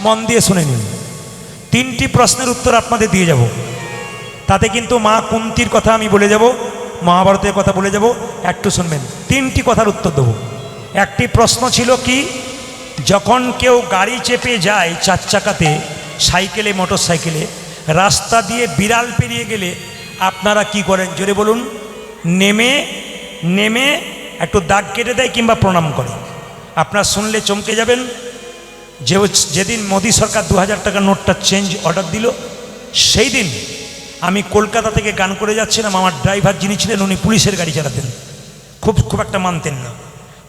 মন দিয়ে শুনে নিন। 3টি প্রশ্নের উত্তর আপনাদের দিয়ে যাব। তাতে কিন্তু মা কুন্তির কথা আমি বলে যাব, মহাভারতের কথা বলে যাব, একটু শুনবেন। 3টি কথার উত্তর দেব। একটি প্রশ্ন ছিল কি, যখন কেউ গাড়ি চেপে যায় 4 চাকাতে, সাইকেলে, মোটর সাইকেলে, রাস্তা দিয়ে বিড়াল পেরিয়ে গেলে আপনারা কি করেন? জোরে বলুন। নেমে একটু দাগ কেটে দেয় কিংবা প্রণাম করে। আপনারা শুনলে চমকে যাবেন। যেদিন মোদী সরকার 2000 টাকার নোটটা চেঞ্জ অর্ডার দিল, সেই দিন আমি কলকাতা থেকে গান করে যাচ্ছিলাম। আমার ড্রাইভার যিনি ছিলেন উনি পুলিশের গাড়ি চালাতেন, খুব একটা মানতেন না।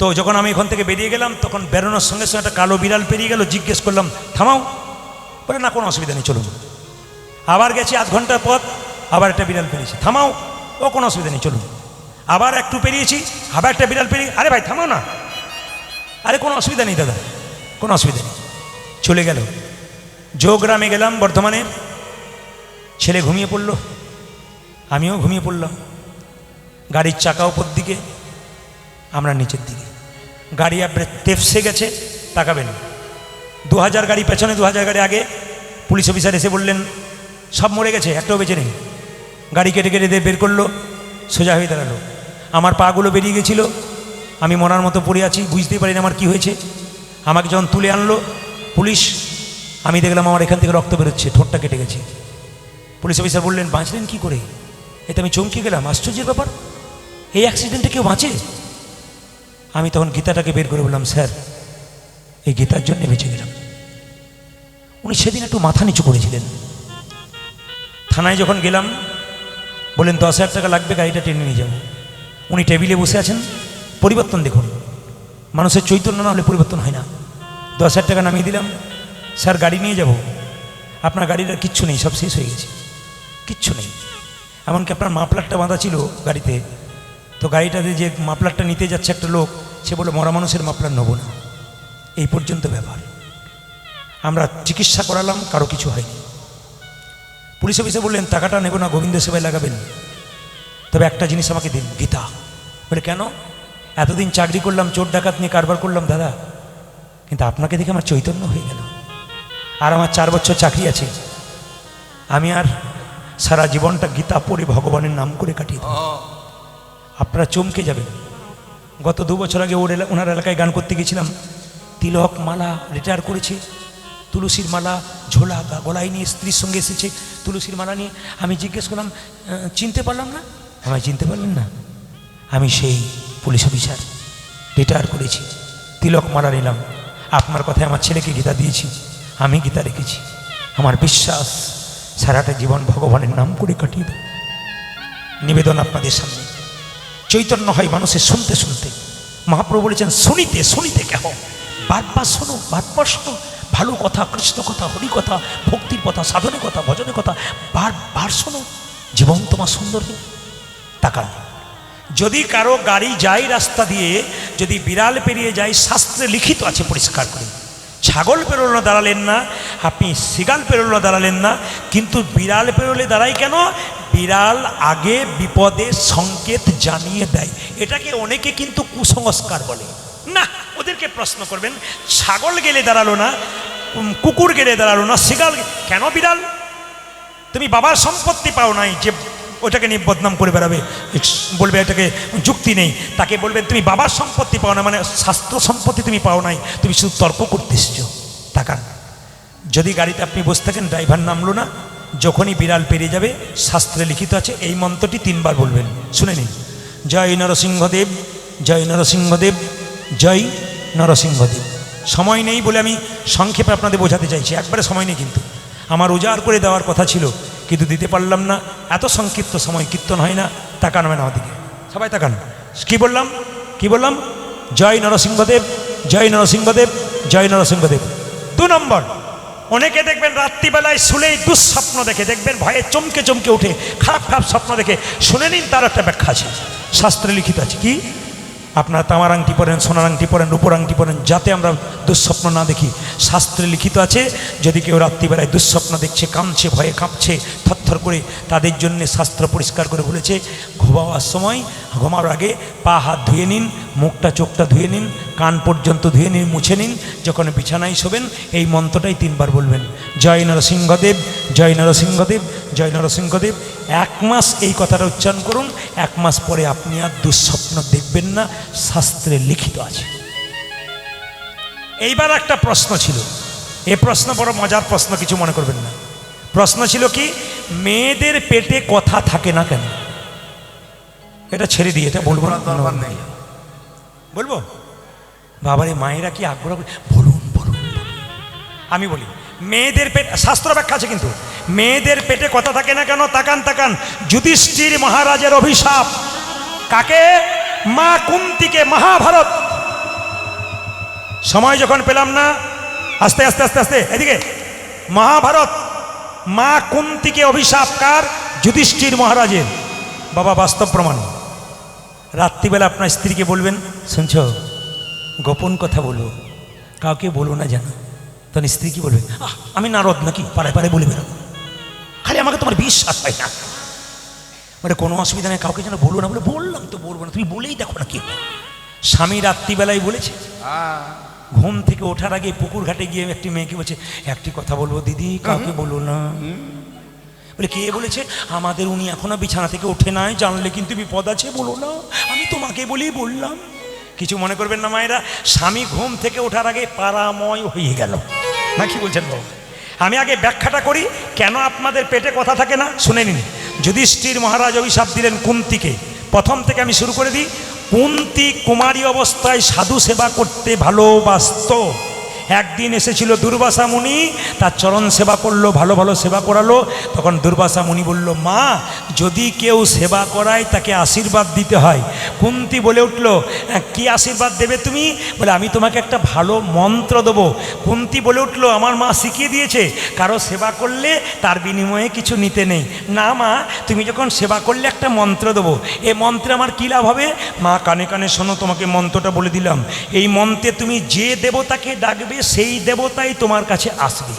তো যখন আমি এখান থেকে বেরিয়ে গেলাম, তখন বেরোনোর সঙ্গে সঙ্গে একটা কালো বিড়াল পেরিয়ে গেল। জিজ্ঞেস করলাম, থামাও? বলে না, কোনো অসুবিধা নেই, চলুন। আবার গেছি আধ ঘন্টার পথ, আবার একটা বিড়াল পেরিয়েছি। থামাও? ও কোনো অসুবিধা নেই, চলুন। আবার একটু পেরিয়েছি, আবার একটা বিড়াল পেরিয়ে, আরে ভাই থামাও না, আরে কোনো অসুবিধা নেই দাদা, কোনো অসুবিধা নেই। চলে গেল। যোগগ্রামে গেলাম বর্ধমানের, ছেলে ঘুমিয়ে পড়ল, আমিও ঘুমিয়ে পড়লাম। গাড়ির চাকা উপর দিকে, আমরা নিচের দিকে। গাড়ি আপনার তেপসে গেছে, তাকাবেন। 2000 গাড়ি পেছনে, 2000 গাড়ি আগে। পুলিশ অফিসার এসে বললেন সব মরে গেছে, একটাও বেঁচে নেই। গাড়ি কেটে কেটে দিয়ে বের করলো, সোজা হয়ে দাঁড়ালো। আমার পাগুলো বেরিয়ে গেছিল, আমি মরার মতো পড়ে আছি, বুঝতেই পারি না আমার কি হয়েছে। আমাকে যখন তুলে আনলো পুলিশ, আমি দেখলাম আমার এখান থেকে রক্ত বেরোচ্ছে, ঠোঁটটা কেটে গেছে। পুলিশ অফিসার বললেন বাঁচলেন কি করে? এতে আমি চমকে গেলাম, আশ্চর্যের ব্যাপার, এই অ্যাক্সিডেন্টে কেউ বাঁচে? আমি তখন গীতাটাকে বের করে বললাম, স্যার এই গীতার জন্য বেঁচে গেলাম। উনি সেদিন একটু মাথা নিচু করেছিলেন। থানায় যখন গেলাম, বললেন 10,000 টাকা লাগবে, গাড়িটা টেনে নিয়ে যাব। উনি টেবিলে বসে আছেন। পরিবর্তন দেখুন, মানুষের চৈতন্য না হলে পরিবর্তন হয় না। 10,000 টাকা নামিয়ে দিলাম। স্যার গাড়ি নিয়ে যাব। আপনার গাড়িটার কিচ্ছু নেই, সব শেষ হয়ে গেছে, কিচ্ছু নেই। এমনকি আপনার মাফলারটা বাঁধা ছিল গাড়িতে, তো গাড়িটাতে যে মাফলারটা নিতে যাচ্ছে একটা লোক, সে বলে মরা মানুষের মাফলার নেব না। এই পর্যন্ত ব্যাপার। আমরা চিকিৎসা করালাম, কারো কিছু হয়নি। পুলিশ অফিসে বললেন টাকাটা নেব না, গোবিন্দ সেবায় লাগাবেন, তবে একটা জিনিস আমাকে দিন, গীতা। বলে কেন? এতদিন চাকরি করলাম, চোর ডাকাত নিয়ে কারবার করলাম দাদা, কিন্তু আপনাকে দেখে আমার চৈতন্য হয়ে গেল। আর আমার 4 বছর চাকরি আছে, আমি আর সারা জীবনটা গীতা পড়ে ভগবানের নাম করে কাটিয়ে দেব। আপনারা চমকে যাবেন। গত 2 বছর আগে ওনার এলাকায় গান করতে গেছিলাম। তিলক মালা রিটায়ার করেছে, তুলসীর মালা ঝোলা গলায় নিয়ে স্ত্রীর সঙ্গে এসেছে, তুলসীর মালা নিয়ে। আমি জিজ্ঞেস করলাম চিনতে পারলাম না? আমায় চিনতে পারলেন না? আমি সেই পুলিশ অফিসার, রিটায়ার করেছি, তিলক মালা নিলাম। আপনার কথায় আমার ছেলেকে গীতা দিয়েছি, আমি গীতা রেখেছি। আমার বিশ্বাস সারাটা জীবন ভগবানের নাম করে কাটিয়ে দেব। নিবেদন আপনাদের সামনে, চৈতন্য হয় মানুষের শুনতে শুনতে। মহাপ্রভু বলেছেন শুনিতে শুনিতে কেহ, বারবার শোনো, বারবার শোনো। ভালো কথা, কৃষ্ণ কথা, হরি কথা, ভক্তির কথা, সাধনের কথা, ভজনের কথা বারবার শোনো, জীবন তোমার সুন্দর হবে। তাকান, যদি কারো গাড়ি যায় রাস্তা দিয়ে, যদি বিড়াল পেরিয়ে যায়, শাস্ত্রে লিখিত আছে পরিষ্কার করে, ছাগল পেরোলে দাঁড়ালেন না, আপনি শিগাল পেরোলে দাঁড়ালেন না, কিন্তু বিড়াল পেরোলে দাঁড়াই কেন? বিড়াল আগে বিপদের সংকেত জানিয়ে দেয়। এটাকে অনেকে কিন্তু কুসংস্কার বলে না। ওদেরকে প্রশ্ন করবেন, ছাগল গেলে দাঁড়ালো না, কুকুর গেলে দাঁড়ালো না, শিগাল কেন? বিড়াল, তুমি বাবার সম্পত্তি পাও নাই যে ওটাকে নিয়ে বদনাম করে বেড়াবে, বলবে এটাকে যুক্তি নেই। তাকে বলবেন তুমি বাবার সম্পত্তি পাও না, মানে শাস্ত্র সম্পত্তি তুমি পাও নাই, তুমি শুধু তর্ক করতে এসেছো। তাকান, যদি গাড়িতে আপনি বসে থাকেন, ড্রাইভার নামলো না, যখনই বিড়াল পেরিয়ে যাবে, শাস্ত্রে লিখিত আছে এই মন্ত্রটি 3 বার বলবেন। শুনে নিন, জয় নরসিংহদেব, জয় নরসিংহদেব, জয় নরসিংহদেব। সময় নেই বলে আমি সংক্ষেপে আপনাদের বোঝাতে চাইছি, একবারে সময় নেই, কিন্তু আমার উজাড় করে দেওয়ার কথা ছিল, কিন্তু দিতে পারলাম না। এত সংক্ষিপ্ত সময় কীর্তন হয় না। তাকান হবে না আমাদিকে, সবাই তাকান। কি বললাম? কি বললাম? জয় নরসিংহদেব, জয় নরসিংহদেব, জয় নরসিংহদেব। 2 নম্বর, অনেকে দেখবেন রাত্রিবেলায় শুলেই দুঃস্বপ্ন দেখে, দেখবেন ভয়ে চমকে চমকে উঠে, খারাপ খারাপ স্বপ্ন দেখে। শুনে নিন, তার একটা ব্যাখ্যা আছে, শাস্ত্রে লিখিত আছে। কি? আপনারা তামার আংটি পরেন, সোনার আংটি পরেন, রূপোর আংটি পরেন, যাতে আমরা দুঃস্বপ্ন না দেখি। শাস্ত্রে লিখিত আছে, যদি কেউ রাত্রিবেলায় দুঃস্বপ্ন দেখছে, কাঁপছে, ভয়ে কাঁপছে, থরথর করে, তাদের জন্য শাস্ত্র পরিষ্কার করে বলেছে ঘুমাবার সময় ঘুমার আগে পা হাত ধুয়ে নিন, মুখটা চোখটা ধুয়ে নিন, কান পর্যন্ত ধুয়ে নিন, মুছে নিন। যখন বিছানায় শোবেন এই মন্ত্রটাই 3 বার বলবেন, জয় নরসিংহদেব, জয় নরসিংহদেব, জয় নরসিংহদেব। 1 মাস এই কথাটা উচ্চারণ করুন। 1 মাস পরে আপনি আর দুঃস্বপ্ন দেখবেন না, শাস্ত্রে লিখিত আছে। এইবার একটা প্রশ্ন ছিল, এ প্রশ্ন বড় মজার প্রশ্ন, কিছু মনে করবেন না। প্রশ্ন ছিল কি, মেয়েদের পেটে কথা থাকে না কেন? এটা ছেড়ে দিয়ে, এটা বলবো না, দরকার নেই। বলবো বাবারে, মায়েরা কি আগ্রহ, বলুন বলুন। আমি বলি, মেয়েদের পেট, শাস্ত্র ব্যাখ্যা আছে কিন্তু, মেয়েদের পেটে কথা থাকে না কেন? তাকান তাকান, যুধিষ্ঠির মহারাজের অভিশাপ। কাকে? মা কুন্তিকে। মহাভারত সময় যখন পেলাম না, আস্তে আস্তে আস্তে আস্তে এদিকে, মহাভারত, মা কুন্তিকে অভিশাপ কার? যুধিষ্ঠির মহারাজের। বাবা বাস্তব প্রমাণ। রাত্রিবেলা আপনার স্ত্রীকে বলবেন, শুনছ, গোপন কথা বলবো, কাউকে বলবো না জানো। তখন স্ত্রী কি বলবে? আমি নারদ নাকি, পাড়ায় পাড়ায় বলে বেরো, খালি আমাকে তোমার বিশ্বাস হয় না। মানে কোনো অসুবিধা নেই, কাউকে যেন বলবো না। বলে বললাম তো বলবো না, তুমি বলেই দেখো না কি হয়। স্বামী রাত্রিবেলায় বলেছে, ঘুম থেকে ওঠার আগে পুকুর ঘাটে গিয়ে একটি মেয়েকে বলছে, একটি কথা বলবো দিদি, কাউকে বলো না। বলে কে বলেছে? আমাদের উনি এখনো বিছানা থেকে ওঠে নাই, জানলে কিন্তু বিপদ আছে, বলো না। আমি তোমাকে বলেই বললাম। কিছু মনে করবেন না মায়েরা, স্বামী ঘুম থেকে ওঠার আগে পারাময় হয়ে গেল না, কি বলছেন বাবু? আমি আগে ব্যাখ্যাটা করি, কেন আপনাদের পেটে কথা থাকে না শুনে নিন। যুধিষ্ঠির মহারাজ অভিশাপ দিলেন কুন্তিকে। প্রথম থেকে আমি শুরু করে দিই। কুন্তি কুমারী অবস্থায় সাধু সেবা করতে ভালোবাসত। একদিন এসেছিল দুর্বাসা মুনি, তার চরণ সেবা করলো, ভালো ভালো সেবা করালো। তখন দুর্বাসা মুনি বলল, মা, যদি কেউ সেবা করায় তাকে আশীর্বাদ দিতে হয়। কুন্তি বলে উঠল, কি আশীর্বাদ দেবে তুমি? বলে, আমি তোমাকে একটা ভালো মন্ত্র দেবো। কুন্তি বলে উঠল, আমার মা শিখিয়ে দিয়েছে, কারো সেবা করলে তার বিনিময়ে কিছু নিতে নেই। না মা, তুমি যখন সেবা করলে একটা মন্ত্র দেবো, এই মন্ত্রে আমার কী লাভ হবে? মা কানে কানে শোনো, তোমাকে মন্ত্রটা বলে দিলাম। এই মন্ত্রে তুমি যে দেবতাকে ডাকবে সেই দেবতাই তোমার কাছে আসবে।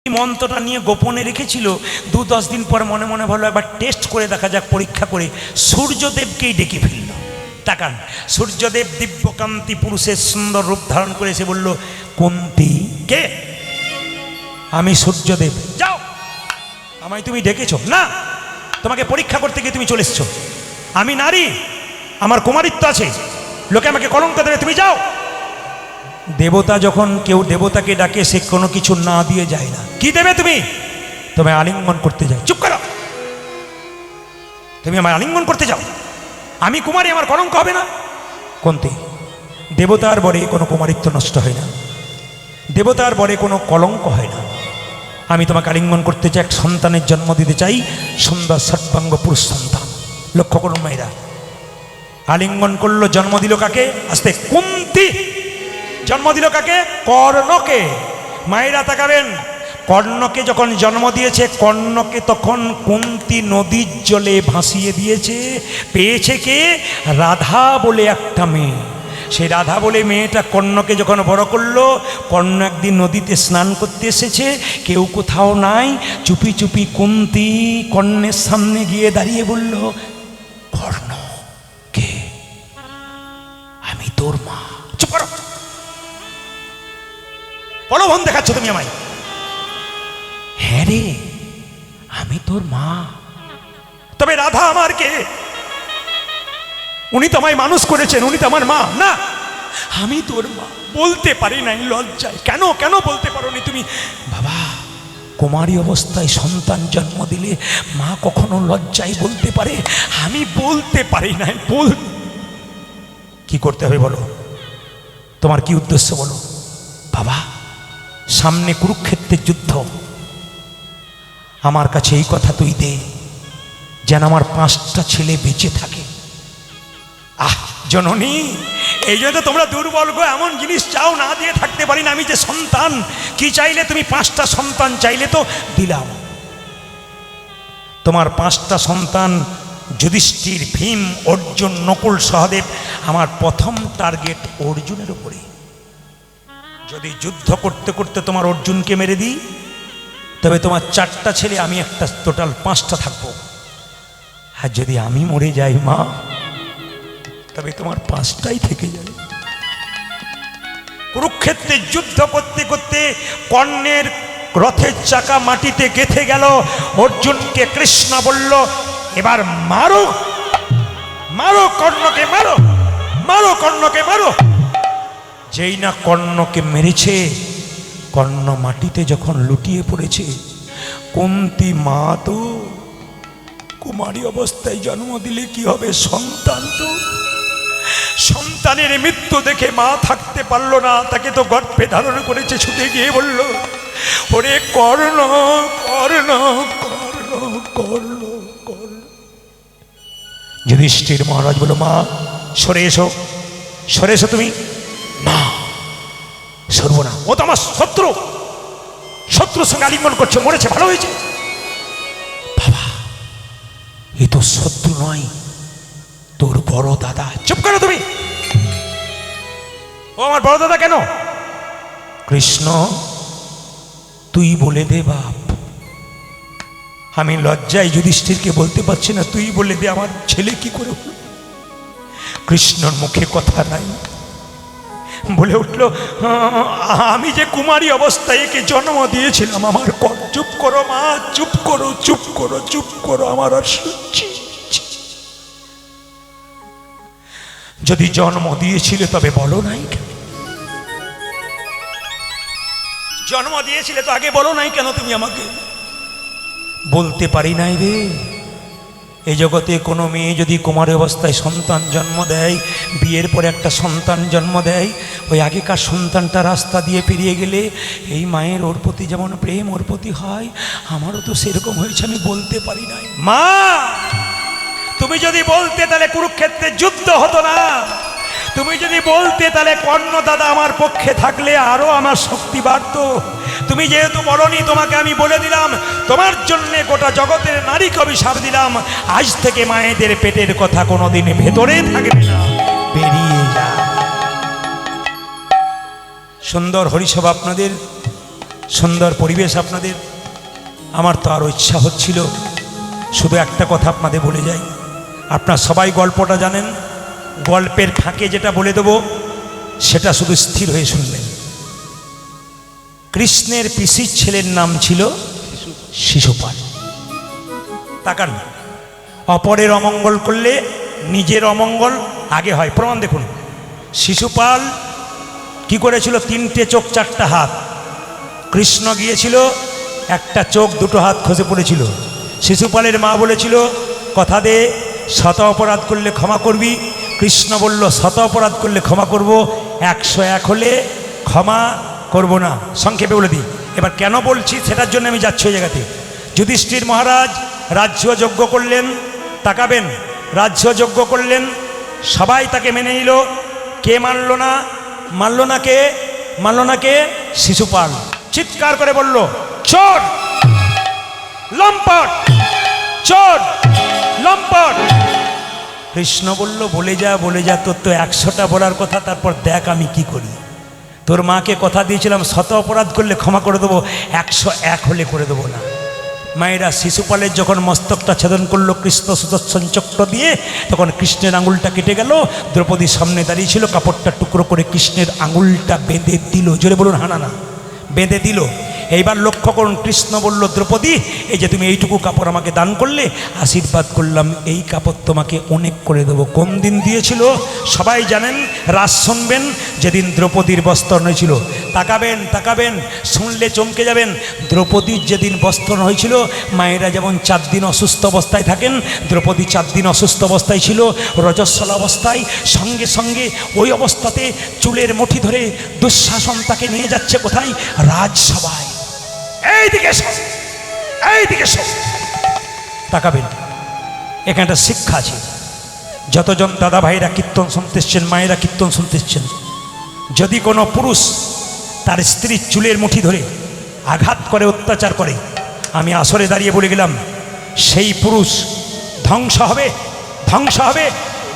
মন্ত্রটা নিয়ে গোপনে রেখেছিল। 2-10 দিন পর মনে মনে ভালো একবার টেস্ট করে দেখা যাক, পরীক্ষা করে সূর্যদেবকেই ডেকে ফেলল। তাকান, সূর্যদেব দিব্যকান্তি পুরুষের সুন্দর রূপ ধারণ করে এসে বলল, কুন্তি, কে? আমি সূর্যদেব। যাও, আমায় তুমি ডেকেছ না, তোমাকে পরীক্ষা করতে গিয়ে তুমি চলে এসছো। আমি নারী, আমার কুমারিত্ব আছে, লোকে আমাকে কলঙ্ক দেবে, তুমি যাও। দেবতা যখন কেউ দেবতাকে ডাকে, সে কোনো কিছু না দিয়ে যায় না। কি দেবে তুমি? তোমায় আলিঙ্গন করতে যাই। চুপ করো, তুমি আমায় আলিঙ্গন করতে যাও। আমি কুমারী, আমার কলঙ্ক হবে না? কুন্তি, দেবতার বরে কোনো কুমারিত্ব নষ্ট হয় না, দেবতার বরে কোনো কলঙ্ক হয় না। আমি তোমাকে আলিঙ্গন করতে চাই, এক সন্তানের জন্ম দিতে চাই, সুন্দর সর্বাঙ্গ পুরুষ সন্তান। লক্ষ্য করুন মায়েরা, আলিঙ্গন করলো, জন্ম দিল কাকে? আস্তে, কুন্তি। জন্ম দিল কাকে? কর্ণকে। মায়েরা তাকাবেন, কর্ণকে যখন জন্ম দিয়েছে, কর্ণকে তখন কুন্তি নদীর জলে ভাসিয়ে দিয়েছে। পেয়েছে কে? রাধা বলে একটা মেয়ে। সেই রাধা বলে মেয়েটা কর্ণকে যখন বড় করলো, কর্ণ একদিন নদীতে স্নান করতে এসেছে, কেউ কোথাও নাই। চুপি চুপি কুন্তি কর্ণের সামনে গিয়ে দাঁড়িয়ে বলল, কর্ণ, কে? আমি তোর মা। চুপ করো, প্রলোভন দেখাচ্ছ তুমি আমায়। হ্যাঁ রে, আমি তোর মা। তবে রাধা আমার কে? উনি তো আমায় মানুষ করেছেন, উনি তো আমার মা না। আমি তোর মা বলতে পারি নাই, লজ্জায়। কেন কেন বলতে পারোনি তুমি? বাবা, কুমারী অবস্থায় সন্তান জন্ম দিলে মা কখনো লজ্জায় বলতে পারে? আমি বলতে পারি নাই। কি করতে হবে বলো? তোমার কি উদ্দেশ্য বলো? বাবা, সামনে কুরুক্ষেত্রের যুদ্ধ, আমার কাছে এই কথা তুই দে, যেন আমার 5টা ছেলে বেঁচে থাকে। জননী, এই জন্য তোমরা দুর্বল গো, এমন জিনিস চাও, না দিয়ে থাকতে পারি না। আমি যে সন্তান, কি চাইলে তুমি? 5টা সন্তান চাইলে তো দিলাম। তোমার 5টা সন্তান, যুধিষ্ঠির, ভীম, অর্জুন, নকুল, সহদেব। আমার প্রথম টার্গেট অর্জুনের উপরে। যদি যুদ্ধ করতে করতে তোমার অর্জুনকে মেরে দিই, তবে তোমার 4টা ছেলে, আমি একটা, টোটাল 5টা থাকবো। আর যদি আমি মরে যাই মা, তবে তোমার 5টাই থেকে যাবে। কুরুক্ষেত্রে যুদ্ধ করতে করতে কর্ণের রথের চাকা মাটিতে গেঁথে গেল। অর্জুনকে কৃষ্ণ বলল, এবার মারো, মারো কর্ণকে, মারো, মারো কর্ণকে, মারো। যেই না কর্ণকে মেরেছে, কর্ণ মাটিতে যখন লুটিয়ে পড়েছে, কুন্তী মা তো কুমারী অবস্থায় জন্ম দিলে কি হবে, সন্তান তো, সন্তানের মৃত্যু দেখে মা থাকতে পারল না, তাকে তো গর্ভে ধারণ করেছে। ছুটে গিয়ে বলল, ওরে কর্ণ, কর্ণ, কর্ণ, কর্ণ, কর্ণ। যুধিষ্ঠির মহারাজ বলল, মা সরে এসো, সরে এসো তুমি। মা সরবো না, ও তো আমার শত্রু, শত্রুর সঙ্গে আলিঙ্গন করছে, মরেছে, ভালো হয়েছে। বাবা, এ তো শত্রু নয়, তোর বড় দাদা। চুপ করো তুমি, ও আমার বড় দাদা কেন? কৃষ্ণ তুই বলে দে বাপ। আমি লজ্জায় যুধিষ্ঠিরকে বলতে পারছি না, তুই বলে দে আমার ছেলে কি করে হলো। কৃষ্ণর মুখে কথা নাই, বলে উঠল, আমি যে কুমারী অবস্থায় একে জন্ম দিয়েছিলাম, আমার কর। চুপ করো মা, চুপ করো, চুপ করো, চুপ করো, আমার আর শুনছি। যদি জন্ম দিয়েছিলে তবে বলো নাই কেন? জন্ম দিয়েছিলে তো আগে বলো নাই কেন তুমি আমাকে? বলতে পারি নাই রে। এই জগতে কোনো মেয়ে যদি কুমারী অবস্থায় সন্তান জন্ম দেয়, বিয়ের পরে একটা সন্তান জন্ম দেয়, ওই আগেকার সন্তানটা রাস্তা দিয়ে পেরিয়ে গেলে এই মায়ের ওর প্রতি যেমন প্রেম ওর প্রতি হয়, আমারও তো সেরকম হয়েছে, আমি বলতে পারি নাই। মা তুমি যদি বলতে তাহলে কুরুক্ষেত্রে যুদ্ধ হতো না। তুমি যদি বলতে তাহলে কর্ণ দাদা আমার পক্ষে থাকলে আরো আমার শক্তি বাড়ত। তুমি যেহেতু বলনি, তোমাকে আমি বলে দিলাম, তোমার জন্য গোটা জগতের নারীকে অভিশাপ দিলাম, আজ থেকে মায়েদের পেটের কথা কোনোদিন ভেতরে থাকবে না, বেরিয়ে যা। সুন্দর হরিসভা আপনাদের, সুন্দর পরিবেশ আপনাদের। আমার তো আরো ইচ্ছা হচ্ছিল, শুধু একটা কথা আপনাদের বলে যাই। আপনারা সবাই গল্পটা জানেন, গল্পের ফাঁকে যেটা বলে দেব সেটা শুধু স্থির হয়ে শুনবেন। কৃষ্ণের পিসির ছেলের নাম ছিল শিশুপাল। তাকান, অপরের অমঙ্গল করলে নিজের অমঙ্গল আগে হয়, প্রমাণ দেখুন। শিশুপাল কি করেছিল? 3টে চোখ 4টা হাত। কৃষ্ণ গিয়েছিল, একটা চোখ 2টো হাত খসে পড়েছিল। শিশুপালের মা বলেছিল, কথা দে শত অপরাধ করলে ক্ষমা করবি। কৃষ্ণ বলল, শত অপরাধ করলে ক্ষমা করব, 101 হলে ক্ষমা করব না। সংক্ষেপে বলে দিই, এবার কেন বলছি সেটার জন্য আমি যাচ্ছি ওই জায়গাতে। যুধিষ্ঠির মহারাজ রাজ্য যজ্ঞ করলেন, তাকাবেন, রাজ্য যজ্ঞ করলেন, সবাই তাকে মেনে নিল। কে মানল না? মানল না কে? মানল না কে? শিশুপাল চিৎকার করে বলল, চোর, লম্পট, চোর, লম্পট। কৃষ্ণ বলল, বলে যা, বলে যা, তোর তো 100টা বলার কথা, তারপর দেখ আমি কি করি। তোর মাকে কথা দিয়েছিলাম শত অপরাধ করলে ক্ষমা করে দেবো, 101 হলে করে দেবো না। মায়েরা শিশুপালের যখন মস্তকটা ছেদন করলো কৃষ্ণ সুদর্শন চক্র দিয়ে, তখন কৃষ্ণের আঙুলটা কেটে গেল। দ্রৌপদীর সামনে দাঁড়িয়ে ছিল, কাপড়টা টুকরো করে কৃষ্ণের আঙুলটা বেঁধে দিল। জোরে বলুন হানা না, বেঁধে দিল। এইবার লক্ষ্য করুন, কৃষ্ণ বলল, দ্রৌপদী এই যে তুমি এইটুকু কাপড় আমাকে দান করলে, আশীর্বাদ করলাম, এই কাপড় তোমাকে অনেক করে দেবো। কোন দিন দিয়েছিল সবাই জানেন, রাজ শুনবেন, যেদিন দ্রৌপদীর বস্ত্রণ হয়েছিল। তাকাবেন, তাকাবেন, শুনলে চমকে যাবেন। দ্রৌপদীর যেদিন বস্ত্রণ হয়েছিল, মায়েরা যেমন 4 দিন অসুস্থ অবস্থায় থাকেন, দ্রৌপদী 4 দিন অসুস্থ অবস্থায় ছিল, রজস্বলা অবস্থায়। সঙ্গে সঙ্গে ওই অবস্থাতে চুলের মুঠি ধরে দুঃশাসন তাকে নিয়ে যাচ্ছে কোথায়? রাজসভায়। এইদিকে সব, এইদিকে সব, তাকাবেন, এখানে একটা শিক্ষা আছে। যতজন দাদা ভাইরা কীর্তন শুনতে এসছেন, মায়েরা কীর্তন শুনতে এসছেন, যদি কোনো পুরুষ তার স্ত্রীর চুলের মুঠি ধরে আঘাত করে, অত্যাচার করে, আমি আসরে দাঁড়িয়ে বলে গেলাম, সেই পুরুষ ধ্বংস হবে, ধ্বংস হবে,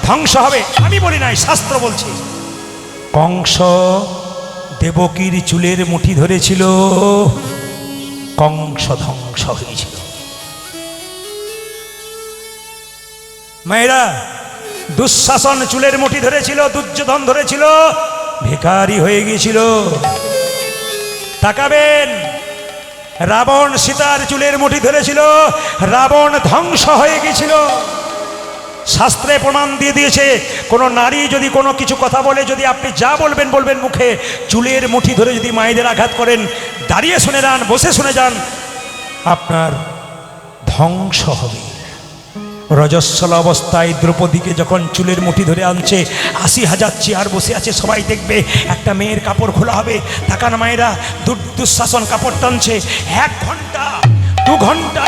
ধ্বংস হবে। আমি বলি নাই, শাস্ত্র বলছে। কংস দেবকীর চুলের মুঠি ধরেছিল, কংস ধ্বংস হয়েছিল। মায়েরা, দুঃশাসন চুলের মুঠি ধরেছিল, দুর্যোধন ধরেছিল, ভিখারি হয়ে গিয়েছিল। তাকাবেন, রাবণ সীতার চুলের মুঠি ধরেছিল, রাবণ ধ্বংস হয়ে গিয়েছিল। শাস্ত্রে প্রমাণ দিয়ে দিয়েছে, কোনো নারী যদি কোনো কিছু কথা বলে, যদি আপনি যা বলবেন বলবেন মুখে, চুলের মুঠি ধরে যদি মায়েদের আঘাত করেন, দাঁড়িয়ে শুনে যান, বসে শুনে যান, আপনার ধ্বংস হবে। রজস্বল অবস্থায় দ্রৌপদীকে যখন চুলের মুঠি ধরে আনছে, ৮০,০০০ চেয়ার বসে আছে, সবাই দেখবে, একটা মেয়ের কাপড় খোলা হবে। তাকান মায়েরা, দুঃশাসন কাপড় টানছে, ১ ঘন্টা, ২ ঘন্টা,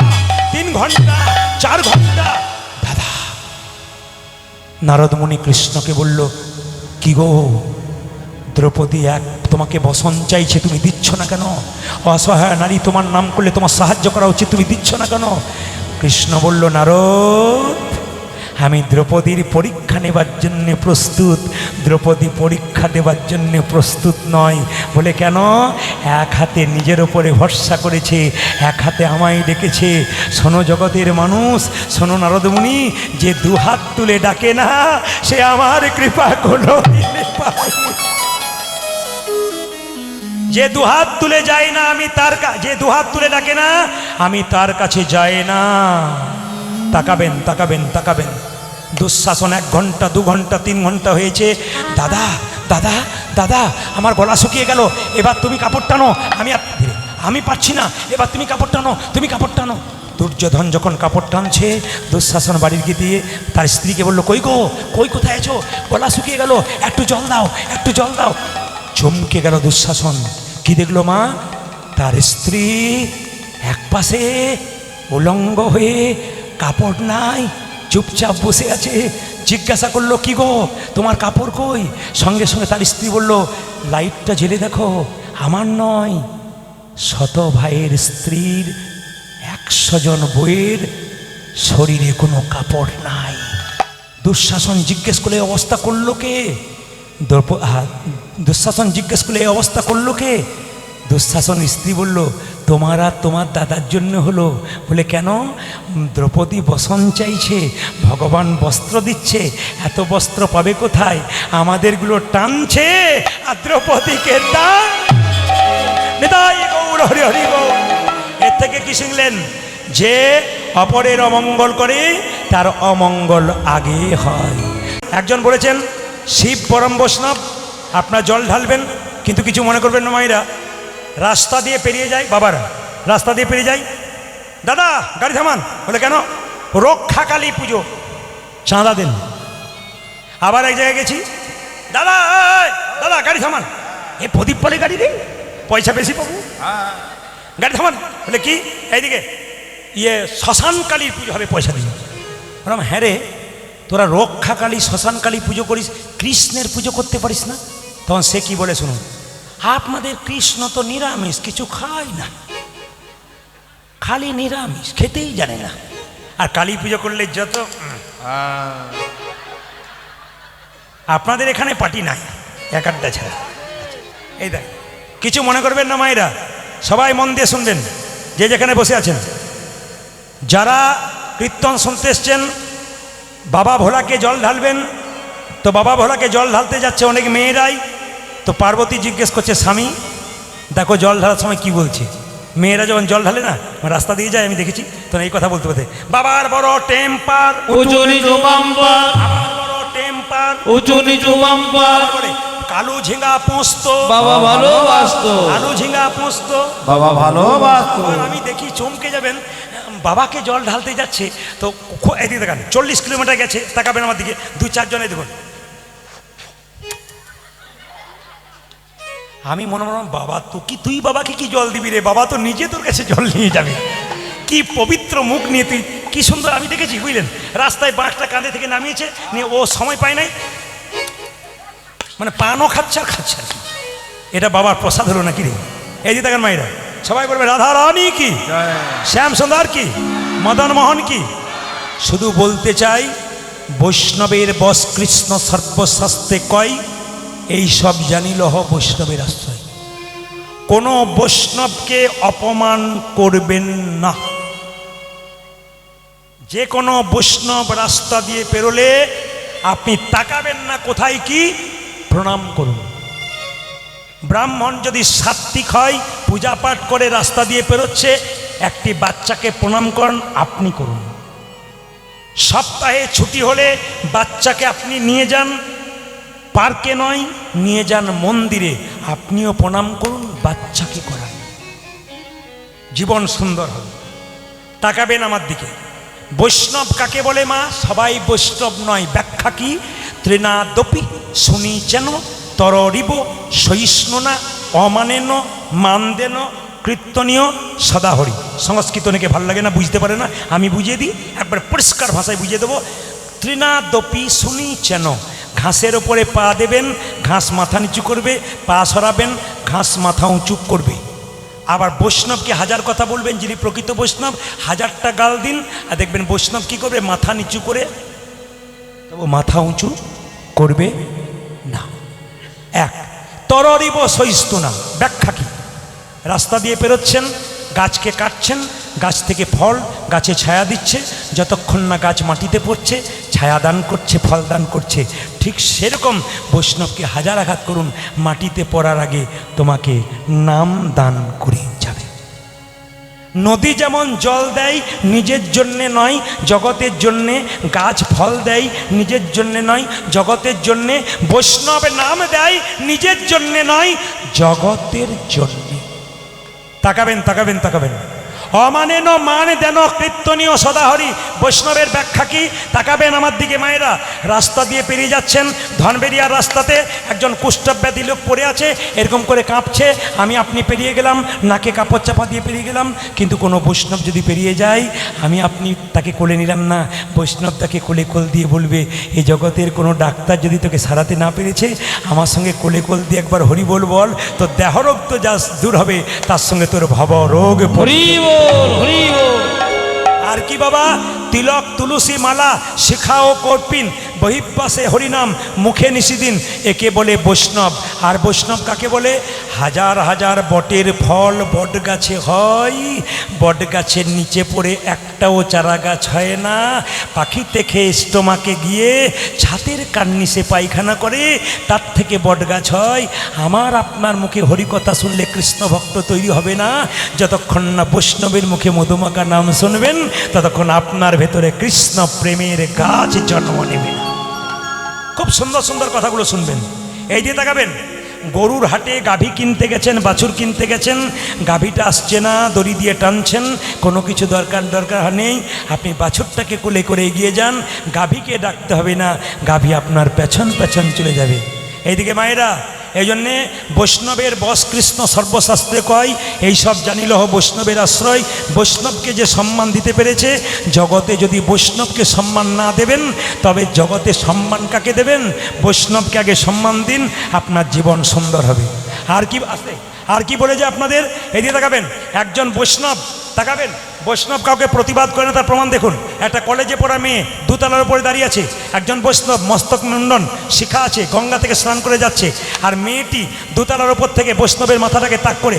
৩ ঘন্টা, ৪ ঘন্টা। দাদা, নারদমুনি কৃষ্ণকে বলল, কি গো দ্রৌপদী তোমাকে বসন চাইছে, তুমি দিচ্ছ না কেন? অসহায় নারী, তোমার নাম করলে তোমার সাহায্য করা উচিত, তুমি দিচ্ছ না কেন? কৃষ্ণ বলল, নারদ, আমি দ্রৌপদীর পরীক্ষা নেবার জন্য প্রস্তুত, দ্রৌপদী পরীক্ষা দেবার জন্য প্রস্তুত নয়। বলে কেন? এক হাতে নিজের ওপরে ভরসা করেছে, এক হাতে আমায় ডেকেছে। শোনো জগতের মানুষ, শোনো নারদমুনি, যে ২ হাত তুলে ডাকে না, সে আমার কৃপা কোনো দিনে পায়। যে ২ হাত তুলে যায় না, আমি তার যে ২ হাত তুলে ডাকে না, আমি তার কাছে যাই না। তাকাবেন, তাকাবেন, তাকাবেন। দুঃশাসন ১ ঘন্টা, ২ ঘন্টা, ৩ ঘন্টা হয়েছে। দাদা, দাদা, দাদা, আমার গলা শুকিয়ে গেল, এবার তুমি কাপড় টানো, আমি পারছি না, এবার তুমি কাপড় টানো, তুমি কাপড় টানো। দুর্যোধন যখন কাপড় টানছে, দুঃশাসন বাড়ির গিয়ে দিয়ে তার স্ত্রীকে বললো, কই গো, কই, কোথায় আছো? গলা শুকিয়ে গেল, একটু জল দাও, একটু জল দাও। চমকে গেল দুঃশাসন। কি দেখলো মা? তার স্ত্রী এক পাশে উলঙ্গ হয়ে, কাপড় নাই, চুপচাপ বসে আছে। জিজ্ঞাসা করলো, কি গো, তোমার কাপড় কই? সঙ্গে সঙ্গে তার স্ত্রী বলল, লাইটটা জ্বেলে দেখো, আমার নয়, ১০০ ভাইয়ের স্ত্রীর, ১০০ জন বইয়ের শরীরে কোনো কাপড় নাই। দুঃশাসন জিজ্ঞেস করলে অবস্থা করলো কে? দুঃশাসন জিজ্ঞেস করলে এই অবস্থা করলো কে? দুঃশাসন স্ত্রী বলল, তোমার আর তোমার দাদার জন্য হলো। বলে কেন? দ্রৌপদী বসন চাইছে, ভগবান বস্ত্র দিচ্ছে, এত বস্ত্র পাবে কোথায়? আমাদেরগুলো টানছে, আর দ্রৌপদীকে টান। নিতাই গৌর হরি হরি গৌর। এর থেকে কি শিখলেন? যে অপরের অমঙ্গল করে, তার অমঙ্গল আগে হয়। একজন বলেছেন, শিব পরম বৈষ্ণব, আপনার জল ঢালবেন, কিন্তু কিছু মনে করবেন না মায়েরা, রাস্তা দিয়ে পেরিয়ে যায়, বাবারা রাস্তা দিয়ে পেরিয়ে যায়, দাদা গাড়ি থামান। বলে কেন? রক্ষাকালী পুজো, চাঁদা দেন। আবার এক জায়গায় গেছি, দাদা দাদা গাড়ি থামান, এ প্রদীপ পালে গাড়ি রে, পয়সা বেশি পাবো, গাড়ি থামান। বলে কি? এইদিকে শ্মশানকালীর পুজো হবে, পয়সা দিন। বললাম, হ্যাঁ রে, তোরা রক্ষাকালী শ্মশানকালী পুজো করিস, কৃষ্ণের পুজো করতে পারিস না? তখন সে কি বলে শুনুন, আপনাদের কৃষ্ণ তো নিরামিষ, কিছু খায় না, খালি নিরামিষ, খেতেই জানে না। আর কালী পুজো করলে যত, আপনাদের এখানে পার্টি নাই, ১-৮টা ছাড়া। এই দেখ, কিছু মনে করবেন না মায়েরা, সবাই মন দিয়ে শুনবেন, যে যেখানে বসে আছেন। যারা কীর্তন শুনতে এসছেন, বাবা ভোলাকে জল ঢালবেন, তো বাবা ভোলাকে জল ঢালতে যাচ্ছে অনেক মেয়েরাই। তো পার্বতী জিজ্ঞেস করছে, স্বামী দেখো জল ঢালার সময় কি বলছে? মেয়েরা যখন জল ঢালে না, রাস্তা দিয়ে যায়, আমি দেখেছি, তো এই কথা বলতে বলতে, বাবার বড় টেম্পার, উঁচু নিচু বাম্পার, বাবার বড় টেম্পার, উঁচু নিচু বাম্পার, কালু ঝিঙ্গা পোস্ত, বাবা ভালোবাসতো, আলু ঝিঙ্গা পোস্ত, বাবা ভালোবাসতো। আমি দেখি চমকে যাবেন, বাবাকে জল ঢালতে যাচ্ছে, তো এদিকে দেখান 40 কিলোমিটার গেছে, তাকাবেন আমার দিকে, 2-4 জনে দেখুন। আমি মনে মনে, বাবা তো কি, তুই বাবাকে কি জল দিবি রে? বাবা তো নিজে তোর কাছে জল নিয়ে যাবে। কি পবিত্র মুখ নিয়ে তুই, কি সুন্দর আমি দেখেছি, বুঝলেন? রাস্তায় বাঁশটা কাঁধে থেকে নামিয়েছে, নিয়ে ও সময় পায় নাই, মানে পানও খাচ্ছে আর খাচ্ছে আর কি। এটা বাবার প্রসাদ হলো নাকি রে? এই যে দেখেন মায়েরা, সবাই বলবে রাধা রানী কি, শ্যাম সুন্দর কি, মদন মোহন কি। শুধু বলতে চাই, বৈষ্ণবের বশ কৃষ্ণ সর্বশাস্ত্রে কয়, এই সব জানিলহ বৈষ্ণবের আশ্রয়। কোনো বৈষ্ণবকে অপমান করবেন না। যে কোনো বৈষ্ণব রাস্তা দিয়ে পেরোলে আপনি তাকাবেন না কোথায় কি, প্রণাম করুন। ব্রাহ্মণ যদি সাত্বিক হয়, পূজা পাঠ করে রাস্তা দিয়ে পেরোচ্ছে, একটি বাচ্চাকে প্রণাম করেন, আপনি করুন। সপ্তাহে ছুটি হলে বাচ্চাকে আপনি নিয়ে যান, পার্কে নয়, নিয়ে যান মন্দিরে, আপনিও প্রণাম করুন, বাচ্চাকে করান, জীবন সুন্দর হবে। তাকাবেন আমার দিকে। বৈষ্ণব কাকে বলে মা? সবাই বৈষ্ণব নয়। ব্যাখ্যা কি? তৃণাদপি শুনিচেন তরিব সহিষ্ণুনা অমানেন মানদেন কীর্তনীয় সদাহরি। সংস্কৃত অনেকে ভালো লাগে না, বুঝতে পারে না, আমি বুঝিয়ে দিই, একবার পরিষ্কার ভাষায় বুঝিয়ে দেবো। তৃণাদপি শুনিচেন, ঘাসের ওপরে পা দেবেন, ঘাস মাথা নিচু করবে, পা সরাবেন, ঘাস মাথা উঁচু করবে। আবার বৈষ্ণবকে হাজার কথা বলবেন, যিনি প্রকৃত বৈষ্ণব, হাজারটা গাল দিন, আর দেখবেন বৈষ্ণব কী করবে, মাথা নিচু করে, তবু মাথা উঁচু করবে না। এক, তরিব সহিষ্ণুনা। ব্যাখ্যা কি? রাস্তা দিয়ে পেরোচ্ছেন, গাছকে কাটছেন, গাছ থেকে ফল, গাছে ছায়া দিচ্ছে, যতক্ষণ না গাছ মাটিতে পড়ছে, ছায়া দান করছে, ফল দান করছে। ঠিক সেরকম বৈষ্ণবকে হাজার আঘাত করুন, মাটিতে পড়ার আগে তোমাকে নাম দান করে যাবে। নদী যেমন জল দেয় নিজের জন্যে নয়, জগতের জন্যে, গাছ ফল দেয় নিজের জন্যে নয়, জগতের জন্যে, বৈষ্ণব নাম দেয় নিজের জন্যে নয়, জগতের জন্যে। তাকাবেন, তাকাবেন, তাকাবেন। অমানেন মান দেন কীর্তনীয় সদাহরি। বৈষ্ণবের ব্যাখ্যা কি? তাকাবেন আমার দিকে মায়েরা। রাস্তা দিয়ে পেরিয়ে যাচ্ছেন, ধনবেরিয়ার রাস্তাতে একজন কুষ্ঠব্যাধি লোক পড়ে আছে, এরকম করে কাঁপছে, আমি আপনি পেরিয়ে গেলাম, নাকে কাপড় চাপা দিয়ে পেরিয়ে গেলাম, কিন্তু কোনো বৈষ্ণব যদি পেরিয়ে যায়, আমি আপনি তাকে কোলে নিলাম না, বৈষ্ণব তাকে কোলে কোল দিয়ে বলবে, এই জগতের কোনো ডাক্তার যদি তোকে সারাতে না পেরেছে, আমার সঙ্গে কোলে কোল দিয়ে একবার হরি বল বল, তোর দেহরোগ তো যা দূর হবে, তার সঙ্গে তোর ভবরোগ। আর কি বাবা? তিলক তুলসী মালা শিখা ও কর্পিন, বহিঃপাশে হরিনাম, মুখে নিশিদিন, একে বলে বৈষ্ণব। আর বৈষ্ণব কাকে বলে? হাজার হাজার বটের ফল বট গাছে হয়, বট গাছের নিচে পড়ে একটাও চারা গাছ হয় না, পাখিতে খেয়ে স্টোমাকে গিয়ে ছাতের কান্নিসে পায়খানা করে, তার থেকে বট গাছ হয়। আমার আপনার মুখে হরিকথা শুনলে কৃষ্ণ ভক্ত তৈরি হবে না, যতক্ষণ না বৈষ্ণবের মুখে মধুমাখা নাম শুনবেন, ততক্ষণ আপনার ভেতরে কৃষ্ণ প্রেমের গাছ জন্ম নেবে না। খুব সুন্দর সুন্দর কথাগুলো শুনবেন। এই দিয়ে তাকাবেন, গরুর হাটে গাভী কিনতে গেছেন, বাছুর কিনতে গেছেন, গাভীটা আসছে না, দড়ি দিয়ে টানছেন, কোনো কিছু দরকার নেই, আপনি বাছুরটাকে কোলে করে এগিয়ে যান, গাভীকে ডাকতে হবে না, গাভী আপনার পেছন পেছন চলে যাবে। এইদিকে মায়েরা, এই জন্যে বৈষ্ণবের বশ কৃষ্ণ সর্বশাস্ত্রে কয়, এইসব জানিলহ বৈষ্ণবের আশ্রয়। বৈষ্ণবকে যে সম্মান দিতে পেরেছে, জগতে যদি বৈষ্ণবকে সম্মান না দেবেন, তবে জগতে সম্মান কাকে দেবেন? বৈষ্ণবকে আগে সম্মান দিন, আপনার জীবন সুন্দর হবে। আর কি আছে? আর কি বলে যে আপনাদের? এদিকে তাকাবেন, একজন বৈষ্ণব, তাকাবেন, বৈষ্ণব কাউকে প্রতিবাদ করে না, তার প্রমাণ দেখুন। একটা কলেজে পড়া মেয়ে দোতলার উপরে দাঁড়িয়ে আছে, একজন বৈষ্ণব মস্তক মুন্ডন, শিখা আছে, গঙ্গা থেকে স্নান করে যাচ্ছে, আর মেয়েটি দোতলার উপর থেকে বৈষ্ণবের মাথাটাকে তাক করে,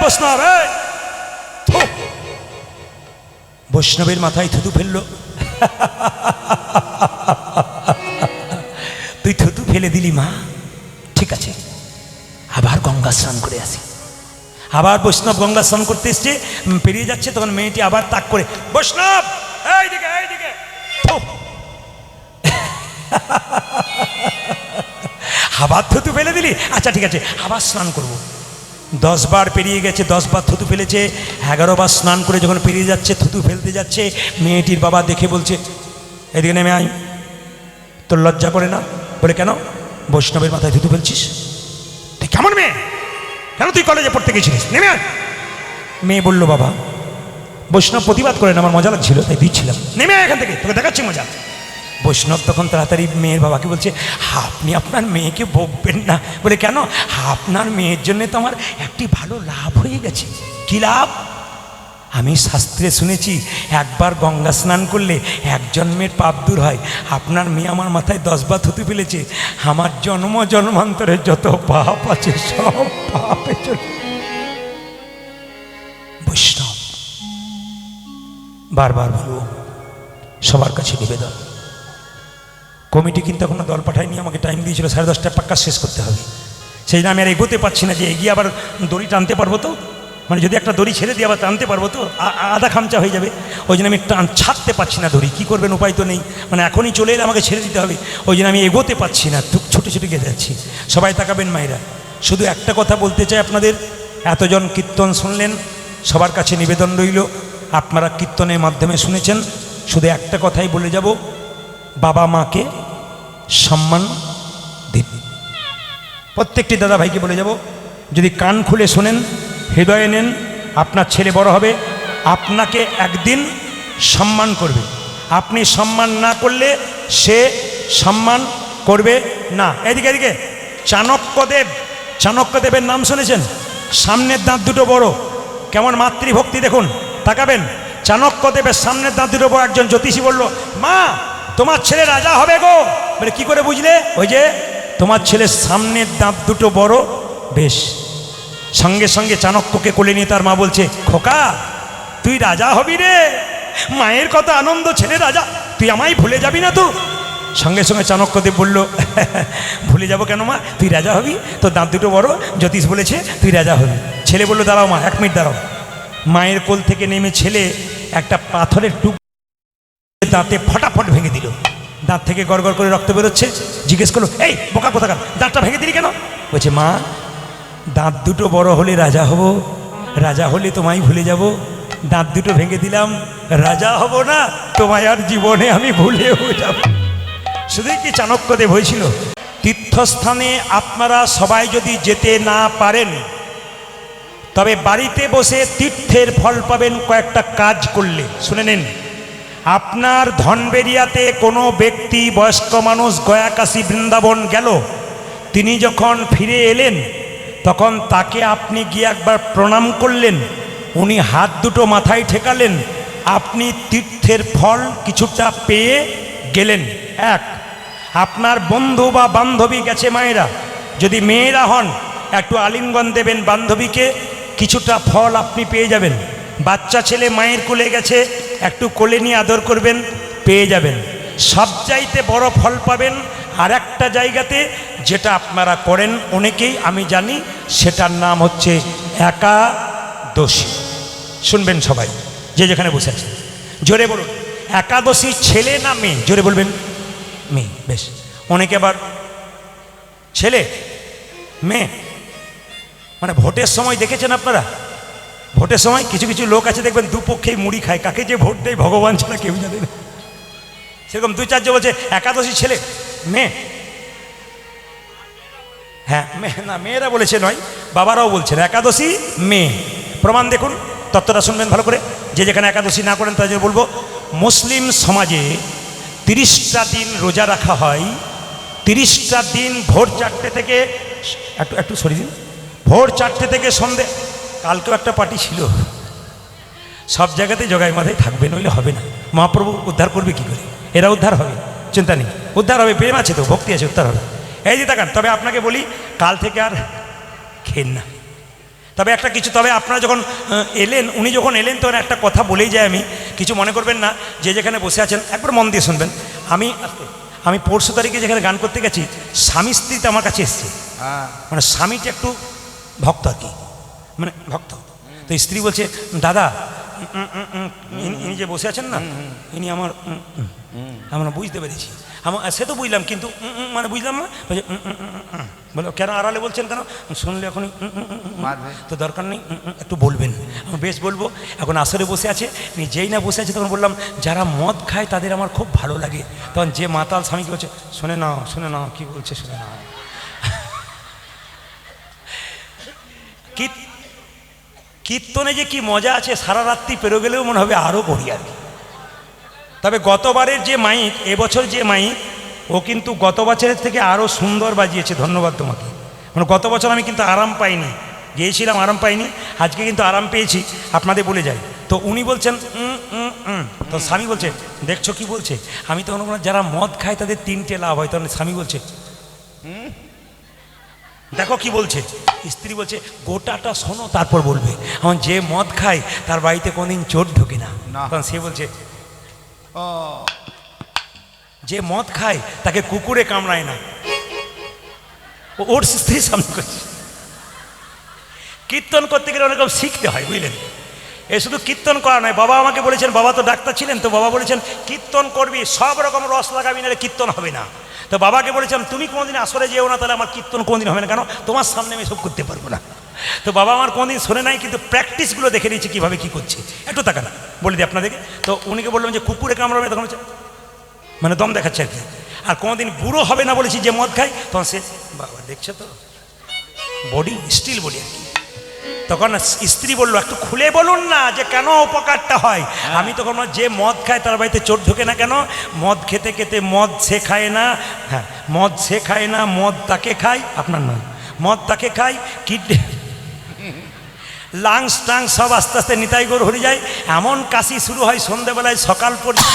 বৈষ্ণব, বৈষ্ণবের মাথায় থুতু ফেললো। তুই থুতু ফেলে দিলি মা, ঠিক আছে, আবার গঙ্গা স্নান করে আসি। আবার বৈষ্ণব গঙ্গা স্নান করতে এসছে, পেরিয়ে যাচ্ছে, তখন মেয়েটি আবার তাক করে, বৈষ্ণব এইদিকে এইদিকে, আবার থুতু ফেলে দিলি, আচ্ছা ঠিক আছে আবার স্নান করব। 10 বার পেরিয়ে গেছে, 10 বার থুতু ফেলেছে, 11 বার স্নান করে যখন পেরিয়ে যাচ্ছে, থুতু ফেলতে যাচ্ছে, মেয়েটির বাবা দেখে বলছে, এদিকে নেমে আয়, তোর লজ্জা করে না? বলে কেন? বৈষ্ণবের মাথায় থুতু ফেলছিস? তুই কেমন মেয়ে? কেন তুই কলেজে পড়তে গেছিলিস? নেমে আয়। মেয়ে বলল, বাবা বৈষ্ণব প্রতিবাদ করেন, আমার মজা লাগছিল তাই দিচ্ছিলাম, নেমে আয় এখান থেকে, তোকে দেখাচ্ছি মজা। বৈষ্ণব তখন তাড়াতাড়ি মেয়ের বাবাকে বলছে, আপনি আপনার মেয়েকে বকবেন না। বলে কেন? আপনার মেয়ের জন্য তো আমার একটি ভালো লাভ হয়ে গেছে। কি লাভ? আমি শাস্ত্রে শুনেছি, একবার গঙ্গা স্নান করলে 1 জন্মের পাপ দূর হয়। আপনার মেয়ে আমার মাথায় 10 বার থুতু ফেলেছে, আমার জন্ম জন্মান্তরের যত পাপ আছে সব পাপে চলে। বৈষ্ণব, বারবার বলবো, সবার কাছে নিবেদন, কমিটি কিন্তু এখনো দল পাঠায়নি, আমাকে টাইম দিয়েছিল 10:30 পাক্কা শেষ করতে হবে। সেই জন্য আমি আর এগোতে পারছি না, যে এগিয়ে আবার দড়ি টানতে পারবো তো, মানে যদি একটা দড়ি ছেড়ে দিয়ে আবার টানতে পারবো তো, আধা খামচা হয়ে যাবে। ওই জন্য আমি ছাড়তে পারছি না দড়ি, কী করবেন উপায় তো নেই, মানে এখনই চলে এলে আমাকে ছেড়ে দিতে হবে। ওই জন্য আমি এগোতে পারছি না, ছুটে ছুটে গিয়ে যাচ্ছি। সবাই তাকাবেন মায়েরা, শুধু একটা কথা বলতে চাই আপনাদের, এতজন কীর্তন শুনলেন, সবার কাছে নিবেদন রইল, আপনারা কীর্তনের মাধ্যমে শুনেছেন, শুধু একটা কথাই বলে যাব, বাবা মাকে সম্মান দিন। প্রত্যেকটি দাদা ভাইকে বলে যাব, যদি কান খুলে শোনেন, হৃদয়ে নেন, আপনার ছেলে বড় হবে, আপনাকে একদিন সম্মান করবে। আপনি সম্মান না করলে সে সম্মান করবে না। এদিকে এদিকে চাণক্যদেবের নাম শুনেছেন? সামনের দাঁত দুটো বড়, কেমন মাতৃভক্তি দেখুন, তাকাবেন। চাণক্যদেবের সামনের দাঁত দুটো বড়। একজন জ্যোতিষী বলল, মা তোমার ছেলে রাজা হবে গো। বলে কি করে বুঝলে? ওই যে তোমার ছেলের সামনের দাঁত দুটো বড়। বেশ, সঙ্গে সঙ্গে চাণক্যকে কোলে নিয়ে তার মা বলছে, খোকা তুই রাজা হবি রে, মায়ের কত আনন্দ, ছেলে রাজা, তুই আমায় ভুলে যাবি না তো? সঙ্গে সঙ্গে চাণক্যদেব বলল, ভুলে যাব কেন মা, তুই রাজা হবি, তোর দাঁত দুটো বড়, জ্যোতিষ বলেছে তুই রাজা হবি। ছেলে বলল, দাঁড়াও মা, 1 মিনিট দাঁড়াও। মায়ের কোল থেকে নেমে ছেলে একটা পাথরের টুকরো দাঁতে ফটাফট ভেঙে দিল। দাঁত থেকে গড়গড় করে রক্ত বেরোচ্ছে। জিজ্ঞেস করলো, এই বোকা কোথাকার, দাঁতটা ভেঙে দিলি কেন? বলছে, মা দাঁত দুটো বড় হলে রাজা হব, রাজা হলে তোমায় ভুলে যাব, দাঁত দুটো ভেঙে দিলাম, রাজা হব না, তোমায় আর জীবনে আমি ভুলেও যাব। শুধুই কি চাণক্যদেব হয়েছিল? তীর্থস্থানে আপনারা সবাই যদি যেতে না পারেন, তবে বাড়িতে বসে তীর্থের ফল পাবেন কয়েকটা কাজ করলে। শুনে নিন, আপনার ধনবেরিয়াতে কোনো ব্যক্তি, বয়স্ক মানুষ, গয়া কাশী বৃন্দাবন গেল, তিনি যখন ফিরে এলেন তখন তাকে আপনি গিয়ে একবার প্রণাম করলেন, উনি হাত দুটো মাথায় ঠেকালেন, আপনি তীর্থের ফল কিছুটা পেয়ে গেলেন। এক, আপনার বন্ধু বা বান্ধবী গেছে মায়েরা, যদি মেয়েরা হন একটু আলিঙ্গন দেবেন বান্ধবীকে, কিছুটা ফল আপনি পেয়ে যাবেন। বাচ্চা ছেলে মায়ের কোলে গেছে, একটু কোলে নিয়ে আদর করবেন, পেয়ে যাবেন। সবচাইতে বড় ফল পাবেন আর একটা জায়গাতে, যেটা আপনারা করেন অনেকেই, আমি জানি, সেটার নাম হচ্ছে একাদশী। শুনবেন সবাই, যে যেখানে বসে আছে, জোরে বলুন, একাদশী ছেলে না মেয়ে? জোরে বলবেন, মেয়ে। বেশ, অনেকে আবার ছেলে মেয়ে, মানে ভোটের সময় দেখেছেন আপনারা, ভোটের সময় কিছু কিছু লোক আছে দেখবেন দুপক্ষেই মুড়ি খায়, কাকে যে ভোট দেয় ভগবান ছাড়া কেউ জানে না। সেরকম 2-4 জন বলছে একাদশী ছেলে মেয়ে। হ্যাঁ, মেয়ে না, মেয়েরা বলেছে নয়, বাবারাও বলছেন একাদশী মেয়ে। প্রমাণ দেখুন, তত্ত্বটা শুনবেন ভালো করে। যে যেখানে একাদশী না করেন তাদের বলবো, মুসলিম সমাজে 30টা দিন রোজা রাখা হয়। 30টা দিন ভোর 4টে থেকে, একটু সরিয়ে দিন, ভোর 4টে থেকে সন্ধে, কালকেও একটা পার্টি ছিল, সব জায়গাতে জগাই মাথায় থাকবে, নইলে হবে না। মহাপ্রভু উদ্ধার করবে কি করে? এরা উদ্ধার হবে, চিন্তা নেই, উদ্ধার হবে, প্রেম আছে তো, ভক্তি আছে, উদ্ধার হবে। এই যে তাকান, তবে আপনাকে বলি, কাল থেকে আর খেন না। তবে একটা কিছু, তবে আপনারা যখন এলেন, উনি যখন এলেন, তখন একটা কথা বলেই যায়, আমি কিছু মনে করবেন না, যে যেখানে বসে আছেন একবার মন দিয়ে শুনবেন। আমি 25 তারিখে যেখানে গান করতে গেছি, স্বামী স্ত্রীতে আমার কাছে এসছে, মানে স্বামীটা একটু ভক্ত আর কি, মানে ভক্ত। তো স্ত্রী বলছে, দাদা ইনি যে বসে আছেন না, ইনি আমার, আমরা বুঝতে পেরেছি, সে তো বুঝলাম, কিন্তু মানে বুঝলাম না। বলো কেন আড়ালে বলছেন কেন? শুনলে এখনই তো দরকার নেই, একটু বলবেন। আমি বেশ বলবো। এখন আসরে বসে আছে, যেই না বসে আছে তখন বললাম, যারা মদ খায় তাদের আমার খুব ভালো লাগে। তখন যে মাতাল স্বামীকে বলছে, শুনে নাও কি বলছে, শুনে নাও। কীর্তনে যে কি মজা আছে, সারা রাত্রি পেরো গেলেও মনে হবে আরও করি আর কি। তবে গতবারের যে মাইক, এবছর যে মাইক, ও কিন্তু গত বছরের থেকে আরও সুন্দর বাজিয়েছে। ধন্যবাদ তোমাকে। মানে গত বছর আমি কিন্তু আরাম পাইনি, গিয়েছিলাম আরাম পাইনি, আজকে কিন্তু আরাম পেয়েছি, আপনাদের বলে যাই। তো উনি বলছেন তো স্বামী বলছে, দেখছো কি বলছে? আমি তখন যারা মদ খায় তাদের 3টে লাভ হয়, তখন স্বামী বলছে দেখো কি বলছে। স্ত্রী বলছে, গোটাটা শোনো তারপর বলবে। এখন যে মদ খায় তার বাড়িতে কোনদিন চোর ঢোকে না। তখন সে বলছে, যে মদ খায় তাকে কুকুরে কামড়ায় না, ওর স্ত্রী সামনে করছে। কীর্তন করতে গেলে অনেক শিখতে হয়, বুঝলেন? এ শুধু কীর্তন করা নয়, বাবা আমাকে বলেছেন, বাবা তো ডাক্তার ছিলেন, তো বাবা বলেছেন কীর্তন করবি, সব রকম রস লাগাবি, না কীর্তন হবে না। তো বাবাকে বলেছিলাম তুমি কোনোদিন আসরে যেও না, তাহলে আমার কীর্তন কোনোদিন হবে না, কেন তোমার সামনে আমি সব করতে পারবো না। তো বাবা আমার কোনোদিন শোনে নাই, কিন্তু প্র্যাকটিসগুলো দেখে নিয়েছি কীভাবে কী করছে। একটু তাকান বলে দিই আপনাদেরকে। তো উনিকে বললাম যে কুকুরে কামড়াবে, তখন হচ্ছে মানে দম দেখাচ্ছে আর কি। আর কোনোদিন বুড়ো হবে না বলেছি যে মদ খায়, তখন সে বাবা দেখছে তো বডি স্টিল বডি আর কি। তখন স্ত্রী বললো একটু খুলে বলুন না যে কেন উপকারটা হয়। আমি তখন যে মদ খায় তার বাড়িতে চোর ঢোকে না কেন? মদ খেতে খেতে মদ সে খায় না, হ্যাঁ মদ সে খায় না, মদ তাকে খায়, আপনার নয়, মদ তাকে খায়, কিডনি লাংস টাংস সব আস্তে আস্তে নিতাই গোর হয়ে যায়। এমন কাশি শুরু হয় সন্ধ্যেবেলায় সকাল পর্যন্ত।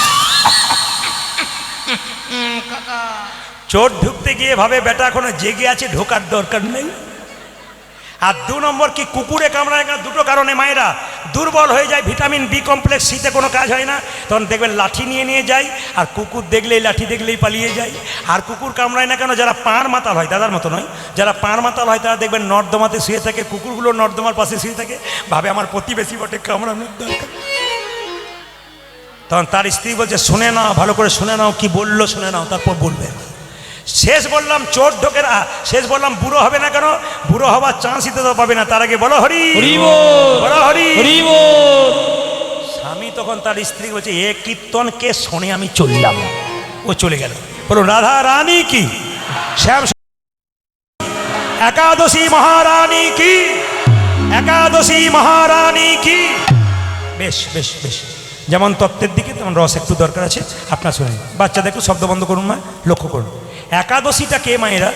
চোর ঢুকতে গিয়ে ভাবে বেটা এখনো জেগে আছে, ঢোকার দরকার নেই। আর 2 নম্বর কি কুকুরে কামড়ায় না, দুটো কারণে মায়েরা দুর্বল হয়ে যায়, ভিটামিন বি কমপ্লেক্স, শীতে কোনো কাজ হয় না, তখন দেখবেন লাঠি নিয়ে যায়, আর কুকুর দেখলেই লাঠি দেখলেই পালিয়ে যায়। আর কুকুর কামড়ায় না কেন? যারা পাড় মাতাল হয়, দাদার মতো নয়, যারা পাড় মাতাল হয় তারা দেখবেন নর্দমাতে শুয়ে থাকে, কুকুরগুলো নর্দমার পাশে শুয়ে থাকে, ভাবে আমার প্রতিবেশী বটে, কামড়ানোর দরকার। তখন তার স্ত্রী বলছে শুনে নাও, ভালো করে শুনে নাও, কি বললো শুনে নাও, তারপর বলবে। শেষ বললাম চোর ঢোকে না, শেষ বললাম বুড়ো হবে না কেন? বুড়ো হওয়ার চান্সই তো পাবে না, তার আগে বলো হরি বলো হরি। স্বামী তখন তার স্ত্রী বলছে এ কীর্তনকে শোনে আমি চললাম। ও চলে গেল, বলো রাধা রানী কি, শ্যাম একাদশী মহারানী কি, একাদশী মহারানী কি। বেশ বেশ বেশ, যেমন তত্ত্বের দিকে তেমন রস একটু দরকার আছে। আপনার শুনেন, বাচ্চাদের একটু শব্দ বন্ধ করুন, না লক্ষ্য করুন। একাদশীটা কে মায়েরা?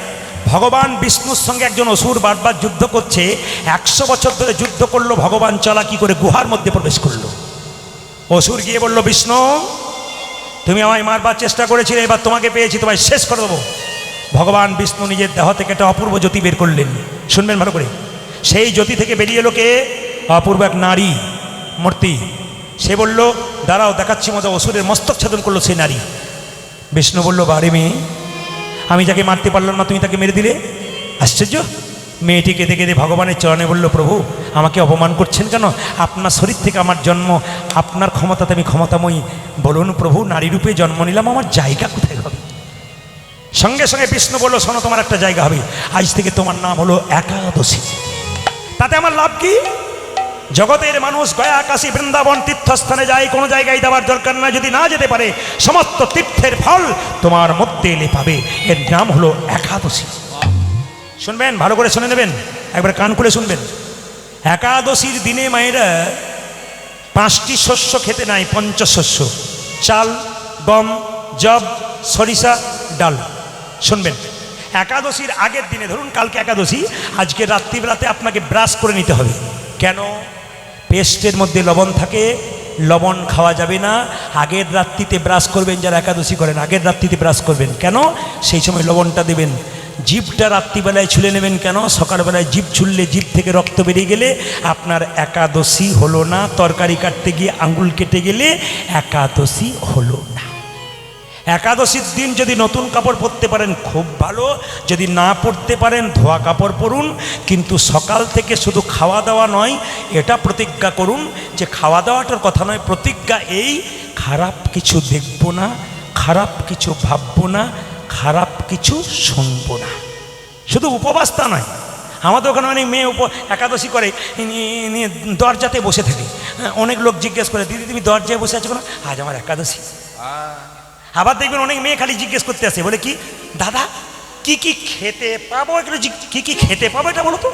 ভগবান বিষ্ণুর সঙ্গে একজন অসুর বারবার যুদ্ধ করছে, 100 বছর ধরে যুদ্ধ করলো, ভগবান চালাকি করে গুহার মধ্যে প্রবেশ করলো। অসুর গিয়ে বলল বিষ্ণু তুমি আমায় মারবার চেষ্টা করেছিলে, এবার তোমাকে পেয়েছি, তোমায় শেষ করে দেবো। ভগবান বিষ্ণু নিজের দেহ থেকে একটা অপূর্ব জ্যোতি বের করলেন, শুনবেন ভালো করে। সেই জ্যোতি থেকে বেরিয়ে এলো কে? অপূর্ব এক নারী মূর্তি। সে বলল দাঁড়াও দেখাচ্ছি মজা। অসুরের মস্তক ছেদন করলো সেই নারী। বিষ্ণু বলল বারে মেয়ে, আমি যাকে মারতে পারলাম না তুমি তাকে মেরে দিলে, আশ্চর্য। মেয়েটি কেঁদে কেঁদে ভগবানের চরণে বলল প্রভু আমাকে অপমান করছেন কেন? আপনার শরীর থেকে আমার জন্ম, আপনার ক্ষমতাতে আমি ক্ষমতাময়ী, বলুন প্রভু নারী রূপে জন্ম নিলাম, আমার জায়গা কোথায় হবে? সঙ্গে সঙ্গে বিষ্ণু বলল শোনো তোমার একটা জায়গা হবে, আজ থেকে তোমার নাম হলো একাদশী। তাতে আমার লাভ কি? জগতের মানুষ গয়া কাশী বৃন্দাবন তীর্থস্থানে যায়, কোনো জায়গায় দেওয়ার দরকার না, যদি না যেতে পারে সমস্ত তীর্থের ফল তোমার মধ্যে এলে পাবে। এর নাম হলো একাদশী। শুনবেন ভালো করে শুনে নেবেন, একবার কান খুলে শুনবেন। একাদশীর দিনে মায়েরা 5টি শস্য খেতে নাই, পঞ্চশস্য, চাল, গম, জব, সরিষা, ডাল। শুনবেন, একাদশীর আগের দিনে, ধরুন কালকে একাদশী, আজকে রাত্রিবেলাতে আপনাকে ব্রাশ করে নিতে হবে। কেন? পেস্টের মধ্যে লবণ থাকে, লবণ খাওয়া যাবে না। আগের রাত্রিতে ব্রাশ করবেন, যারা একাদশী করেন আগের রাত্রিতে ব্রাশ করবেন। কেন? সেই সময় লবণটা দেবেন। জিভটা রাত্রিবেলায় ছুলে নেবেন। কেন? সকালবেলায় জিভ ছুললে জিভ থেকে রক্ত বেরিয়ে গেলে আপনার একাদশী হলো না। তরকারি কাটতে গিয়ে আঙ্গুল কেটে গেলে একাদশী হলো না। একাদশীর দিন যদি নতুন কাপড় পরতে পারেন খুব ভালো, যদি না পরতে পারেন ধোয়া কাপড় পরুন। কিন্তু সকাল থেকে শুধু খাওয়া দাওয়া নয়, এটা প্রতিজ্ঞা করুন যে খাওয়া দাওয়াটার কথা নয়, প্রতিজ্ঞা এই খারাপ কিছু দেখব না, খারাপ কিছু ভাববো না, খারাপ কিছু শুনবো না। শুধু উপবাসটা নয়, আমাদের ওখানে অনেক মেয়ে একাদশী করে নিয়ে দরজাতে বসে থাকে। অনেক লোক জিজ্ঞেস করে দিদি তুমি দরজায় বসে আছো কেন? আজ আমার একাদশী। আবার দেখবেন অনেক মেয়ে খালি জিজ্ঞেস করতে আসে, বলে কি দাদা কি কি খেতে পাবো, এগুলো কি কি খেতে পাবো এটা বলো তো।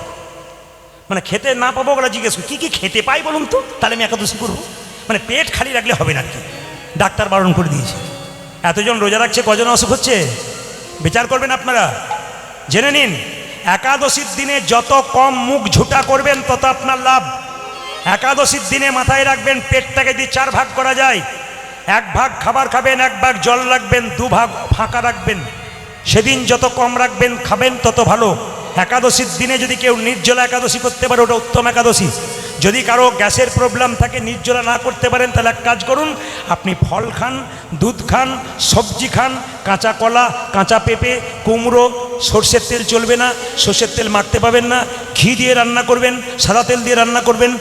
মানে খেতে না পাবো ওগুলো জিজ্ঞেস করি, কি কি খেতে পাই বলুন তো, তাহলে আমি একাদশী করবো। মানে পেট খালি রাখলে হবে না আর কি, ডাক্তার বারণ করে দিয়েছে। এতজন রোজা রাখছে, কজন অসুখ হচ্ছে বিচার করবেন আপনারা, জেনে নিন। একাদশীর দিনে যত কম মুখ ঝুটা করবেন তত আপনার লাভ। একাদশীর দিনে মাথায় রাখবেন পেটটাকে দিয়ে 4 ভাগ করা যায়। 1 ভাগ খাবার খাবেন, 1 ভাগ জল রাখবেন, 2 ভাগ ফাঁকা রাখবেন। সেদিন যত কম রাখবেন খাবেন তত ভালো। একাদশীর দিনে যদি কেউ নির্জলা একাদশী করতে পারে ওটা উত্তম একাদশী। যদি কারো গ্যাসের প্রবলেম থাকে, নির্জলা না করতে পারেন, তাহলে এক কাজ করুন, আপনি ফল খান, দুধ খান, সবজি খান, কাঁচা কলা, কাঁচা পেঁপে, কুমড়ো। সর্ষের তেল চলবে না, সর্ষের তেল মাখতে পাবেন না, ঘি দিয়ে রান্না করবেন, সাদা তেল দিয়ে রান্না করবেন।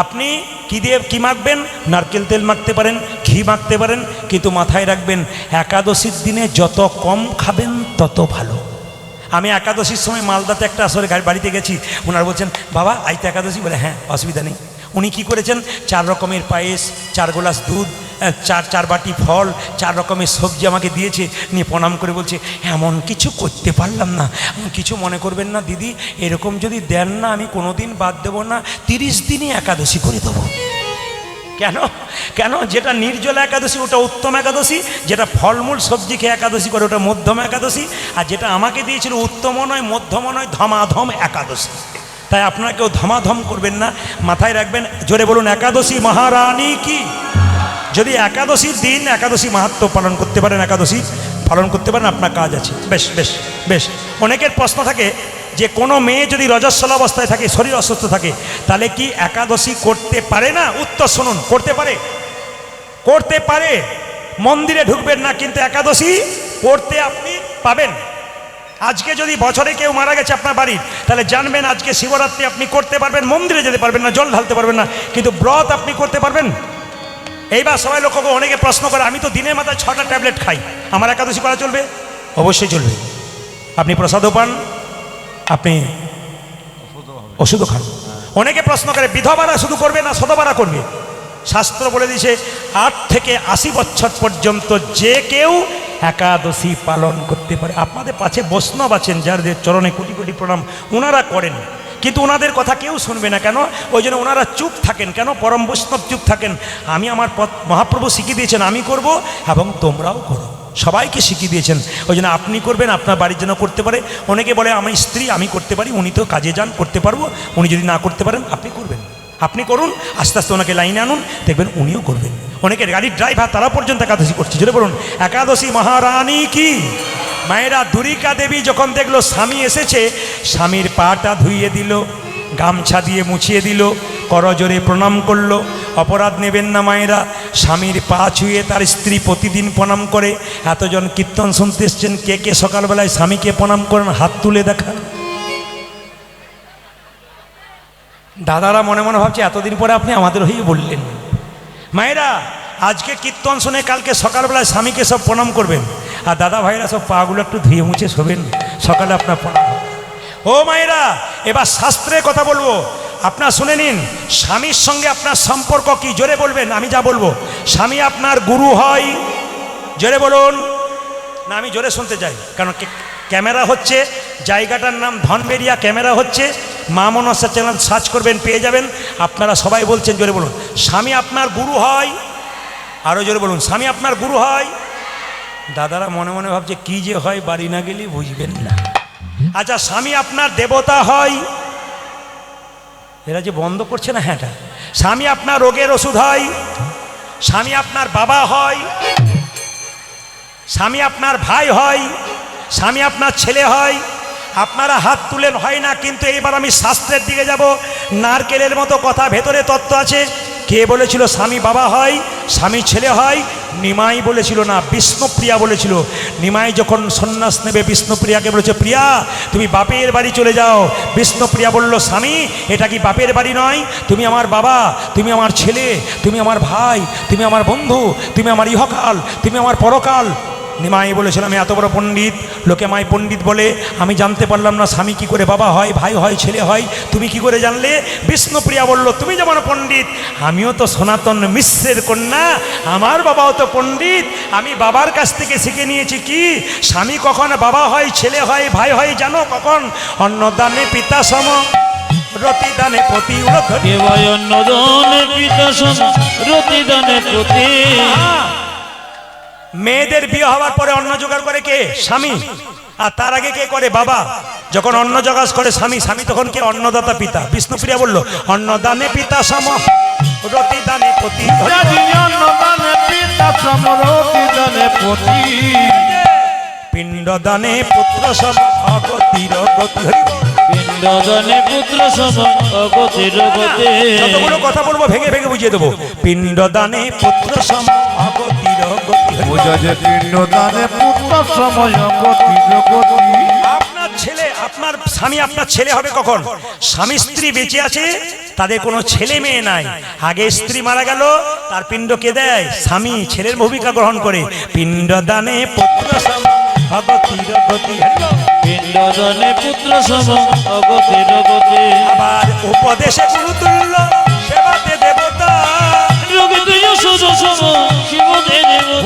আপনি কি দিয়ে কি মাখবেন? নারকেল তেল মাখতে পারেন, ঘি মাখতে পারেন, কিন্তু মাথায় রাখবেন একাদশীর দিনে যত কম খাবেন তত ভালো। আমি একাদশীর সময় মালদাতে একটা আসরে বাড়িতে গেছি, ওনারা বলছেন বাবা আজ তো একাদশী, বলে হ্যাঁ অসুবিধা নেই। উনি কি করেছেন, 4 রকমের পায়েস, 4 গ্লাস দুধ, 4 বাটি ফল, 4 রকমের সবজি আমাকে দিয়েছে। নিয়ে প্রণাম করে বলছে এমন কিছু করতে পারলাম না, কিছু মনে করবেন না দিদি, এরকম যদি দেন না আমি কোনো দিন বাদ দেবো না, 30 দিনই একাদশী করে দেবো। কেন কেন? যেটা নির্জলা একাদশী ওটা উত্তম একাদশী, যেটা ফলমূল সবজি খেয়ে একাদশী করে ওটা মধ্যম একাদশী, আর যেটা আমাকে দিয়েছিল উত্তম নয়, মধ্যম নয়, ধমাধম একাদশী। তাই আপনারা কেউ ধমাধম করবেন না, মাথায় রাখবেন। জোরে বলুন একাদশী মহারানী কি। যদি একাদশীর দিন একাদশী মাহাত্ম্য পালন করতে পারেন, একাদশী পালন করতে পারেন, আপনার কাজ আছে। বেশ বেশ বেশ। অনেকের প্রশ্ন থাকে যে কোনো মেয়ে যদি রজস্বলা অবস্থায় থাকে, শরীর অসুস্থ থাকে, তাহলে কি একাদশী করতে পারে না? উত্তর শুনুন, করতে পারে, করতে পারে। মন্দিরে ঢুকবেন না, কিন্তু একাদশী করতে আপনি পাবেন। আজকে যদি বছরে কেউ মারা গেছে আপনার বাড়ির, তাহলে জানবেন আজকে শিবরাত্রি আপনি করতে পারবেন, মন্দিরে যেতে পারবেন না, জল ঢালতে পারবেন না, কিন্তু ব্রত আপনি করতে পারবেন। এইবার সবাই লক্ষ্য করে, অনেকে প্রশ্ন করে আমি তো দিনের মাথায় 6টা ট্যাবলেট খাই, আমার একাদশী করা চলবে? অবশ্যই চলবে। আপনি প্রসাদও পান, আপনি ওষুধও খান। অনেকে প্রশ্ন করে বিধবারা শুধু করবে না শতবারা করবে? শাস্ত্র বলে দিয়েছে 8 থেকে 80 বছর পর্যন্ত যে কেউ একাদশী পালন করতে পারে। আপনাদের পাশে বৈষ্ণব আছেন যাদের চরণে কোটি কোটি প্রণাম, ওনারা করেন, কিন্তু ওনাদের কথা কেউ শুনবে না। কেন? ওই জন্য ওনারা চুপ থাকেন। কেন? পরম বৈষ্ণব চুপ থাকেন। আমি আমার পথ মহাপ্রভু শিখিয়ে দিয়েছেন, আমি করব এবং তোমরাও করো, সবাইকে শিখিয়ে দিয়েছেন। ওই জন্য আপনি করবেন, আপনার বাড়ির জন্য করতে পারে। অনেকে বলে আমি স্ত্রী, আমি করতে পারি, উনি তো কাজে যান, করতে পারবো। উনি যদি না করতে পারেন, আপনি করবেন, আপনি করুন। আস্তে আস্তে ওনাকে লাইনে আনুন, দেখবেন উনিও করবেন। অনেকের গাড়ির ড্রাইভার, তারা পর্যন্ত একাদশী করছে। যদি বলুন একাদশী মহারানী কি। মায়েরা, দুরিকা দেবী যখন দেখলো স্বামী এসেছে, স্বামীর পাটা ধুইয়ে দিল, গামছা দিয়ে মুছিয়ে দিল, করজোরে প্রণাম করলো। অপরাধ নেবেন না মায়েরা, স্বামীর পা ছুঁয়ে তার স্ত্রী প্রতিদিন প্রণাম করে। এতজন কীর্তন শুনতে এসছেন, কে কে সকালবেলায় স্বামীকে প্রণাম করেন? হাত তুলে দেখান। দাদারা মনে মনে ভাবছে এতদিন পরে আপনি আমাদের হয়েই বললেন। মায়েরা, আজকে কীর্তন শুনে কালকে সকালবেলায় স্বামীকে সব প্রণাম করবেন, আর দাদা ভাইরা সব পাগুলো একটু ধুয়ে মুছে শোবেন, সকালে আপনার প্রণাম। ও মায়েরা, এবার শাস্ত্রের কথা বলবো, আপনার শুনে নিন। স্বামীর সঙ্গে আপনার সম্পর্ক কি? জোরে বলবেন, আমি যা বলবো। স্বামী আপনার গুরু হয়? জোরে বলুন না, আমি জোরে শুনতে চাই, কারণ ক্যামেরা হচ্ছে, জায়গাটার নাম ধনবেরিয়া, ক্যামেরা হচ্ছে। মা মনসা চ্যানেল সার্চ করবেন, পেয়ে যাবেন। আপনারা সবাই বলছেন, জোরে বলুন স্বামী আপনার গুরু হয়? আরও জোরে বলুন স্বামী আপনার গুরু হয়? দাদারা মনে মনে ভাবছে কি যে হয়, বাড়ি না গেলে বুঝবেন না। আচ্ছা, স্বামী আপনার দেবতা হয়? এরা যে বন্ধ করছে না, হ্যাঁ। স্বামী আপনার রোগের ওষুধ হয়? স্বামী আপনার বাবা হয়? স্বামী আপনার ভাই হয়? স্বামী আপনার ছেলে হয়? আপনারা হাত তুলেন, হয় না। কিন্তু এইবার আমি শাস্ত্রের দিকে যাব। নারকেলের মতো কথা, ভেতরে তত্ত্ব আছে। কে বলেছিল স্বামী বাবা হয়, স্বামী ছেলে হয়? নিমাই বলেছিল না, বিষ্ণুপ্রিয়া বলেছিল। নিমাই যখন সন্ন্যাস নেবে, বিষ্ণুপ্রিয়াকে বলেছে প্রিয়া তুমি বাপের বাড়ি চলে যাও। বিষ্ণুপ্রিয়া বলল স্বামী, এটা কি বাপের বাড়ি নয়? তুমি আমার বাবা, তুমি আমার ছেলে, তুমি আমার ভাই, তুমি আমার বন্ধু, তুমি আমার ইহকাল, তুমি আমার পরকাল। নিমাই বলেছিল আমি এত বড় পণ্ডিত, লোকে মাই পণ্ডিত বলে, আমি জানতে পারলাম না স্বামী কি করে বাবা হয়, ভাই হয়, ছেলে হয়। তুমি কি করে জানলে? বিষ্ণুপ্রিয়া বলল তুমি যেমন পণ্ডিত, আমিও তো সনাতন মিশ্রের কন্যা, আমার বাবাও তো পণ্ডিত। আমি বাবার কাছ থেকে শিখে নিয়েছি কি স্বামী কখন বাবা হয়, ছেলে হয়, ভাই হয় জানো কখন? অন্নদানে পিতা সম, রতিদানে প্রতি, অন্নদানে পিতা সম, রতিদানে প্রতি। মেয়েদের বিয়ে হওয়ার পরে অন্ন জোগাড় করে কে? স্বামী। আর তার আগে কে করে? বাবা। যখন অন্ন জোগাড় করে স্বামী, স্বামী তখন কে? অন্নদাতা পিতা। বিষ্ণুপ্রিয়া বলল অন্নদানে পিতা সম, রতিদানে প্রতি, অন্নদানে পিতা সম, রতিদানে প্রতি। পিণ্ডদানে পুত্র সম, অগতির গতি। পিণ্ডদানে পুত্র সম অগতির গতি। যতগুলো কথা বলবো ভেঙে ভেঙে বুঝিয়ে দেবো। পিণ্ডদানে পুত্র সম অগতির গতি। বোঝা যে পিণ্ডদানে পুত্র সময় গতির গতি। আপনার ছেলে, আপনার স্বামী, আপনার ছেলে হবে কখন? স্বামী স্ত্রী বেঁচে আছে, তাদের কোনো ছেলে মেয়ে নাই, আগে স্ত্রী মারা গেল, তার পিণ্ড কে দেয়? স্বামী ছেলের ভূমিকা গ্রহণ করে। পিণ্ডদানে পুত্র সম অগতির গতি। পিণ্ডদানে পুত্র সম অগতির গতি। আবার উপদেশে গুরুতুল্য সেবাতে দেবতা। রোগে তুই ওষুধ সম শিবতে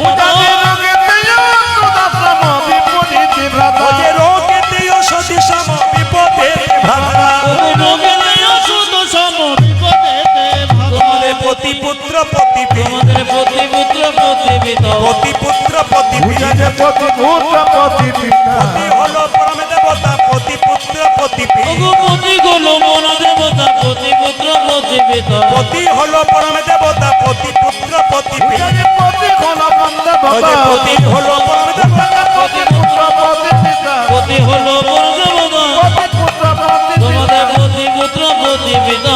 বোঝা যে দেবতা। রোগেতে অন্নদাশ্রম বিপরীতে ভ্রাতা। ওজে রোগেতে সতী সম বিপদে ভ্রাতা। রোগে তুই ওষুধ সম বিপদে তোমাদের পতি পুত্র পতি তোমাদের প্রতিপুত্র প্রতিপিতা। পতি পুত্র পতি বোঝা যে প্রতিভূত প্রতিপিতা। পতি হলো পরম দেবতা, পতি পুত্র পতি প্রতি হলো মন দেবতা প্রতিপুত্র প্রতিপিতা। পতি হলো পরম দেবতা, পতি পুত্র পতি বোঝা যে প্রতি কোন বন্ধ পতি হলো পরম দেবতা। প্রতিপুত্র প্রতিপিতা। প্রতি হলো মন দেবতা প্রতিপুত্র তোমাদের প্রতিপিতা। প্রতিপুত্র প্রতিপিতা।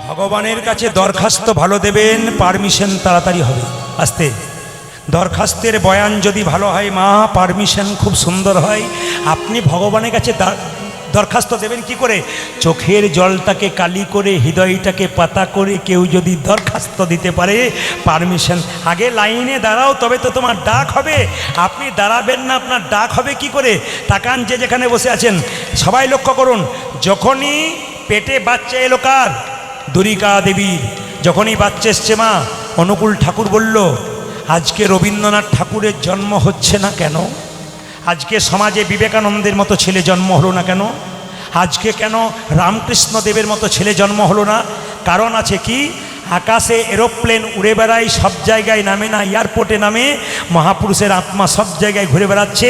ভগবানের কাছে দরখাস্ত ভালো দেবেন, পারমিশন তাড়াতাড়ি হবে। আস্তে দরখাস্তের বয়ান যদি ভালো হয় মা, পারমিশন খুব সুন্দর হয়। আপনি ভগবানের কাছে দরখাস্ত দেবেন কি করে? চোখের জলটাকে কালি করে, হৃদয়টাকে পাতা করে কেউ যদি দরখাস্ত দিতে পারে, পারমিশন। আগে লাইনে দাঁড়াও, তবে তো তোমার ডাক হবে। আপনি দাঁড়াবেন না, আপনার ডাক হবে কি করে? তাকান যে যেখানে বসে আছেন, সবাই লক্ষ্য করুন। যখনই পেটে বাচ্চা এলো কার? দুরিকা দেবীর। যখনই বাচ্চা এসছে মা, অনুকূল ঠাকুর বলল, আজকে রবীন্দ্রনাথ ঠাকুরের জন্ম হচ্ছে না কেন? আজকে সমাজে বিবেকানন্দের মতো ছেলে জন্ম হলো না কেন? আজকে কেন রামকৃষ্ণ দেবের মতো ছেলে জন্ম হলো না? কারণ আছে কি? আকাশে এরোপ্লেন উড়ে বেড়ায়, সব জায়গায় নামে না, এয়ারপোর্টে নামে। মহাপুরুষের আত্মা সব জায়গায় ঘুরে বেড়াচ্ছে,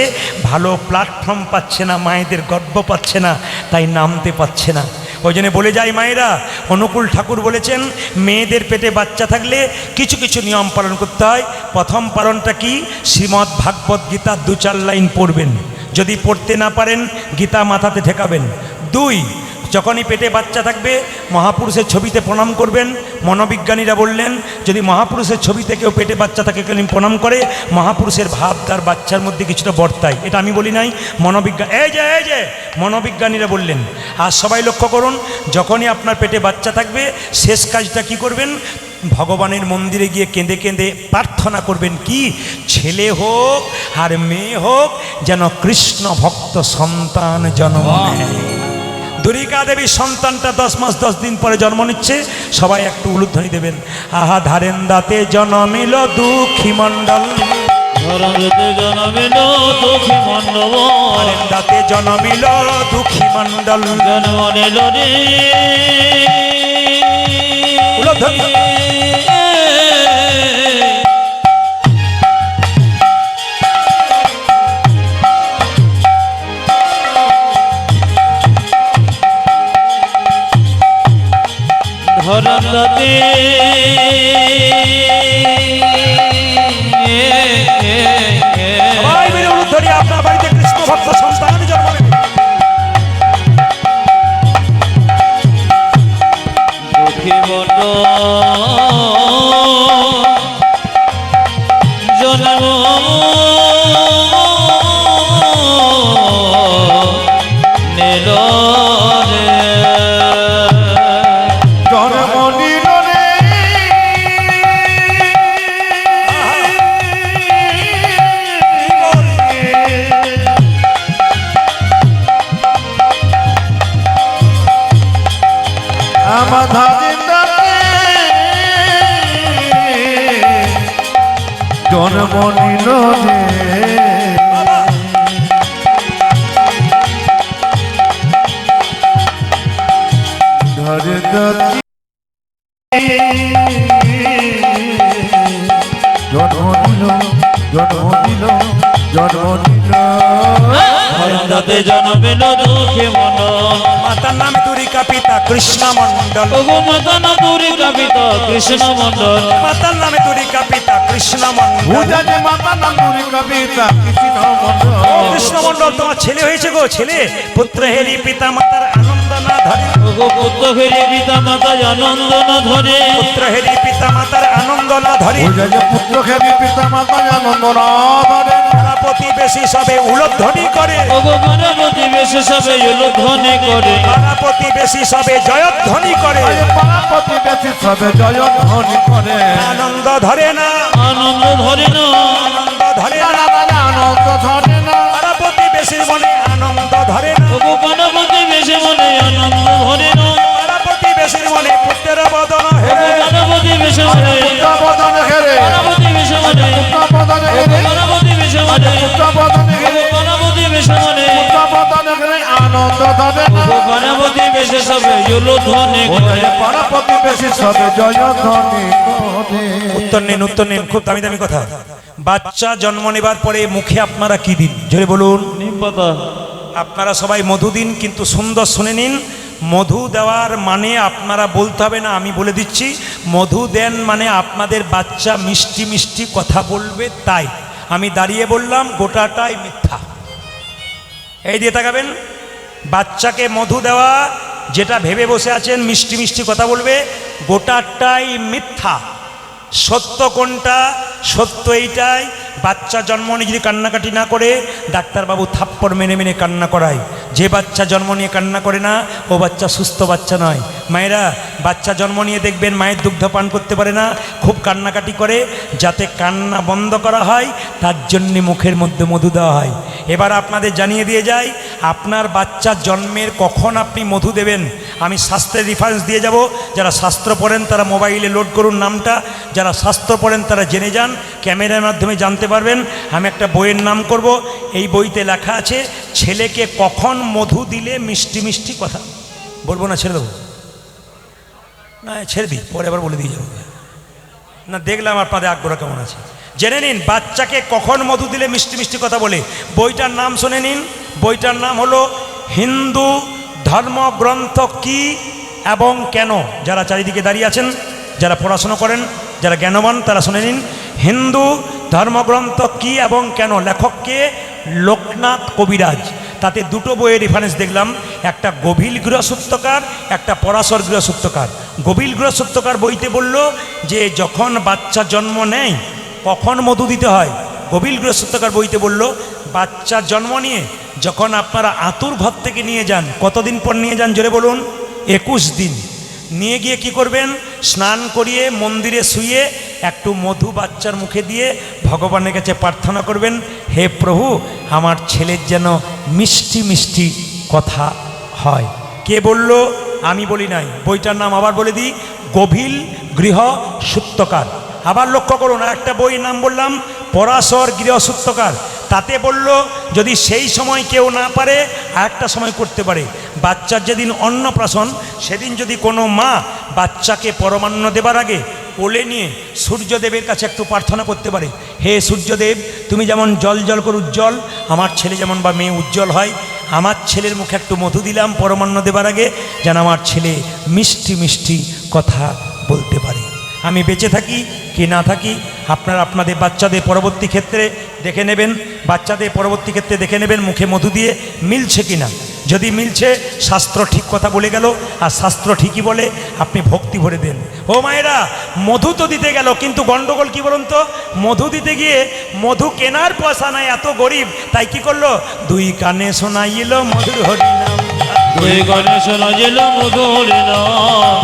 ভালো প্ল্যাটফর্ম পাচ্ছে না, মায়েদের গর্ব পাচ্ছে না, তাই নামতে পাচ্ছে না। ওই জন্য বলে যায় মায়েরা, অনুকূল ঠাকুর বলেছেন মেয়েদের পেটে বাচ্চা থাকলে কিছু কিছু নিয়ম পালন করতে হয়। প্রথম পালনটা কি? শ্রীমদ্ ভাগবত গীতা 2-4 লাইন পড়বেন। যদি পড়তে না পারেন গীতা মাথাতে ঠেকাবেন। 2, যখনই পেটে বাচ্চা থাকবে মহাপুরুষের ছবিতে প্রণাম করবেন। মনোবিজ্ঞানীরা বললেন যদি মহাপুরুষের ছবিতে কেউ পেটে বাচ্চা থাকে প্রণাম করে, মহাপুরুষের ভাব তার বাচ্চার মধ্যে কিছুটা বর্তায়। এটা আমি বলি নাই, এই যে মনোবিজ্ঞানীরা বললেন। আর সবাই লক্ষ্য করুন, যখনই আপনার পেটে বাচ্চা থাকবে শেষ কাজটা কি করবেন? ভগবানের মন্দিরে গিয়ে কেঁদে কেঁদে প্রার্থনা করবেন কি? ছেলে হোক আর মেয়ে হোক, যেন কৃষ্ণ ভক্ত সন্তান জন্ম নেয়। দুরিকা দেবীর সন্তানটা 10 মাস 10 দিন পরে জন্ম নিচ্ছে। সবাই একটু উলুধ্বনি দেবেন। আহা ধারেন দাতে জন্মিল দুঃখী মণ্ডল। ধরতে জনমিল দুঃখী মণ্ডল। ধারেন দাতে জন্মিল দুঃখী মণ্ডল। জন্ম নিল রে উলুধ্বনি। ধরতে সবাই মিলে উলুধ্বনি। আপনার বাড়িতে কৃষ্ণ ভক্ত সন্তান জন্ম নেবে। দুঃখী মণ্ডল জন্ম নিল রে। জন্ম নিল রে আমার ধারের দাতে জন্ম নিল রে। ধরে দাতি জন্ম নিল, জন্ম নিল, জন্ম নিল। ধরতে জন্মিল দুঃখী মণ্ডল। মাতার নাম দুরিকা তুরিকা পিতা কৃষ্ণ মণ্ডল, ওগো মাতা না তুরিকা পিতা কৃষ্ণ মণ্ডল, মাতার নামে তুরিকা পিতা কৃষ্ণ মণ্ডল। পূজাতে মাতা নান্দুরি কবিতা কৃষ্ণ মন্ডল। কৃষ্ণ মণ্ডল তোমার ছেলে হয়েছে গো, ছেলে। পুত্র হেরি পিতা মাতার আনন্দ না ধরে, ওগো পুত্র হেরি পিতা মাতা আনন্দ না ধরে, পুত্র হেরি পিতা মাতার আনন্দ না ধরে। পূজাতে পুত্র খেবি পিতা মাতা আনন্দ না ধরে। পাড়া প্রতিবেশী সবে উলধ্বনি করে, ওগো পাড়া প্রতিবেশী সবে উলধ্বনি করে, পাড়া প্রতিবেশী সবে জয়ধ্বনি করে। পাড়া প্রতিবেশী সবে জয় ধ্বনি করে। আনন্দ ধরে না, আনন্দ ধরে না, আনন্দ ধরে না, আনন্দ ধরে না। পাড়া প্রতিবেশীর মনে আনন্দ ধরে না, ওগো পাড়া প্রতিবেশী মনে আনন্দ ধরে না, পাড়া প্রতিবেশীর মনে পুত্রের বদন ওগো হেরে। পাড়া প্রতিবেশী মনে, পুত্রবদন হেরে, পাড়া প্রতিবেশী মনে, পুত্রবদন হেরে, পাড়া প্রতিবেশী মনে, পুত্রবদন হেরে, ওগো পাড়া প্রতিবেশী মনে, পুত্রবদন হেরে আনন্দ ধরে না। ওগো পাড়া প্রতিবেশী সবে উলধ্বনি করে। পাড়া প্রতিবেশী সবে জয় ধ্বনি করে। উত্তর নিন, উত্তর নিন, খুব দামি দামি কথা। বাচ্চা জন্ম নেবার পরে মুখে আপনারা কি দিন জোরে বলুন? নিম পাতা। আপনারা সবাই মধু দিন, কিন্তু সুন্দর শুনে নিন। মধু দেওয়ার মানে আপনারা বলতে হবে না, আমি বলে দিচ্ছি। মধু দেন মানে আপনাদের বাচ্চা মিষ্টি মিষ্টি কথা বলবে, তাই আমি দাঁড়িয়ে বললাম গোটাটাই মিথ্যা। এই দিয়ে তাকাবেন, বাচ্চাকে মধু দেওয়া যেটা ভেবে বসে আছেন মিষ্টি মিষ্টি কথা বলবে, গোটাটাই মিথ্যা। সত্য কোনটা? সত্য এইটাই, বাচ্চা জন্ম নিয়ে যদি কান্নাকাটি না করে ডাক্তারবাবু থাপ্পড় মেনে মেনে কান্না করায়। যে বাচ্চা জন্ম নিয়ে কান্না করে না ও বাচ্চা সুস্থ বাচ্চা নয়। মায়েরা বাচ্চা জন্ম নিয়ে দেখবেন মায়ের দুগ্ধ পান করতে পারে না, খুব কান্নাকাটি করে, যাতে কান্না বন্ধ করা হয় তার জন্যে মুখের মধ্যে মধু দেওয়া হয়। এবার আপনাদের জানিয়ে দিয়ে যাই, আপনার বাচ্চা জন্মের কখন আপনি মধু দেবেন আমি শাস্ত্রের রেফারেন্স দিয়ে যাব। যারা শাস্ত্র পড়েন তারা মোবাইলে লোড করুন নামটা, যারা শাস্ত্র পড়েন তারা জেনে যান, ক্যামেরার মাধ্যমে জানতে পারবেন। আমি একটা বইয়ের নাম করব, এই বইতে লেখা আছে ছেলেকে কখন মধু দিলে মিষ্টি মিষ্টি কথা বলবো। না ছেড়ে দেবো? না ছেড়ে দিই, পরে আবার বলে দিয়ে যাবো। না দেখলাম আপনাদের আগ্রহ কেমন আছে। জেনে নিন বাচ্চাকে কখন মধু দিলে মিষ্টি মিষ্টি কথা বলে। বইটার নাম শুনে নিন, বইটার নাম হলো হিন্দু ধর্মগ্রন্থ কি এবং কেন। যারা চারিদিকে দাঁড়িয়ে আছেন, যারা পড়াশুনো করেন, যারা জ্ঞানবান তারা শুনে নিন। হিন্দু ধর্মগ্রন্থ কি এবং কেন, লেখককে লোকনাথ কবিরাজ। তাতে দুটো বইয়ের রেফারেন্স দেখলাম, একটা গভীর গৃহসূত্রকার, একটা পরাশর গৃহসূত্রকার। গভীর গৃহসূত্রকার বইতে বলল যে যখন বাচ্চা জন্ম নেয় কখন মধু দিতে হয়। গভীর গৃহসূত্রকার বইতে বলল বাচ্চা জন্ম নিয়ে যখন আপনারা আতুর ঘর থেকে নিয়ে যান, কতদিন পর নিয়ে যান জোরে বলুন? 21 দিন। নিয়ে গিয়ে কি করবেন? স্নান করিয়ে মন্দিরে শুয়ে একটু মধু বাচ্চার মুখে দিয়ে ভগবানের কাছে প্রার্থনা করবেন, হে প্রভু আমার ছেলের যেন মিষ্টি মিষ্টি কথা হয়। কে বলল? আমি বলি নাই। বইটার নাম আবার বলে দিই, গভীর গৃহসূত্রকার। আবার লক্ষ্য করুন, একটা বইয়ের নাম বললাম পরাশর গৃহসূত্রকার। তাতে বলল যদি সেই সময় কেউ না পারে আরেকটা সময় করতে পারে। বাচ্চার যেদিন অন্নপ্রাশন সেদিন যদি কোনো মা বাচ্চাকে পরমান্ন দেবার আগে কোলে নিয়ে সূর্যদেবের কাছে একটু প্রার্থনা করতে পারে, হে সূর্যদেব তুমি যেমন জল জল করে উজ্জ্বল, আমার ছেলে যেমন বা মেয়ে উজ্জ্বল হয়, আমার ছেলের মুখে একটু মধু দিলাম পরমান্ন দেবার আগে, যেন আমার ছেলে মিষ্টি মিষ্টি কথা বলতে পারে। আমি বেঁচে থাকি কি না থাকি আপনারা আপনাদের বাচ্চাদের পরবর্তী ক্ষেত্রে দেখে নেবেন, বাচ্চাদের পরবর্তী ক্ষেত্রে দেখে নেবেন মুখে মধু দিয়ে মিলছে কি না। যদি মিলছে শাস্ত্র ঠিক কথা বলে গেল, আর শাস্ত্র ঠিকই বলে আপনি ভক্তি ভরে দেন। ও মায়েরা, মধু তো দিতে গেল, কিন্তু গন্ডগোল কি বলুন তো? মধু দিতে গিয়ে মধু কেনার পয়সা নাই, এত গরিব, তাই কি করলো? দুই কানে শোনাইল মধুর হরিনাম, দুই কানে শোনাইল মধুর হরিনাম,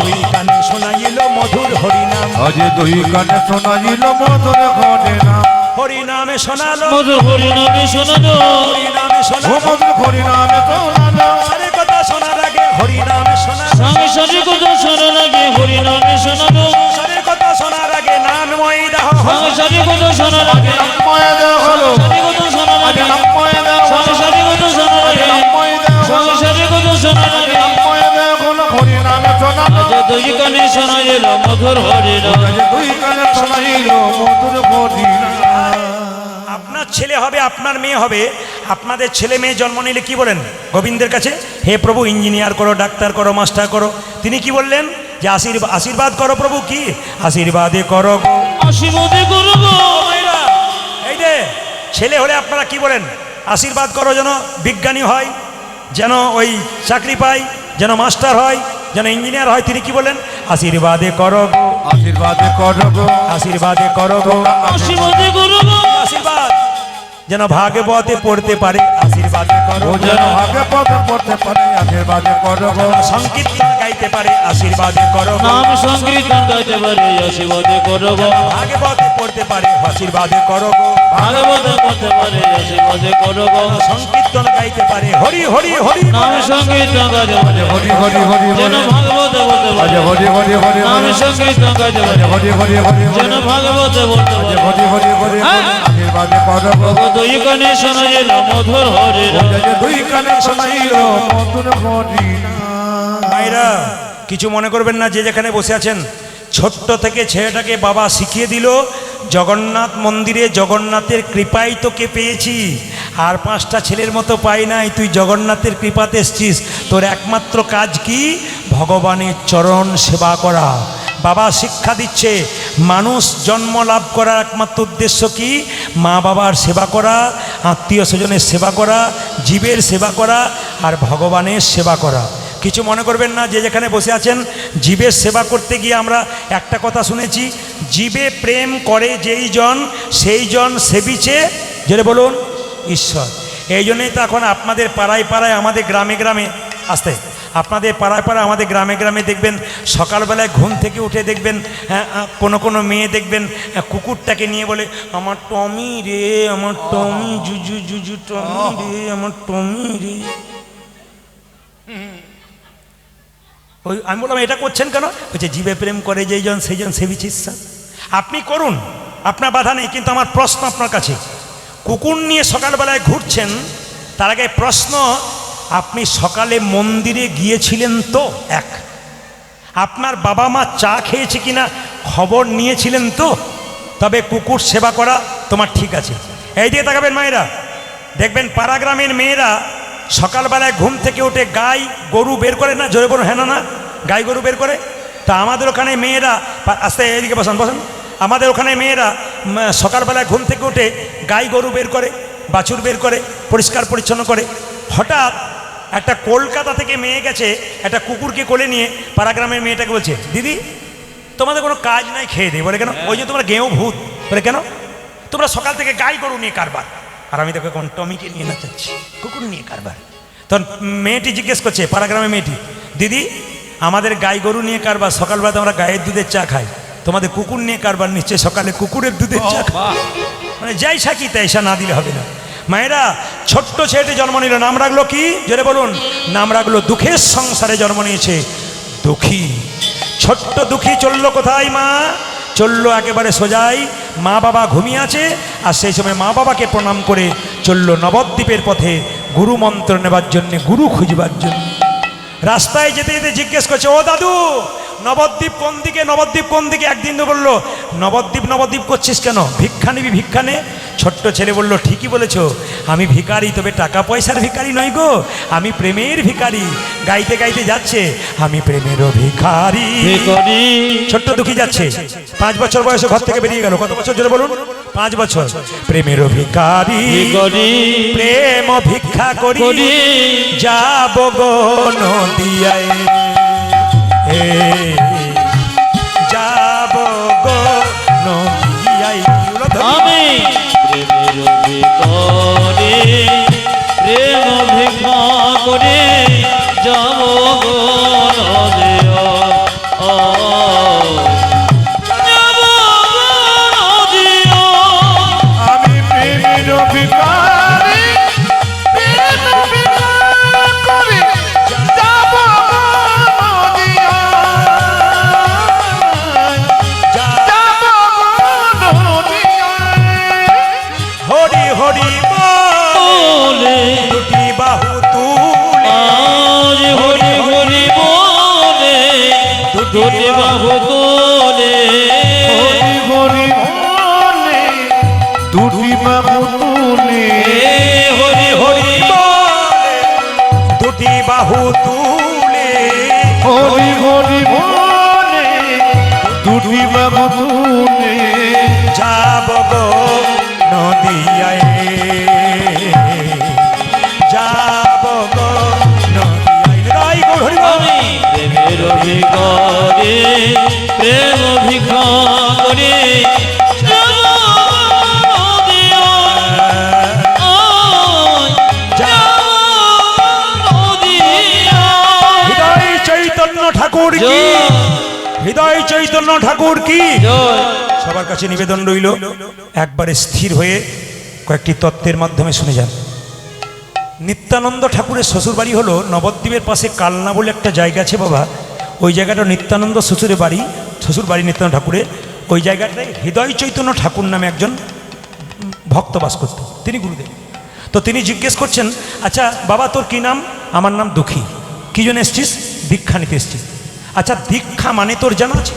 দুই কানে শোনাইল মধুর হরিনাম, আজে দুই কানে শোনাইল মধুর হরিনাম, হরিনামে শোনালো, মধুর হরিনামে শোনালো, হরিনামে ও শোনালো, মধুর হরিনামে শোনালো, সারে কথা শোনার আগে হরিনামে শোনালো, স্বামী সারি কথা শোনার আগে হরিনামে শোনালো, সারে কথা শোনার আগে নামময়ী দাহ, স্বামী সারি কথা শোনার আগে, নামময় দেহ হলো, সারি কথা শোনার আজে আগে, নামময় দেহ স্বামী হলো, সারি কথা শোনার আজে আগে, নামময় দেহ স্বামী হলো, সারি কথা শোনার আগে, নামময় দেহ হলো, হরিনামে শোনালো, আজ দুই কানে শোনাইল মধুর হরিনাম। আজে দুই কানে শোনাইল মধুর হরিনাম। আপনার আপনার ছেলে হবে, আপনার মেয়ে হবে, আপনাদের ছেলে মেয়ে জন্ম নিলে কি বলেন গোবিন্দের কাছে? হে প্রভু ইঞ্জিনিয়ার করো, ডাক্তার করো, মাস্টার করো। তিনি কি বললেন? যে আশীর্বাদ করো প্রভু, কি আশীর্বাদে করো গো। আশীর্বাদে করো গো। মায়েরা, এই যে ছেলে হলে আপনারা কি বলেন? আশীর্বাদ করো যেন বিজ্ঞানী হয়, যেন ওই চাকরি পায়, যেন মাস্টার হয়, যেন ইঞ্জিনিয়ার হয়। তিনি কি বলেন? আশীর্বাদে করো গো, আশীর্বাদে করো গো, আশীর্বাদে করো গো। আশীর্বাদে করো গো। আশীর্বাদ যেন ভাগবতে পড়তে পারে, আশীর্বাদে করো। ও যেন আগে পথে পড়তে পারে, আশীর্বাদে করো গো। সংকীর্তন গাইতে পারে, আশীর্বাদে করো গো। নাম সংকীর্তন গাইতে পারে, আশীর্বাদে করো গো। ভাগবতে পড়তে পারে, আশীর্বাদে করো গো। ভাগবতে করতে পারে, আশীর্বাদে করো গো। সংকীর্তন গাইতে পারে, হরি হরি হরি। নাম সংকীর্তন গাইতে পারে, হরি হরি হরি যেন হরি, ভাগবতে বলতে পারে। হরি হরি হরি নাম হরি, সংকীর্তন গাইতে পারে, হরি হরি হরি যেন হরি, ভাগবতে বলতে পারে। হরি হরি হরি হরি, আশীর্বাদে করো গো। ভগত দুই কানে শোনা যেন মধুর হরে ও যে দুই কানে শোনাইল মধুর হরিনাম। মায়েরা, কিছু মনে করবেন না, যে যেখানে বসে আছেন। ছোট্ট থেকে ছেলেটাকে বাবা শিখিয়ে দিল, জগন্নাথ মন্দিরে জগন্নাথের কৃপাই তোকে পেয়েছি, আর 5টা ছেলের মতো পাই নাই, তুই জগন্নাথের কৃপাতে এসছিস। তোর একমাত্র কাজ কি? ভগবানের চরণ সেবা করা। বাবা শিক্ষা দিচ্ছে, মানুষ জন্ম লাভ করার একমাত্র উদ্দেশ্য কি? মা বাবার সেবা করা, আত্মীয় স্বজনের সেবা করা, জীবের সেবা করা, আর ভগবানের সেবা করা। কিছু মনে করবেন না, যে যেখানে বসে আছেন। জীবের সেবা করতে গিয়ে আমরা একটা কথা শুনেছি, জীবে প্রেম করে যেই জন, সেই জন সেবিছে, যেটা বলুন, ঈশ্বর। এই জন্যই তো এখন আপনাদের পাড়ায় পাড়ায়, আমাদের গ্রামে গ্রামে, আসতে আপনাদের পাড়ায় পাড়ায়, আমাদের গ্রামে গ্রামে দেখবেন, সকালবেলায় ঘুম থেকে উঠে দেখবেন, কোনো কোনো মেয়ে দেখবেন কুকুরটাকে নিয়ে বলে, আমার টমি রে, আমার টমি, জুজু জুজু টমি রে, আমার টমি রে। ওই আমি বললাম, এটা করছেন কেন? বলছে জীবে প্রেম করে যেই জন, সেই জন সেবিছে ঈশ্বর। আপনি করুন, আপনার বাধা নেই, কিন্তু আমার প্রশ্ন আপনার কাছে, কুকুর নিয়ে সকালবেলায় ঘুরছেন, তার আগে প্রশ্ন, আপনি সকালে মন্দিরে গিয়েছিলেন তো? এক, আপনার বাবা মা চা খেয়েছে কিনা খবর নিয়েছিলেন তো? তবে কুকুর সেবা করা তোমার ঠিক আছে। এই দিকে তাকাবেন মায়েরা, দেখবেন পাড়া গ্রামের মেয়েরা সকালবেলায় ঘুম থেকে উঠে গাই গরু বের করে না, জোরে বলুন, হ্যাঁ না, গাই গরু বের করে। তা আমাদের ওখানে মেয়েরা, আস্তে এইদিকে বসান বসান, আমাদের ওখানে মেয়েরা সকালবেলায় ঘুম থেকে উঠে গাই গরু বের করে, বাছুর বের করে, পরিষ্কার পরিচ্ছন্ন করে। হঠাৎ একটা কলকাতা থেকে মেয়ে গেছে, একটা কুকুরকে কোলে নিয়ে পাড়া গ্রামের মেয়েটাকে বলছে, দিদি তোমাদের কোনো কাজ নাই, খেয়ে দেয়। বলে কেন? ওই যে তোমরা গেঁয়ো ভূত। বলে কেন? তোমরা সকাল থেকে গাই গরু নিয়ে কারবার। আর আমি দেখো কোন টমিকে নিয়ে নাচাচ্ছি, কুকুর নিয়ে কারবার। তখন মেয়েটি জিজ্ঞেস করছে, পাড়া গ্রামের মেয়েটি, দিদি আমাদের গাই গরু নিয়ে কারবার, সকালবেলা আমরা গায়ের দুধের চা খাই, তোমাদের কুকুর নিয়ে কারবার, নিশ্চয়ই সকালে কুকুরের দুধের চা খাই। মানে যাই সাকি তাইসা না দিলে হবে না। মায়েরা, ছোট্ট ছেলেটি জন্ম নিল, নাম রাখলো কি? জোরে বলুন। নাম রাখলো দুঃখের সংসারে জন্ম নিয়েছে, দুঃখী। ছোট্ট দুঃখী চললো কোথায়? মা চললো একেবারে সোজাই, মা বাবা ঘুমিয়ে আছে, আর সেই সময় মা বাবাকে প্রণাম করে চললো নবদ্বীপের পথে গুরু মন্ত্র নেবার জন্যে, গুরু খুঁজবার জন্য। রাস্তায় যেতে যেতে জিজ্ঞেস করছে, ও দাদু নবদ্বীপ কোন দিকে, নবদ্বীপ কোন দিকে? একদিন তো বললো, নবদ্বীপ নবদ্বীপ করছিস কেন? ভিক্ষা নিবি, ভিক্ষা নে। ছোট্ট ছেলে বলল, ঠিকই বলেছো, আমি ভিখারি, তবে টাকা পয়সার ভিখারি নই গো, আমি প্রেমের ভিখারি। গাইতে গাইতে যাচ্ছে, আমি প্রেমেরও ভিখারি। ছোট্ট দুঃখী যাচ্ছে, 5 বছর বয়সে ঘর থেকে বেরিয়ে গেল। কত বছর জোরে বলুন? 5 বছর। প্রেমেরও ভিখারি, প্রেম ভিক্ষা করি, যাব গো নদিয়ায়, যাব গো নদিয়ায়। আমি প্রেমের ভিতরে প্রেম ভিক্ষা করে যাব গো নদিয়া, যাব গো নদিয়া। আমি প্রেমের ভিখারি, প্রেম ভিক্ষা করে যাব নদিয়ায়, যাব নদিয়ায়। হরি হরি বলে দুটি বাহু তুলে, আজ হরি হরি বলে দুটি বাহু তোলে, হরি হরি বলে দুটি বাহু তুলে হরি হরি বলে দুটি বাবু তুলে যাব গো নদিয়ায় যাব গো নদিয়ায় রাই গো হরি বল। আমি প্রেমের ভিখারে প্রেম ভিখারে হৃদয় চৈতন্য ঠাকুর কি, হৃদয় চৈতন্য ঠাকুর কি। সবার কাছে নিবেদন রইল একবারে স্থির হয়ে কয়েকটি তত্ত্বের মাধ্যমে শুনে যান। নিত্যানন্দ ঠাকুরের শ্বশুরবাড়ি হলো নবদ্বীপের পাশে কালনা বলে একটা জায়গা আছে বাবা, ওই জায়গাটা নিত্যানন্দ শ্বশুরের বাড়ি, শ্বশুরবাড়ি নিত্যানন্দ ঠাকুরের। ওই জায়গাটায় হৃদয় চৈতন্য ঠাকুর নামে একজন ভক্ত বাস করত, তিনি গুরুদেব। তো তিনি জিজ্ঞেস করছেন, আচ্ছা বাবা তোর কি নাম? আমার নাম দুঃখী। কী জন্য এসছিস? দীক্ষা নিতে এসছিস। আচ্ছা দীক্ষা মানে তোর জানা আছে?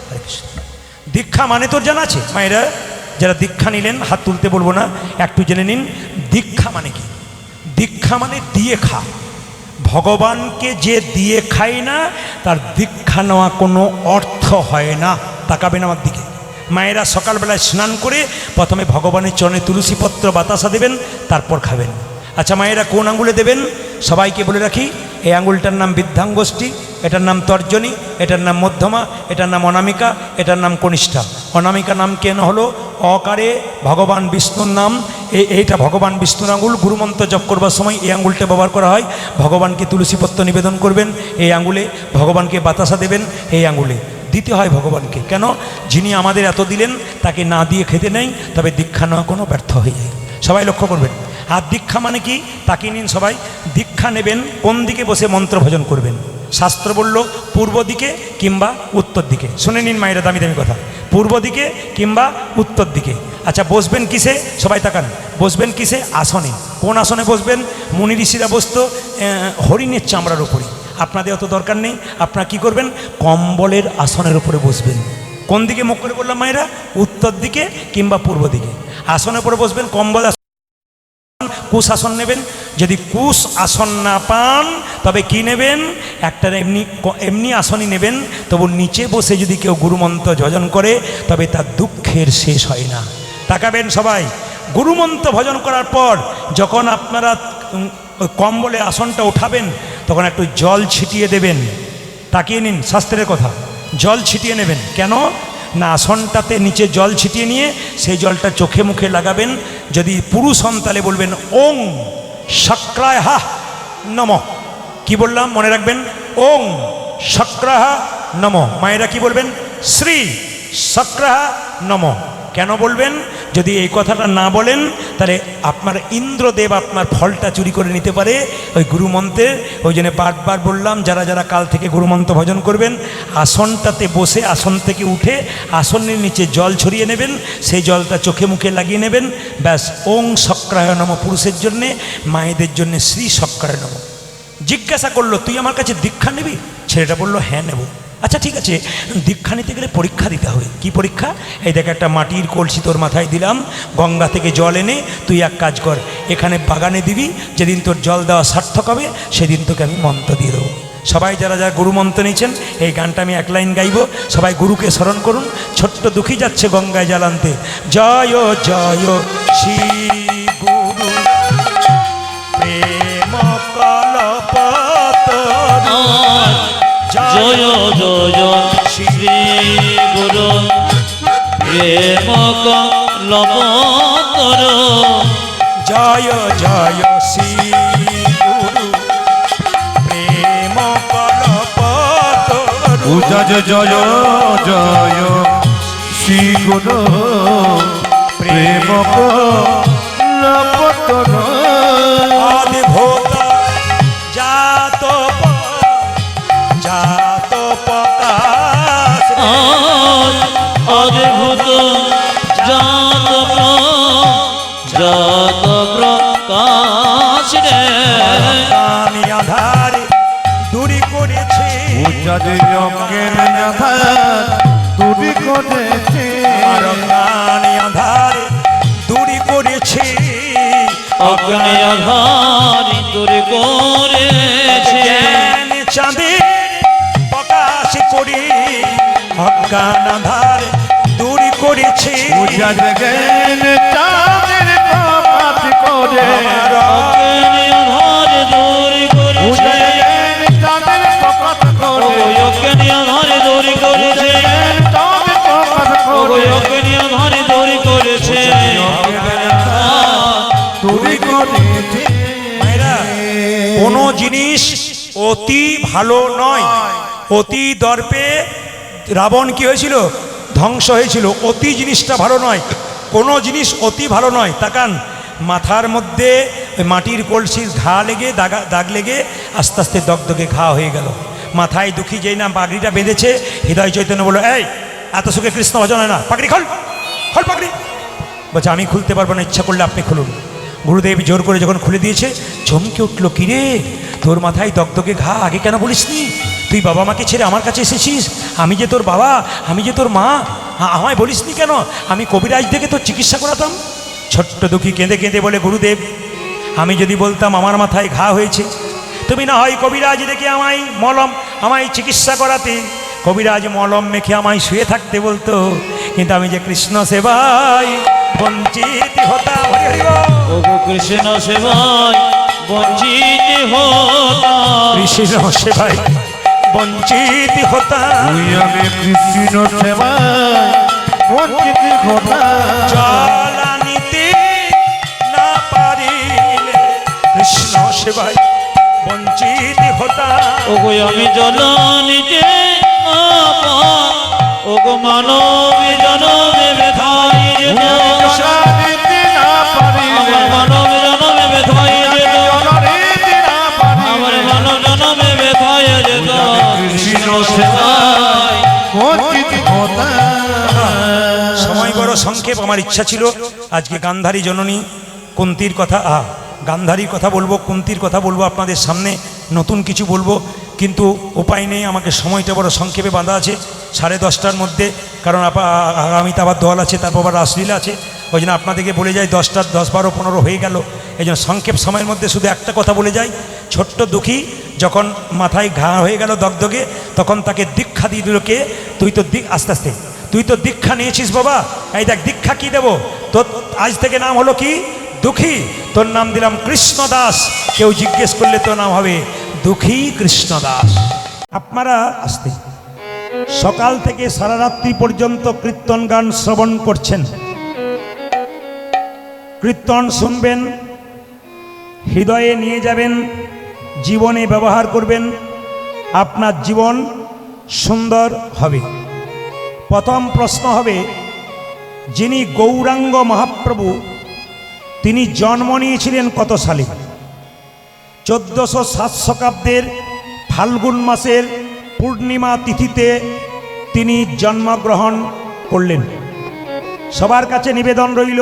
হরে কৃষ্ণ। দীক্ষা মানে তোর জানা আছে? মায়েরা যারা দীক্ষা নিলেন হাত তুলতে বলবো না, একটু জেনে নিন দীক্ষা মানে কি। দীক্ষা মানে দিয়ে খা। ভগবানকে যে দিয়ে খায় না তার দীক্ষা নেওয়া কোনো অর্থ হয় না। তাকাবেন আমার দিকে। মায়েরা সকালবেলায় স্নান করে প্রথমে ভগবানের চরণে তুলসীপত্র বাতাসা দেবেন, তারপর খাবেন। আচ্ছা মায়েরা কোন আঙুলে দেবেন? সবাইকে বলে রাখি, এই আঙুলটার নাম বৃদ্ধাঙ্গুষ্ঠী, এটার নাম তর্জনী, এটার নাম মধ্যমা, এটার নাম অনামিকা, এটার নাম কনিষ্ঠা। অনামিকা নাম কেন হলো? অকারে ভগবান বিষ্ণুর নাম, এইটা ভগবান বিষ্ণুর আঙুল। গুরুমন্ত্র জপ করবার সময় এই আঙুলটা ব্যবহার করা হয়। ভগবানকে তুলসীপত্র নিবেদন করবেন এই আঙুলে, ভগবানকে বাতাসা দেবেন এই আঙুলে। দিতে হয় ভগবানকে, কেন? যিনি আমাদের এত দিলেন তাকে না দিয়ে খেতে নেই, তবে দীক্ষা নেওয়া কোনো ব্যর্থ হয়ে যায়। সবাই লক্ষ্য করবেন। আর দীক্ষা মানে কি তাকিয়ে নিন সবাই। দীক্ষা নেবেন কোন দিকে বসে মন্ত্র ভজন করবেন? শাস্ত্র বলল পূর্ব দিকে কিংবা উত্তর দিকে। শুনে নিন মায়েরা, দামি দামি কথা। পূর্ব দিকে কিংবা উত্তর দিকে। আচ্ছা বসবেন কিসে? সবাই তাকান। বসবেন কিসে? আসনে। কোন আসনে বসবেন? মুনি ঋষিরা বসতো হরিণের চামড়ার উপরে। আপনাদের অত দরকার নেই। আপনারা কি করবেন? কম্বলের আসনের উপরে বসবেন। কোন দিকে মুখ করে বললাম মায়েরা? উত্তর দিকে কিংবা পূর্ব দিকে। আসনের উপরে বসবেন, কম্বল কুশ আসন নেবেন। যদি কুশ আসন না পান তবে কি নেবেন? একটা এমনি আসনই নেবেন। তবু নিচে বসে যদি কেউ গুরুমন্ত্র ভজন করে তবে তার দুঃখের শেষ হয় না। তাকাবেন সবাই। গুরুমন্ত্র ভজন করার পর যখন আপনারা কম্বলে আসনটা উঠাবেন তখন একটু জল ছিটিয়ে দেবেন। তাকিয়ে নিন, শাস্ত্রের কথা। জল ছিটিয়ে নেবেন। কেন না? আসনটাতে নিচে জল ছিটিয়ে নিয়ে সেই জলটা চোখে মুখে লাগাবেন। যদি পুরুষ হন তাহলে বলবেন ওং শক্রায় হা নম। কি বললাম মনে রাখবেন? ওং শক্রাহা নম। মায়েরা কি বলবেন? শ্রী শক্রাহা নম। কেন বলবেন? যদি এই কথাটা না বলেন তাহলে আপনার ইন্দ্রদেব আপনার ফলটা চুরি করে নিতে পারে ওই গুরুমন্ত্রের। ওই জন্য বারবার বললাম, যারা যারা কাল থেকে গুরুমন্ত্র ভজন করবেন আসনটাতে বসে আসন থেকে উঠে আসনের নিচে জল ছড়িয়ে নেবেন, সেই জলটা চোখে মুখে লাগিয়ে নেবেন। ব্যাস ওং শক্রায় নম পুরুষের জন্যে, মায়েদের জন্য শ্রী শক্রায় নম। জিজ্ঞাসা করলো তুই আমার কাছে দীক্ষা নিবি? ছেলেটা বললো হ্যাঁ নেব। আচ্ছা ঠিক আছে, দীক্ষা নিতে গেলে পরীক্ষা দিতে হবে। কি পরীক্ষা? এই দেখ একটা মাটির কলসি তোর মাথায় দিলাম, গঙ্গা থেকে জল এনে তুই এক কাজ কর, এখানে বাগানে দিবি। যেদিন তোর জল দেওয়া সার্থক হবে সেদিন তোকে আমি মন্ত্র দিয়ে দেবো। সবাই যারা যারা গুরু মন্ত্র নিয়েছেন এই গানটা আমি এক লাইন গাইব, সবাই গুরুকে স্মরণ করুন। ছোট্ট দুঃখী যাচ্ছে গঙ্গায় জল আনতে। জয় জয় শ্রী গুরু প্রেম কল্পতরু। জয় জয় শ্রী গুরু প্রেম কল্পতর। জয় জয় শ্রী গুরু প্রেম কল্পতরু। জয় জয় জয় শ্রী গুরু প্রেম কল্পতরু। অদ্ভুত জাত জাত প্রকাশ অদ্ভুত জাত প্রকাশ রে। আমি আধারে দূরি করেছি, অজ্ঞের আধার দূরি করেছে। আমার প্রাণী আধারে দূরি করেছি, অগ্নি আধার দূর করেছে। অজ্ঞান আধার দূর করেছে পূজা জগেন চাঁদের প্রভাত করে আমার অজ্ঞানী আধার দূর পূজা করেছে জগেন চাঁদের প্রভাত করে অজ্ঞানী আধার দূর করেছে চাঁদের প্রভাত করে অজ্ঞানী আধার দূর করেছে তুই করেছে মায়েরা, কোনো জিনিস অতি ভালো নয়। অতি দর্পে রাবণ কি হয়েছিল? ধ্বংস হয়েছিল। অতি জিনিসটা ভালো নয়, কোনো জিনিস অতি ভালো নয়। তাকান, মাথার মধ্যে ওই মাটির কলসির লেগে দাগ লেগে আস্তে আস্তে দগদগে ঘা হয়ে গেল। মাথায় দুঃখী যেই না পাগড়িটা বেঁধেছে, হৃদয় চৈতন্য বলল, এই এত সুখে কৃষ্ণ ভজন হয় না, পাগড়ি খোল, খোল পাগড়ি। বলছে আমি খুলতে পারবো না, ইচ্ছা করলে আপনি খুলুন। গুরুদেব জোর করে যখন খুলে দিয়েছে, চমকে উঠলো, কিরে তোর মাথায় দগদগে ঘা, আগে কেন বলিসনি? তুই বাবা মাকে ছেড়ে আমার কাছে এসেছিস, আমি যে তোর বাবা, আমি যে তোর মা, আমায় বলিসনি কেন? আমি কবিরাজ থেকে তোর চিকিৎসা করাতাম। ছোট্ট দুঃখী কেঁদে কেঁদে বলে, গুরুদেব আমি যদি বলতাম আমার মাথায় ঘা হয়েছে, তুমি না হয় কবিরাজ ডেকে আমায় চিকিৎসা করাতে, কবিরাজ মলম মেখে আমায় শুয়ে থাকতে বলতো, কিন্তু আমি যে কৃষ্ণ সেবায় বঞ্চিত হতাম। হরি হরি বল। ওগো কৃষ্ণ সেবায় বঞ্চিত হতাম কৃষ্ণ সেবায় বঞ্চিত হতাম। তুই আমি কৃষ্ণ সেবায় বঞ্চিত হতাম জ্বালা নিতে না পারিলে কৃষ্ণ সেবায় বঞ্চিত হতাম। ওগো আমি জননীতে ওগো মানব জনমে ব্যথাই যেত জননীতি না পারিলে আমার মানব জনমে ব্যথাই যেত জননীতি না আমার পারিলে মানব জনমে ব্যথাই যেত কৃষ্ণ সেবায় বঞ্চিত হতাম সময় বড় সংক্ষেপ। আমার ইচ্ছা ছিল আজকে গান্ধারী জননী কুন্তির কথা, গান্ধারীর কথা বলবো, কুন্তির কথা বলবো আপনাদের সামনে, নতুন কিছু বলবো, কিন্তু উপায় নেই, আমাকে সময়টা বড় সংক্ষেপে বাঁধা আছে 10:30টার মধ্যে, কারণ আগামীতে আবার দল আছে, তারপর আবার রাসলীলা আছে। ওই জন্য আপনাদেরকে বলে যাই 10টা 10, 12, 15 হয়ে গেল। এই জন্য সংক্ষেপ সময়ের মধ্যে শুধু একটা কথা বলে যাই। ছোট্ট দুঃখী যখন মাথায় ঘা হয়ে গেল দগদগে, তখন তাকে দীক্ষা দিয়ে দিল কে? তুই তো আস্তে আস্তে তুই তো দীক্ষা নিয়েছিস বাবা, এই দেখ দীক্ষা কি দেবো তোর, আজ থেকে নাম হলো কি? দুঃখী। তোর নাম দিলাম কৃষ্ণ দাস। কেউ জিজ্ঞেস করলে তোর নাম হবে দুঃখী কৃষ্ণ দাস। আপনারা আসতে সকাল থেকে সারা রাত্রি পর্যন্ত কীর্তন গান শ্রবণ করছেন, কীর্তন শুনবেন, হৃদয়ে নিয়ে যাবেন, জীবনে ব্যবহার করবেন, আপনার জীবন সুন্দর হবে। প্রথম প্রশ্ন হবে, যিনি গৌরাঙ্গ মহাপ্রভু তিনি জন্ম নিয়েছিলেন কত সালে? 1407 শতাব্দের ফাল্গুন মাসের পূর্ণিমা তিথিতে তিনি জন্মগ্রহণ করলেন। সবার কাছে নিবেদন রইল,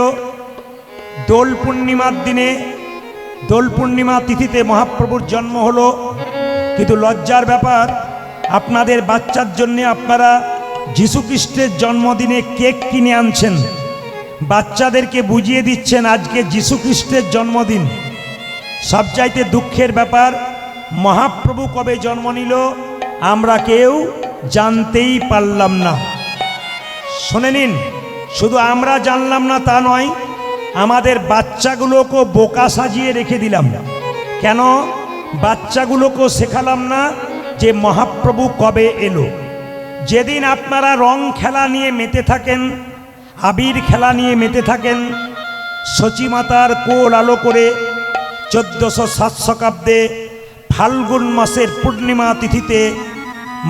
দোল পূর্ণিমার দিনে, দোল পূর্ণিমা তিথিতে মহাপ্রভুর জন্ম হলো, কিন্তু লজ্জার ব্যাপার, আপনাদের বাচ্চার জন্য আপনারা যীশুখ্রিস্টের জন্মদিনে কেক কিনে আনছেন, বাচ্চাদেরকে বুঝিয়ে দিচ্ছেন আজকে যীশুখ্রিস্টের জন্মদিন। সবচাইতে দুঃখের ব্যাপার, মহাপ্রভু কবে জন্ম নিল আমরা কেউ জানতেই পারলাম না। শুনে নিন, শুধু আমরা জানলাম না তা নয়, আমাদের বাচ্চাগুলোকে বোকা সাজিয়ে রেখে দিলাম। কেন? বাচ্চাগুলোকে শেখালাম না যে মহাপ্রভু কবে এলো। যেদিন আপনারা রং খেলা নিয়ে মেতে থাকেন, আবির খেলা নিয়ে মেতে থাকেন, সচিমাতার কোল আলো করে 1407 শতাব্দে ফাল্গুন মাসের পূর্ণিমা তিথিতে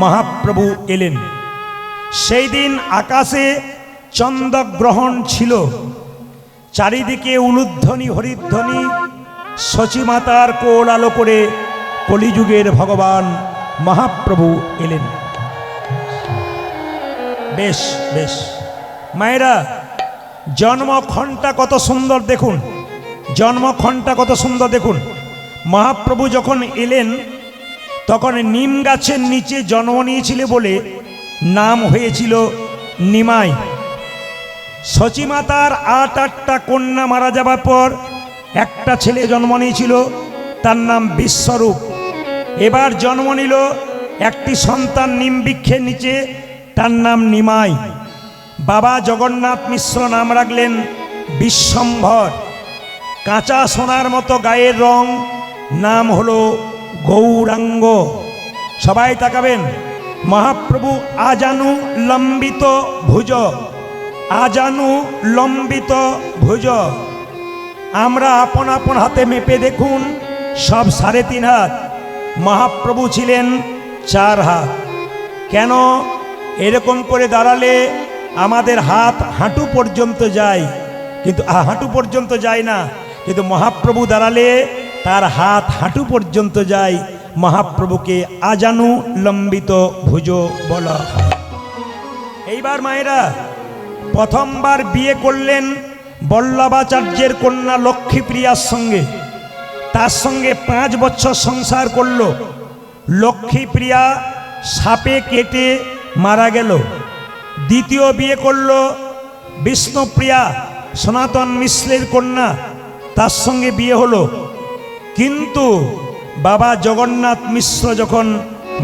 মহাপ্রভু এলেন। সেই দিন আকাশে চন্দ্রগ্রহণ ছিল, চারিদিকে উলুধ্বনি হরিধ্বনি, সচিমাতার কোল আলো করে কলিযুগের ভগবান মহাপ্রভু এলেন। বেশ বেশ মায়েরা, জন্মক্ষণটা কত সুন্দর দেখুন, জন্মক্ষণটা কত সুন্দর দেখুন। মহাপ্রভু যখন এলেন তখন নিম গাছের নিচে জন্ম নিয়েছিল বলে নাম হয়েছিল নিমাই। সচিমাতার 8টা কন্যা মারা যাবার পর একটা ছেলে জন্ম নিয়েছিল, তার নাম বিশ্বরূপ। এবার জন্ম নিল একটি সন্তান নিম বৃক্ষের নিচে, তার নাম নিমাই। বাবা জগন্নাথ মিশ্র নাম রাখলেন বিশ্বম্ভর। কাঁচা সোনার মতো গায়ের রং, নাম হলো গৌরাঙ্গ। সবাই তাকাবেন। মহাপ্রভু আজানু লম্বিত ভুজ, আজানু লম্বিত ভুজ। আমরা আপন আপন হাতে মেপে দেখুন, সব 3.5 হাত। মহাপ্রভু ছিলেন 4 হাত। কেন? এরকম করে দাঁড়ালে আমাদের হাত হাঁটু পর্যন্ত যায়, কিন্তু হাঁটু পর্যন্ত যায় না, কিন্তু মহাপ্রভু দাঁড়ালে তার হাত হাঁটু পর্যন্ত যায়। মহাপ্রভুকে আজানু লম্বিত ভুজ বলা হয়। এইবার মায়েরা, প্রথমবার বিয়ে করলেন বল্লভাচার্যের কন্যা লক্ষ্মীপ্রিয়ার সঙ্গে। তার সঙ্গে 5 বছর সংসার করল। লক্ষ্মীপ্রিয়া সাপে কেটে মারা গেল। দ্বিতীয় বিয়ে করল বিষ্ণুপ্রিয়া, সনাতন মিশ্রের কন্যা। তার সঙ্গে বিয়ে হলো। কিন্তু বাবা জগন্নাথ মিশ্র যখন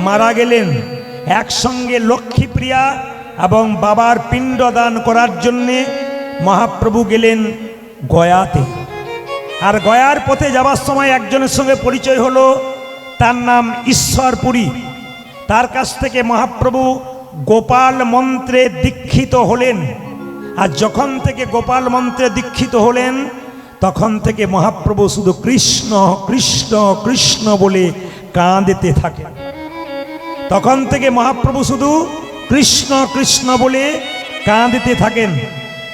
মারা গেলেন, একসঙ্গে লক্ষ্মীপ্রিয়া এবং বাবার পিণ্ডদান করার জন্যে মহাপ্রভু গেলেন গয়াতে। আর গয়ার পথে যাবার সময় একজনের সঙ্গে পরিচয় হলো, তার নাম ঈশ্বরপুরী। তার কাছ থেকে মহাপ্রভু গোপাল মন্ত্রে দীক্ষিত হলেন। আর যখন থেকে গোপাল মন্ত্রে দীক্ষিত হলেন, তখন থেকে মহাপ্রভু শুধু কৃষ্ণ কৃষ্ণ কৃষ্ণ বলে কাঁদতে থাকেন। তখন থেকে মহাপ্রভু শুধু কৃষ্ণ কৃষ্ণ বলে কাঁদতে থাকেন।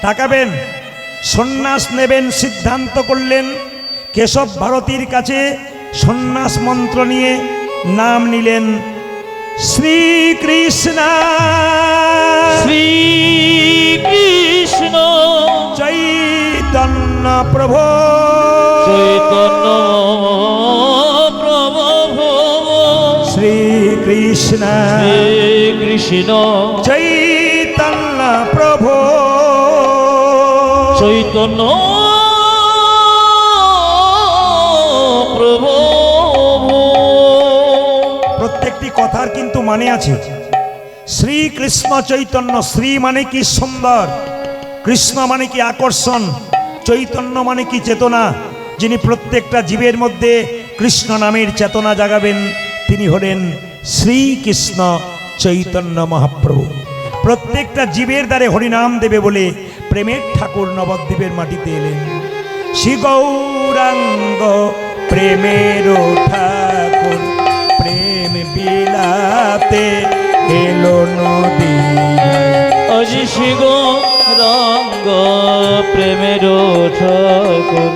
তাকাবেন, সন্ন্যাস নেবেন সিদ্ধান্ত করলেন। কেশব ভারতীর কাছে সন্ন্যাস মন্ত্র নিয়ে নাম নিলেন শ্রীকৃষ্ণ শ্রীকৃষ্ণ চৈতন্য প্রভু চৈতন্য প্রভু শ্রীকৃষ্ণ শ্রীকৃষ্ণ চৈতন্য প্রভু চৈতন্য প্রভু। প্রত্যেকটি কথার কিন্তু মানে আছে। শ্রীকৃষ্ণ চৈতন্য, শ্রী মানে কি সুন্দর, কৃষ্ণ মানে কি আকর্ষণ, চৈতন্য মানে কি চেতনা। যিনি প্রত্যেকটা জীবের মধ্যে কৃষ্ণ নামের চেতনা জাগাবেন, তিনি হলেন শ্রীকৃষ্ণ চৈতন্য মহাপ্রভু। প্রত্যেকটা জীবের দ্বারে হরিনাম দেবে বলে প্রেমের ঠাকুর নবদ্বীপের মাটিতে এলেন। শ্রী গৌরাঙ্গ প্রেমের ঠাকুর, প্রেম বিলাতে এলো নদী। আজি শিগ রঙ্গ প্রেমের ঠাকুর,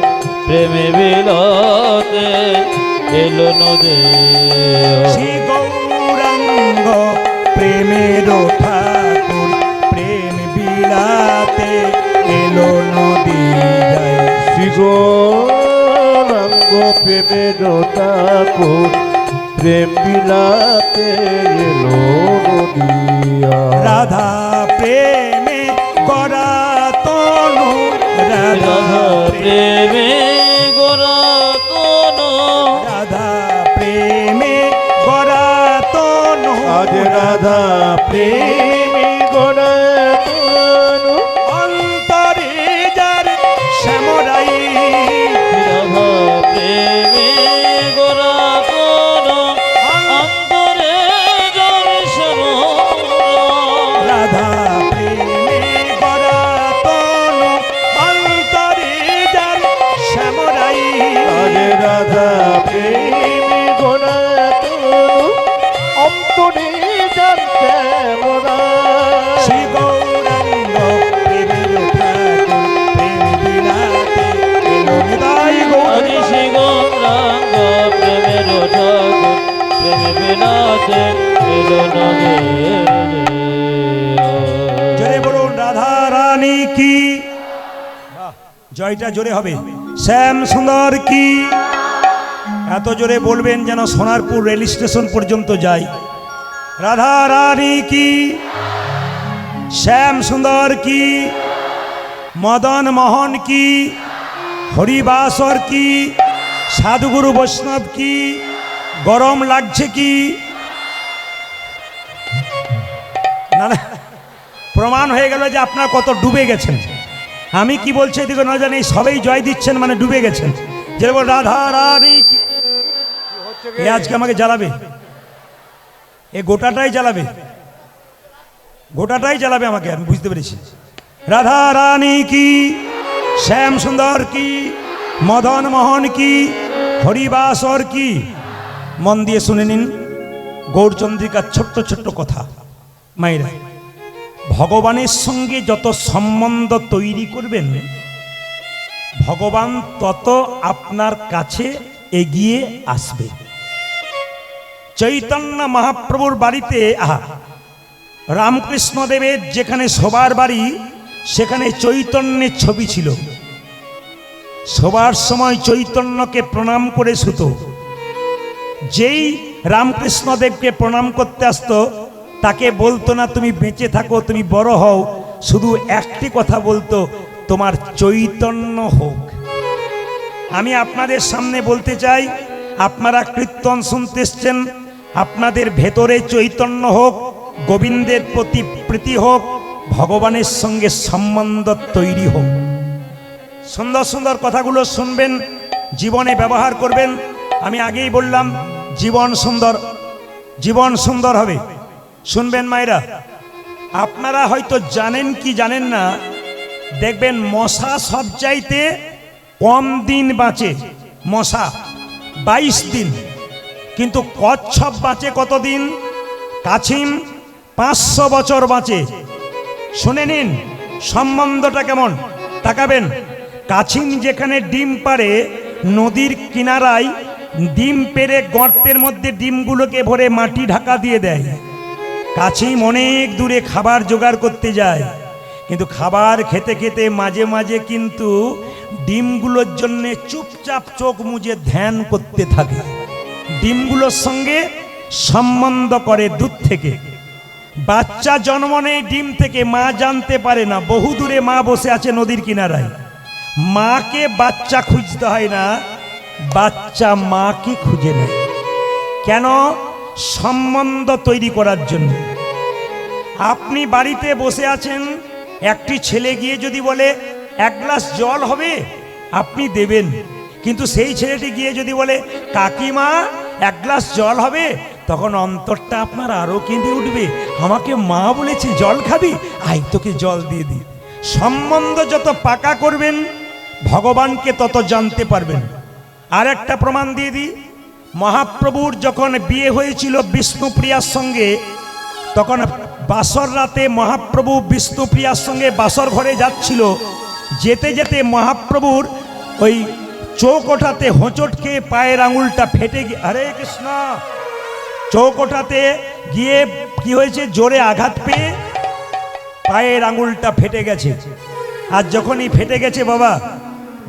প্রেমে বিলাতে এলো নদী। শ্রী গৌরাঙ্গ প্রেমের ঠাকুর, প্রেম বিলাতে এলো নদী। শ্রী গৌরাঙ্গ প্রেমের ঠাকুর, প্রেম বিলাতে এলো নদিয়া। রাধা প্রেমে করা তনু, রাধা প্রেমে গোরা তনু, রাধা প্রেমে করা তনু। আজ রাধা প্রেমী গোড়া তনু, অন্তরে যার শ্যামরাই, রাধা প্রেমে গোরা তনু, অন্তরে দর্শন। রাধা প্রেমে করা তনু, অন্তরে যার শ্যামরাই। আজ রাধা প্রেমী গোড়া তনু, অন্তরে জানতে মোরা। শ্রী গৌরাঙ্গ প্রেমের ঠাকুর, প্রেম বিলাতে এলো নিতাই গৌর। আজি শ্রী গৌরাঙ্গ প্রেমের ঠাকুর, প্রেমে বিলাতে এলো নদী। জোরে বলুন রাধা রানী কি। জয়টা জোরে হবে। শ্যাম সুন্দর কি। এত জোরে বলবেন যেন সোনারপুর রেল স্টেশন পর্যন্ত যায়। রাধা রানী কি, শ্যাম সুন্দর কি, মদন মোহন কি, হরিবাসর কি, সাধুগুরু বৈষ্ণব কি। গরম লাগছে কি? না না প্রমাণ হয়ে গেল যে আপনারা কত ডুবে গেছেন। আমি কি বলছি এদিকে না জানি, সবাই জয় দিচ্ছেন মানে ডুবে গেছেন। যেরকম রাধা রানী কি এ আজকে আমাকে জ্বালাবে, এ গোটাটাই জ্বালাবে, গোটাটাই জ্বালাবে আমাকে, আমি বুঝতে পেরেছি। রাধা রানী কি, শ্যাম সুন্দর কি, মদন মোহন কি, হরিবাসর কি। মন দিয়ে শুনে নিন গৌরচন্দ্রিকার ছোট্ট ছোট্ট কথা। মায়েরা, ভগবানের সঙ্গে যত সম্বন্ধ তৈরি করবেন, ভগবান তত আপনার কাছে এগিয়ে আসবে। চৈতন্য মহাপ্রভুর বাড়িতে রামকৃষ্ণ দেবের যেখানে সবার বাড়ি, সেখানে চৈতন্যের ছবি ছিল। সবার সময় চৈতন্যকে প্রণাম করে শুতো। যেই রামকৃষ্ণ দেবকে প্রণাম করতে আসতো, তাকে বলতো না তুমি বেঁচে থাকো, তুমি বড় হও, শুধু একটি কথা বলতো, তোমার চৈতন্য হোক। আমি আপনাদের সামনে বলতে চাই, আপনারা কীর্তন শুনতে এসছেন, আপনাদের ভেতরে চৈতন্য হোক, গোবিন্দের প্রতি প্রীতি হোক, ভগবানের সঙ্গে সম্বন্ধ তৈরি হোক। সুন্দর সুন্দর কথাগুলো শুনবেন, জীবনে ব্যবহার করবেন। আমি আগেই বললাম জীবন সুন্দর, জীবন সুন্দর হবে। শুনবেন মায়েরা, আপনারা হয়তো জানেন কি জানেন না, দেখবেন মশা সবচাইতে কম দিন বাঁচে। মশা 22 দিন, কিন্তু কচ্ছপ বাঁচে কতদিন? কাছিম 500 বছর বাঁচে। শুনে নিন সম্বন্ধটা কেমন, তাকাবেন। কাছিম যেখানে ডিম পাড়ে, নদীর কিনারায় ডিম পেড়ে গর্তের মধ্যে ডিমগুলোকে ভরে মাটি ঢাকা দিয়ে দেয়। কাছিম অনেক দূরে খাবার জোগাড় করতে যায়, কিন্তু খাবার খেতে খেতে মাঝে মাঝে কিন্তু ডিমগুলোর জন্য চুপচাপ চোখ মুজে ধ্যান করতে থাকে। ডিমগুলোর সঙ্গে সম্বন্ধ করে দূর থেকে। বাচ্চা জন্ম নেয় ডিম থেকে, মা জানতে পারে না, বহু দূরে মা বসে আছে নদীর কিনারায়। মাকে বাচ্চা খুঁজতে হয় না, বাচ্চা মাকে খুঁজে নেয়। কেন? সম্বন্ধ তৈরি করার জন্য। আপনি বাড়িতে বসে আছেন, একটি ছেলে গিয়ে যদি বলে 1 গ্লাস জল হবে, আপনি দেবেন। কিন্তু সেই ছেলেটি গিয়ে যদি বলে কাকিমা 1 গ্লাস জল হবে, তখন অন্তরটা আপনার আরো কেঁদে উঠবে। আমাকে মা বলেছে জল খাবি, আই তোকে জল দিয়ে দিই। সম্বন্ধ যত পাকা করবেন, ভগবানকে তত জানতে পারবেন। আর একটা প্রমাণ দিয়ে দিই, মহাপ্রভুর যখন বিয়ে হয়েছিল বিষ্ণুপ্রিয়ার সঙ্গে, তখন বাসর রাতে মহাপ্রভু বিষ্ণুপ্রিয়ার সঙ্গে বাসর ঘরে যাচ্ছিল। যেতে যেতে মহাপ্রভুর ওই চৌকোঠাতে হোঁচট খেয়ে পায়ের আঙুলটা ফেটে গিয়ে, হরে কৃষ্ণ, চৌকোঠাতে গিয়ে কি হয়েছে, জোরে আঘাত পেয়ে পায়ের আঙুলটা ফেটে গেছে। আর যখনই ফেটে গেছে, বাবা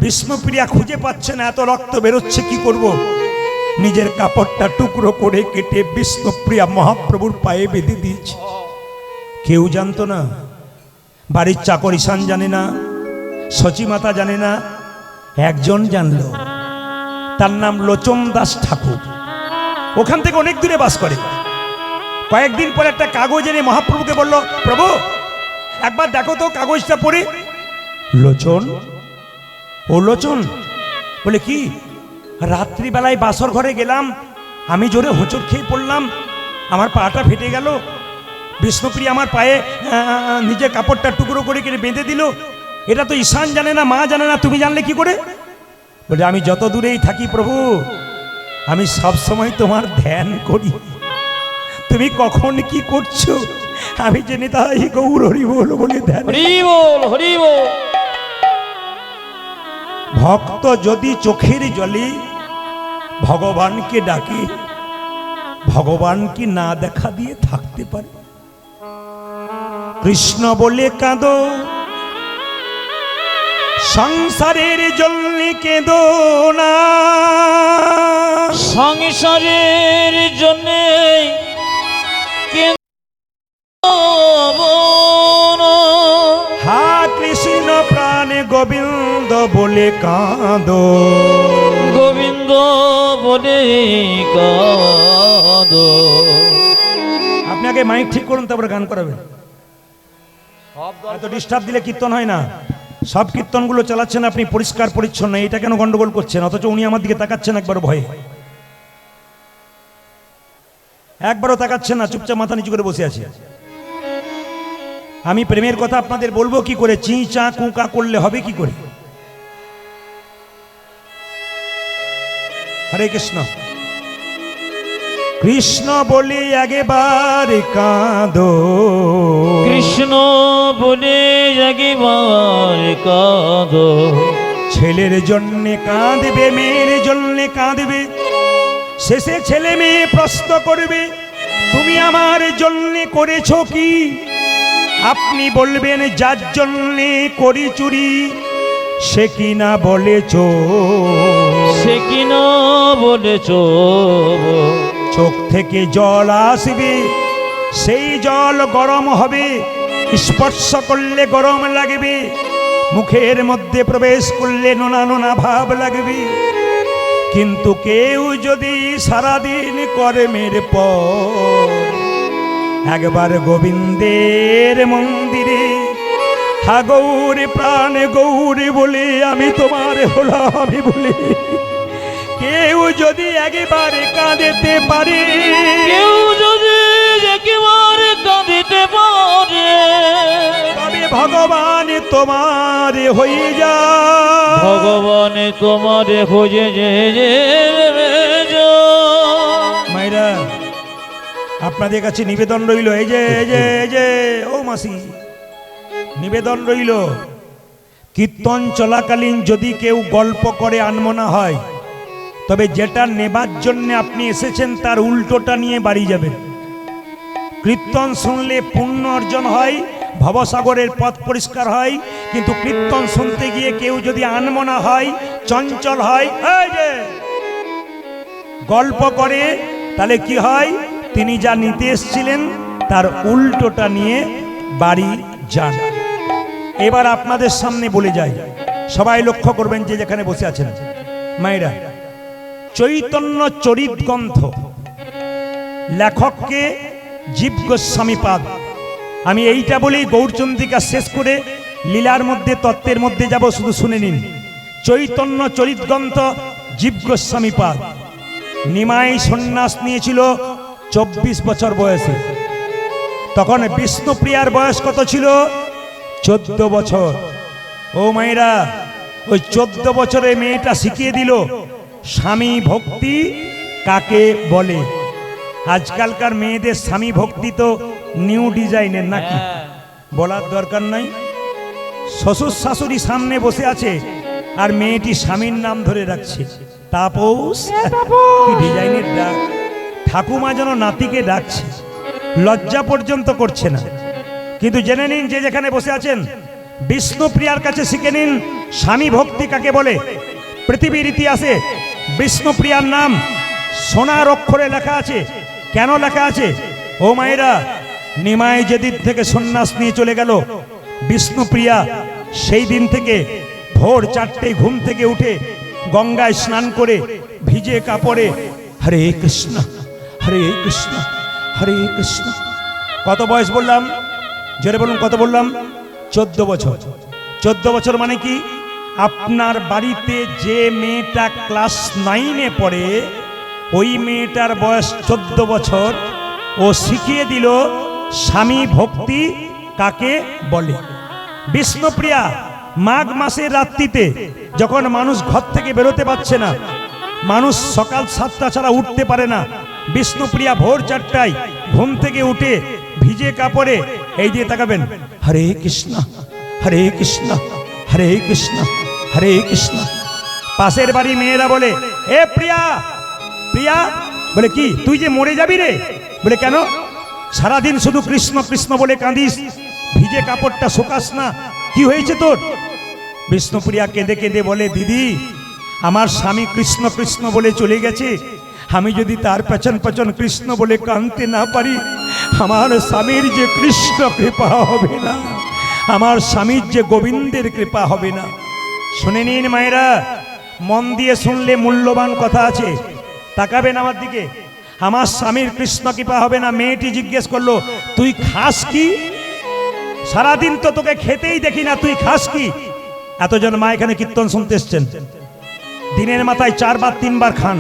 বিষ্ণুপ্রিয়া খুঁজে পাচ্ছে না, এত রক্ত বেরোচ্ছে, কি করব? নিজের কাপড়টা টুকরো করে কেটে বিষ্ণুপ্রিয়া মহাপ্রভুর পায়ে বেঁধে দিয়েছে। কেউ জানতো না, বাড়ির চাকর ঈশান জানে না, সচিমাতা জানে না, একজন জানলো, তার নাম লোচন দাস ঠাকুর। ওখান থেকে অনেক দূরে বাস করে। কয়েকদিন পরে একটা কাগজ এনে মহাপ্রভুকে বলল, প্রভু একবার দেখো তো কাগজটা পড়ে। লোচন, ও লোচন বলে কি, রাত্রিবেলায় বাসর ঘরে গেলাম, আমি জোরে হোঁচট খেয়ে পড়লাম, আমার পাটা ফেটে গেল, বিষ্ণুপ্রিয়া আমার পায়ে নিজের কাপড়টা টুকরো করে কেটে বেঁধে দিল। এটা তো ঈশান জানে না, মা জানে না, তুমি জানলে কি করে? বলে আমি যত দূরেই থাকি প্রভু, আমি সব সময় তোমার ধ্যান করি, তুমি কখন কি করছো আমি জেনে তাই গৌর হরি বল বলে ধ্যান। হরি বল, হরি বল। ভক্ত যদি চোখের জলে ভগবানকে ডাকে, ভগবান কি না দেখা দিয়ে থাকতে পারে? কৃষ্ণ বলে কাঁদো, সংসারের জন্য কেঁদো না, সংসারের জন্য হা কৃষ্ণ প্রাণে গোবিন্দ বলে কাঁদো, গোবিন্দ বলে কাঁদো। আপনি আগে মাইক ঠিক করুন, তারপরে গান করাবেন। এত ডিস্টার্ব দিলে কীর্তন হয় না। সব কীর্তনগুলো চালাচ্ছেন আপনি পরিষ্কার পরিচ্ছন্ন, এটা কেন গন্ডগোল করছেন? অথচ উনি আমার দিকে তাকাচ্ছেন একবারও ভয়ে, একবারও তাকাচ্ছেন না, চুপচাপ মাথা নিচু করে বসে আছে। আমি প্রেমের কথা আপনাদের বলবো কি করে? চি চা কুকা করলে হবে কি করে? হরে কৃষ্ণ। কৃষ্ণ বলে একবার কাঁদো, কৃষ্ণ বলে একবার কাঁদো, ছেলের জন্যে কাঁদবে, মেয়ের জন্যে কাঁদবে, শেষে ছেলে মেয়ে প্রশ্ন করবে তুমি আমার জন্যে করেছো কি? আপনি বলবেন যার জন্যে করি চুরি সে কি না বলেছ, সে কি না বলেছ। চোখ থেকে জল আসবে, সেই জল গরম হবে, স্পর্শ করলে গরম লাগবে, মুখের মধ্যে প্রবেশ করলে নোনা নোনা ভাব লাগবে। কিন্তু কেউ যদি সারাদিন কর্মের পর একবার গোবিন্দের মন্দিরে হা গৌরে প্রাণ গৌরে বলে আমি তোমার হলাম আমি বলে, কেউ যদি একেবারে কাঁদিতে পারে, কেউ যদি একেবারে কাঁদিতে পারে, তবে ভগবান তোমার হয়ে যা, ভগবান তোমার খোঁজে যে মায়েরা আপনাদের কাছে নিবেদন রইল, এই যে এই যে এই যে ও মাসি, নিবেদন রইল, কীর্তন চলাকালীন যদি কেউ গল্প করে আনমনা হয়, তবে যেটা নেবার জন্য আপনি এসেছেন তার উল্টোটা নিয়ে বাড়ি যাবেন। কীর্তন শুনলে পুণ্য অর্জন হয়, ভবসাগরের পথ পরিষ্কার হয়, কিন্তু কীর্তন শুনতে গিয়ে কেউ যদি আনমনা হয়, চঞ্চল হয়, এই যে গল্প করে, তাহলে কি হয়? তিনি যা নিতে এসেছিলেন তার উল্টোটা নিয়ে বাড়ি যান। এবার আপনাদের সামনে বলে যাই, সবাই লক্ষ্য করবেন যে যেখানে বসে আছেন মায়েরা, চৈতন্য চরিত গ্রন্থ লেখককে জীব গোস্বামী পাদ। আমি এইটা বলেই গৌরচন্দ্রিকা শেষ করে লীলার মধ্যে তত্ত্বের মধ্যে যাব, শুধু শুনে নিন। চৈতন্য চরিত গ্রন্থ জীব গোস্বামী পাদ। নিমাই সন্ন্যাস নিয়েছিল 24 বছর বয়সে। তখন বিষ্ণুপ্রিয়ার বয়স কত ছিল? 14 বছর। ও মায়েরা, ওই 14 বছরে মেয়েটা শিখিয়ে দিল স্বামী ভক্তি কাকে বলে। আজকালকার মেয়েদের স্বামী ভক্তি তো নিউ ডিজাইনের, নাকি বলার দরকার নাই। শ্বশুর শাশুড়ি সামনে বসে আছে আর মেয়েটি স্বামীর নাম ধরে রাখছে, তাপস, কি ডিজাইনের ডাক। ঠাকুমা যেন নাতিকে ডাকছে, লজ্জা পর্যন্ত করছে না। কিন্তু জেনে নিন যে যেখানে বসে আছেন, বিষ্ণুপ্রিয়ার কাছে শিখে নিন স্বামী ভক্তি কাকে বলে। পৃথিবীর ইতিহাসে বিষ্ণুপ্রিয়ার নাম সোনার অক্ষরে লেখা আছে। কেন লেখা আছে? ও মায়েরা, নিমাই যেদিন থেকে সন্ন্যাস নিয়ে চলে গেল, বিষ্ণুপ্রিয়া সেই দিন থেকে ভোর 4টায় ঘুম থেকে উঠে গঙ্গায় স্নান করে ভিজে কাপড়ে হরে কৃষ্ণ হরে কৃষ্ণ হরে কৃষ্ণ। কত বয়স বললাম? জোরে বলুন, কত বললাম? 14 বছর। 14 বছর মানে কি? আপনার বাড়িতে যে মেয়েটা ক্লাস 9-এ পড়ে, ওই মেয়েটার বয়স 14 বছর। ও শিখিয়ে দিল স্বামী ভক্তি কাকে বলে। বিষ্ণুপ্রিয়া মাঘ মাসের রাত্রিতে যখন মানুষ ঘর থেকে বেরোতে পারছে না, মানুষ সকাল 7টা ছাড়া উঠতে পারে না, বিষ্ণুপ্রিয়া ভোর 4টায় ঘুম থেকে উঠে ভিজে কাপড়ে এই দিয়ে তাকাবেন, হরে কৃষ্ণ হরে কৃষ্ণ হরে কৃষ্ণ হরে কৃষ্ণ। পাশের বাড়ি মেয়েরা বলে, এ প্রিয়া প্রিয়া, বলে কি তুই যে মরে যাবি রে? বলে কেন? সারাদিন শুধু কৃষ্ণ কৃষ্ণ বলে কাঁদিস, ভিজে কাপড়টা শোকাস না, কি হয়েছে তোর? বিষ্ণুপ্রিয়া কেঁদে কেঁদে বলে, দিদি আমার স্বামী কৃষ্ণ কৃষ্ণ বলে চলে গেছে, আমি যদি তার পেছন পেছন কৃষ্ণ বলে কাঁদতে না পারি, আমার স্বামীর যে কৃষ্ণ কৃপা হবে না, আমার স্বামীর যে গোবিন্দের কৃপা হবে না। শুনে নিন মায়েরা, মন দিয়ে শুনলে মূল্যবান কথা আছে। তাকাবেন আমার দিকে। আমার স্বামীর কৃষ্ণ কৃপা হবে না। মেয়েটি জিজ্ঞেস করলো, তুই খাস কি? সারাদিন তো তোকে খেতেই দেখি না, তুই খাস কি? এতজন মা এখানে কীর্তন শুনতে এসছেন, দিনের মাথায় 4 বার 3 বার খান।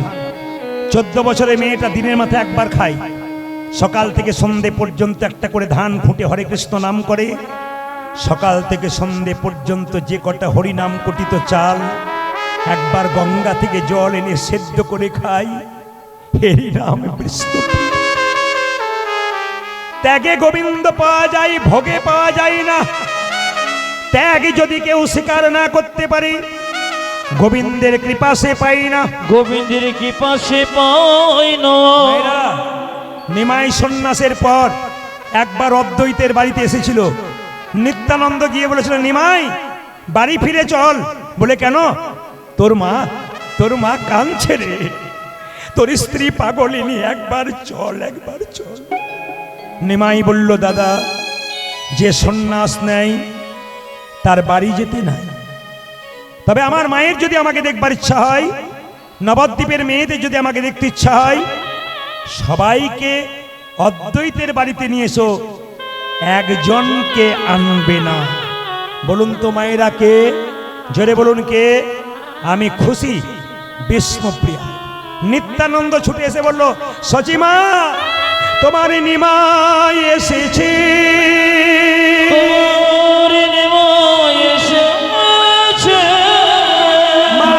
14 বছরের মেয়েটা দিনের মাথায় 1 বার খায়। সকাল থেকে সন্ধে পর্যন্ত একটা করে ধান খুঁটে হরে কৃষ্ণ নাম করে। সকাল থেকে সন্ধে পর্যন্ত যে কটা হরি নাম কটিত চাল, একবার গঙ্গা থেকে জল এনে সেদ্ধ করে খাই। হরি নাম বিষ্ণু। ত্যাগে গোবিন্দ পাওয়া যায়, ভোগে পাওয়া যায় না। ত্যাগ যদি কেউ স্বীকার না করতে পারে, গোবিন্দের কৃপা সে পাই না। গোবিন্দের কৃপা সে পাই না। ভাইরা, নিমাই সন্ন্যাসের পর একবার অদ্বৈতের বাড়িতে এসেছিল। নিত্যানন্দ গিয়ে বলেছিল, নিমাই বাড়ি ফিরে চল। বলে কেন? তোর মা কাঁদছে রে, তোর স্ত্রী পাগলিনী, একবার চল, একবার চল। নিমাই বলল, দাদা, যে সন্ন্যাস নেয় তার বাড়ি যেতে নাই। তবে আমার মায়ের যদি আমাকে দেখবার ইচ্ছা হয়, নবদ্বীপের মেয়েদের যদি আমাকে দেখতে ইচ্ছা হয়, সবাইকে অদ্বৈতের বাড়িতে নিয়ে এসো, একজনকে আনবে না। বলুন তো মায়েরা কে? জোরে বলুন কে? আমি খুশি, বিষ্ণুপ্রিয়া। নিত্যানন্দ ছুটে এসে বলল, সচিমা, তোমার নিমাই এসেছে। তোমার নিমাই এসেছে। মা,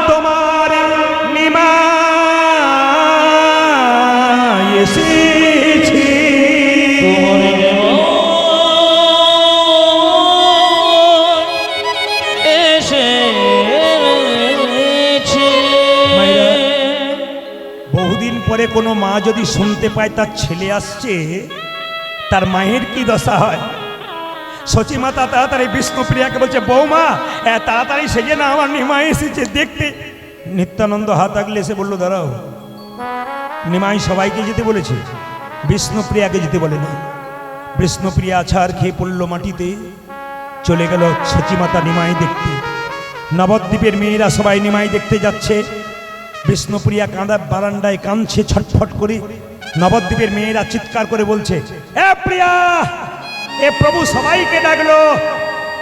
তোমার নিমাই এসেছে। তোমার নিমাই এসেছে। মায়েরা, বহুদিন পরে কোনো মা যদি শুনতে পায় তার ছেলে আসছে, তার মায়ের কি দশা হয়? সচিমাতা তাড়াতাড়ি বিষ্ণুপ্রিয়াকে বলছে, বৌমা তাড়াতাড়ি সেজে না, আমার নিমাই এসেছে দেখতে। নিত্যানন্দ হাত আগলে এসে বলল, দাঁড়াও, নিমাই সবাইকে যেতে বলেছে, বিষ্ণুপ্রিয়াকে যেতে বলে না। বিষ্ণুপ্রিয়া আছাড় খেয়ে পড়ল মাটিতে, চলে গেল সচিমাতা নিমাই দেখতে। নবদ্বীপের মেয়েরা সবাই নিমাই দেখতে যাচ্ছে। বিষ্ণুপ্রিয়া কাঁদা বারান্দায় কাঁদছে ছটফট করে। নবদ্বীপের মেয়েরা চিৎকার করে বলছে, এ প্রিয়া, এ প্রভু সবাইকে ডাকলো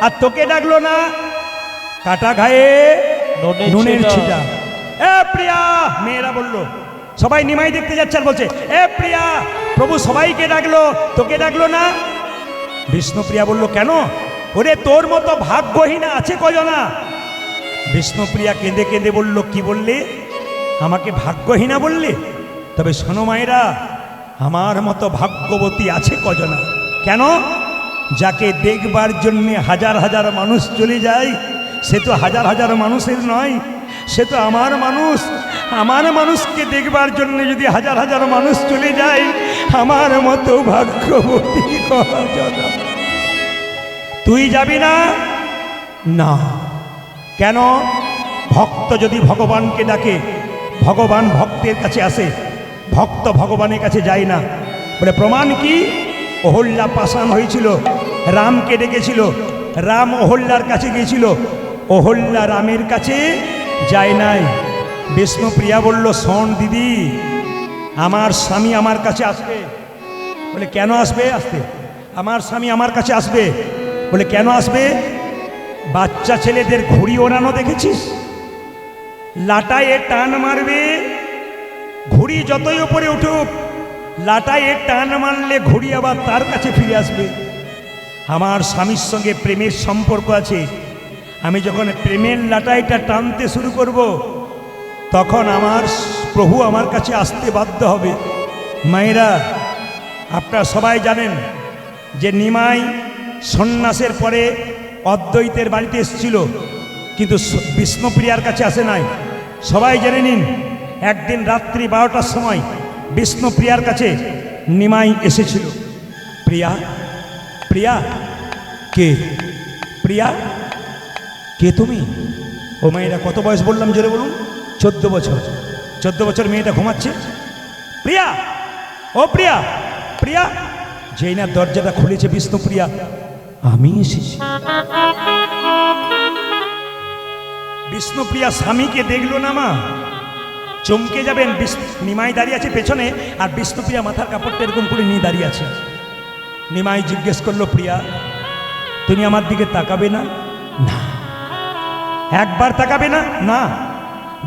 আর তোকে ডাকলো না। কাটা ঘায়ে নুনের ছিটা। এ প্রিয়া, মেয়েরা বলল, সবাই নিমাই দেখতে যাচ্ছে আর বলছে, এ প্রিয়া, প্রভু সবাইকে ডাকলো, তোকে ডাকলো না। বিষ্ণুপ্রিয়া বলল, কেন? ওরে তোর মতো ভাগ্যহীনা আছে কজনা? বিষ্ণুপ্রিয়া কেঁদে কেঁদে বলল, কি বললে? আমাকে ভাগ্যহীনা বললে? তবে শোনো মায়েরা, আমার মতো ভাগ্যবতী আছে কজনা? কেন? যাকে দেখবার জন্য হাজার হাজার মানুষ চলে যায়, সে তো হাজার হাজার মানুষের নয়, সে তো আমার মানুষ। আমার মানুষকে দেখবার জন্য যদি হাজার হাজার মানুষ চলে যায়, আমার মতো ভাগ্যবতী কজনা। তুই যাবি না? না। কেন? ভক্ত যদি ভগবানকে ডাকে, ভগবান ভক্তের কাছে আসে, ভক্ত ভগবানের কাছে যায় না। বলে প্রমাণ কি? অহল্যা পাষাণ হয়েছিল, রামকে ডেকেছিল, রাম অহল্যার কাছে গিয়েছিল, অহল্যা রামের কাছে যায় নাই। বিষ্ণুপ্রিয়া বলল, শোন দিদি, আমার স্বামী আমার কাছে আসবে। বলে কেন আসবে? আসতে আমার স্বামী আমার কাছে আসবে। বলে কেন আসবে? বাচ্চা ছেলেদের ঘুড়ি ওড়ানো দেখেছিস? লাটায় টান মারবে, ঘুড়ি যতই উপরে উঠুক, লাটায় টান মারলে ঘুড়ি আবার তার কাছে ফিরে আসবে। আমার স্বামীর সঙ্গে প্রেমের সম্পর্ক আছে। আমি যখন প্রেমের লাটাইটা টানতে শুরু করব, তখন আমার প্রভু আমার কাছে আসতে বাধ্য হবে। মায়েরা, আপনারা সবাই জানেন যে নিমাই সন্ন্যাসের পরে অদ্বৈতের বাড়িতে এসেছিল, কিন্তু বিষ্ণুপ্রিয়ার কাছে আসে নাই। সবাই জেনে নিন, একদিন রাত্রি 12টার সময় বিষ্ণুপ্রিয়ার কাছে নিমাই এসেছিল। প্রিয়া, প্রিয়া, কে? প্রিয়া, কে তুমি? ও মেয়েটা কত বয়স বললাম জোরে বলুন? 14 বছর। 14 বছর মেয়েটা ঘুমাচ্ছে। প্রিয়া, ও প্রিয়া, প্রিয়া। যেই না দরজাটা খুলেছে বিষ্ণুপ্রিয়া, আমি এসেছি। বিষ্ণুপ্রিয়া স্বামীকে দেখলো না মা, চমকে যাবেন। নিমাই দাঁড়িয়ে আছে পেছনে, আর বিষ্ণুপ্রিয়া মাথার কাপড়টা এরকম করে নিয়ে দাঁড়িয়ে আছে। নিমাই জিজ্ঞেস করলো, প্রিয়া তুমি আমার দিকে তাকাবে না? না। একবার তাকাবে না? না।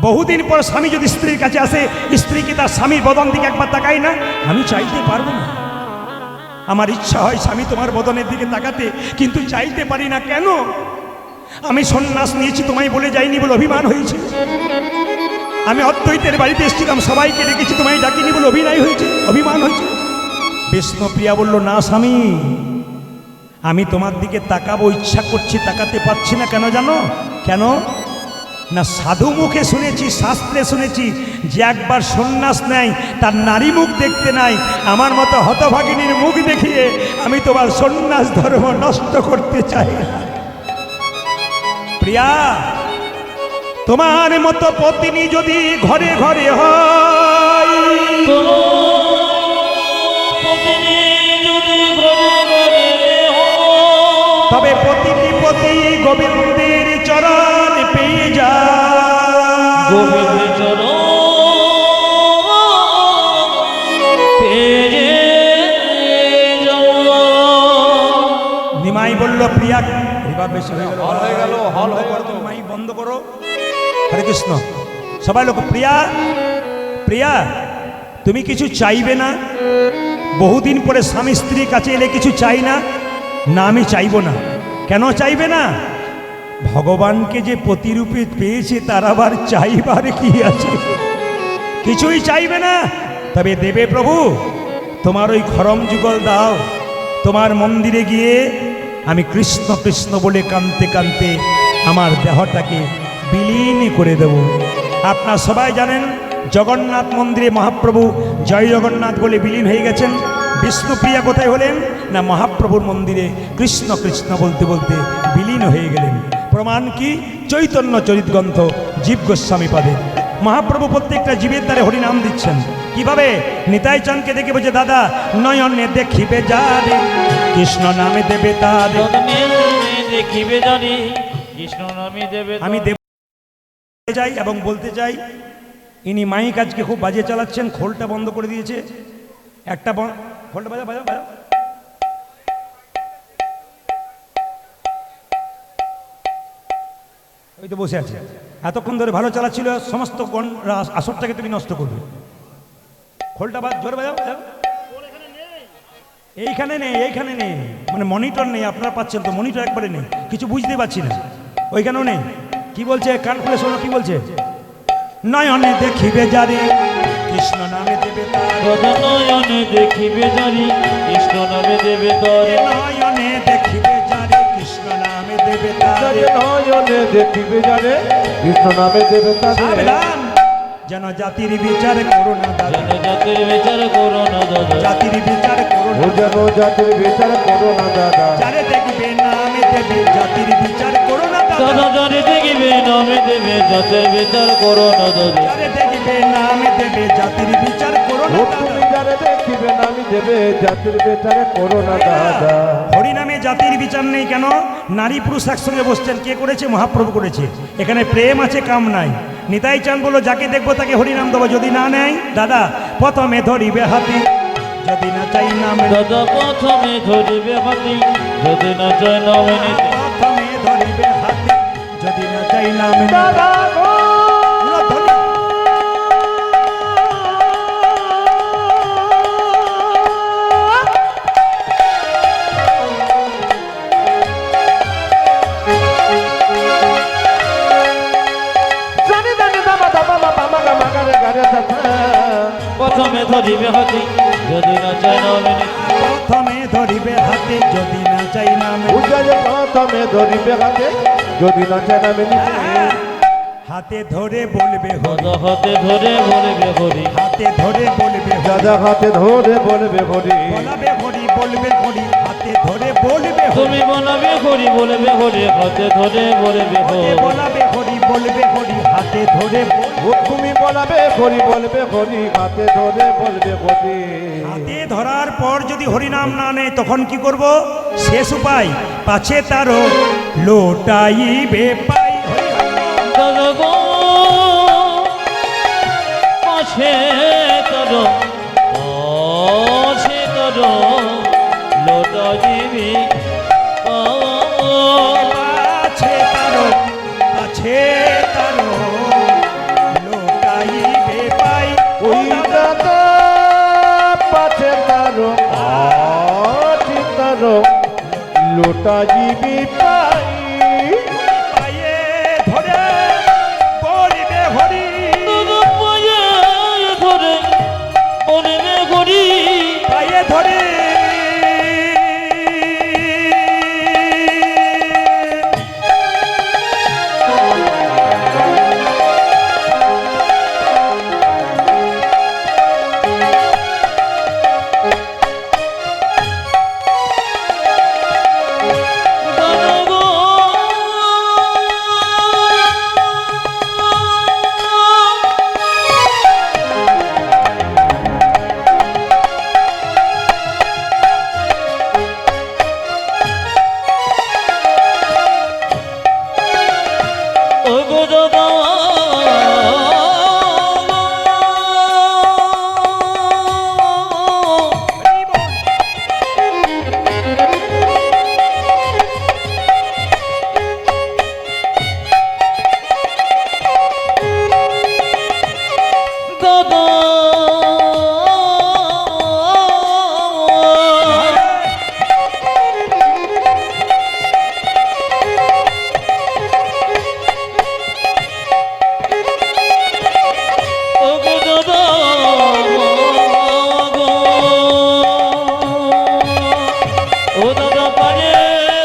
বহুদিন পর স্বামী যদি স্ত্রীর কাছে আসে, স্ত্রী কি তার স্বামীর বদন দিকে একবার তাকায় না? আমি চাইতে পারবো না। আমার ইচ্ছা হয় স্বামী তোমার বদনের দিকে তাকাতে, কিন্তু চাইতে পারি না। কেন? আমি সন্ন্যাস নিয়েছি তোমায় বলে যাইনি বলে অভিমান হয়েছে। আমি অদ্বৈতের বাড়িতে এসেছিলাম, সবাইকে ডেকেছি, তোমায় ডাকিনি বলে অভিনয় হয়েছে, অভিমান হয়েছে। বিষ্ণুপ্রিয়া বলল, না স্বামী, আমি তোমার দিকে তাকাবো, ইচ্ছা করছি, তাকাতে পারছি না। কেন জানো? কেন না, সাধু মুখে শুনেছি, শাস্ত্রে শুনেছি যে একবার সন্ন্যাস নেয় তার নারী মুখ দেখতে নাই। আমার মতো হতভাগিনীর মুখ দেখিয়ে আমি তোমার সন্ন্যাস ধর্ম নষ্ট করতে চাই না। প্রিয়া, তোমার মতো পত্নী যদি ঘরে ঘরে হয়, তবে প্রতিটি পতি গোবিন্দের চরণ পেয়ে যায়। গোবিন্দের চরণ পেয়ে যাও। নিমাই বলল, প্রিয়া, এবার বেশি হয়ে গেল, হল হয়ে গেল, হল হয়ে গেল, নিমাই বন্ধ করো। হরে কৃষ্ণ। সবাই লোক, প্রিয়া, প্রিয়া, তুমি কিছু চাইবে না? বহুদিন পরে স্বামী স্ত্রীর কাছে এলে কিছু চাই না? না, আমি চাইবো না। কেন চাইবে না? ভগবানকে যে প্রতিরূপে পেয়েছে তার আবার চাইবার কি আছে? কিছুই চাইবে না। তবে দেবে প্রভু, তোমার ওই খরম যুগল দাও। তোমার মন্দিরে গিয়ে আমি কৃষ্ণ কৃষ্ণ বলে কাঁদতে কাঁদতে আমার দেহটাকে বিলীন করে দেব। আপনারা সবাই জানেন, জগন্নাথ মন্দিরে মহাপ্রভু জয় জগন্নাথ বলে বিলীন হয়ে গেছেন। বিষ্ণুপ্রিয়া কোথায় হলেন? না, মহাপ্রভুর মন্দিরে কৃষ্ণ কৃষ্ণ বলতে বলতে বিলীন হয়ে গেলেন। প্রমাণ কি? চৈতন্য চরিত গ্রন্থ জীব গোস্বামী পাদে মহাপ্রভু প্রত্যেকটা জীবের দ্বারে হরিনাম দিচ্ছেন। কিভাবে? নিতাই চাঁদকে দেখে বলছে, দাদা নয়নে দেখিবে যারে, কৃষ্ণ নামে দেবে তারে। দেখিবে জানি, কৃষ্ণ নামে দেবে। আমি দেব চাই এবং বলতে চাই, ইনি মাইক আজকে খুব বাজে চালাচ্ছেন, খোলটা বন্ধ করে দিয়েছে। একটা খোলটা বাজা বাজা বাজা। ওই তো বসে আছে, এতক্ষণ ধরে ভালো চালাচ্ছিল, সমস্ত আসরটাকে তুমি নষ্ট করবে। খোলটা জোরে বাজাও। এইখানে নেই, এইখানে নেই, মানে মনিটর নেই। আপনারা পাচ্ছেন তো, মনিটর একবারে নেই, কিছু বুঝতে পারছি না। ওইখানেও নেই। কি বলছে? কান খুলে শোনো কি বলছে। নয়নে দেখিবে যারে, কৃষ্ণ নামে দেবে তারে। নয়নে দেখিবে জানি, কৃষ্ণ নামে দেবে তরে। নয়নে দেখিবে যারে, কৃষ্ণ নামে দেবে তারে। নয়নে দেখিবে যারে, কৃষ্ণ নামে দেবে তারে। সাবধান, যেন জাতির বিচার করো না দাদা, যেন জাতির বিচার করো না দাদা। জাতির বিচার করো ও না যেন জাতির বিচার করো না দাদা। যারে দেখবে নামে দেবে, জাতির বিচার করো না দাদা। দাদা জানি দেখিবে নামে দেবে, জাতির বিচার করো না দাদা। যারে দেখবে নামে দেবে, জাতির বিচার করো ও না তুমি দাদা। যারে দেখিবে নামি দেবে, জাতির বিচার করো না দাদা। হরিনামে জাতির বিচার নেই কেন? নারী পুরুষ একসঙ্গে বসছেন, কে করেছে? মহাপ্রভু করেছে। এখানে প্রেম আছে, কাম নাই। নিতাই চাঁদ বললো, যাকে দেখবো তাকে হরিনাম দেবো, যদি না নেয় দাদা প্রথমে ধরিবে হাতি, যদি না চাই নাম। দাদা প্রথমে ধরিবে হাতি, যদি না চায় নামে নিতে। প্রথমে ধরিবে হাতি, যদি না চাই নাম। দাদা গো, জানি জানি দাবা দাবা বাবা মাগা মাগা রে গারে দাদা। প্রথমে ধরিবে হাতি, যদি না চায় নামে নিতে। প্রথমে ধরিবে হাতে, যদি না চাই নাম। উজারে প্রথমে ধরিবে হাতে, যদি না চায় নামে নিতে। হাতে ধরে বলবে হরি, দাদা হাতে ধরে বলবে হরি, হাতে ধরে বলবে হরি। দাদা হাতে ধরে বলবে হরি। বলাবে হরি, বলবে হরি, হাতে ধরে বলবে হরি। তুমি বলাবে হরি, বলবে হরি, হাতে ধরে বলবে হাতে হরি। বলাবে হরি, বলবে হরি, হাতে ধরে ও তুমি বলাবে হরি, বলবে হরি, হাতে ধরে বলবে হরি। হাতে ধরার পর যদি হরিনাম না নেয় তখন কি করব? শেষ উপায়, পাছে তারও লোটাইবে পাই। হরি হরি। দাদা গো পাশে তর, পাশে তর লোটা দিবি পাওয়া লোটা জীবী পাই পায়ে ধরে বলিবে হরি দাদা পায়ে ধরে বলবে হরি পায়ে ধরে দাদা গো ও গো দাদা দাদা ও গো দাদা গো ও দাদা পায়ে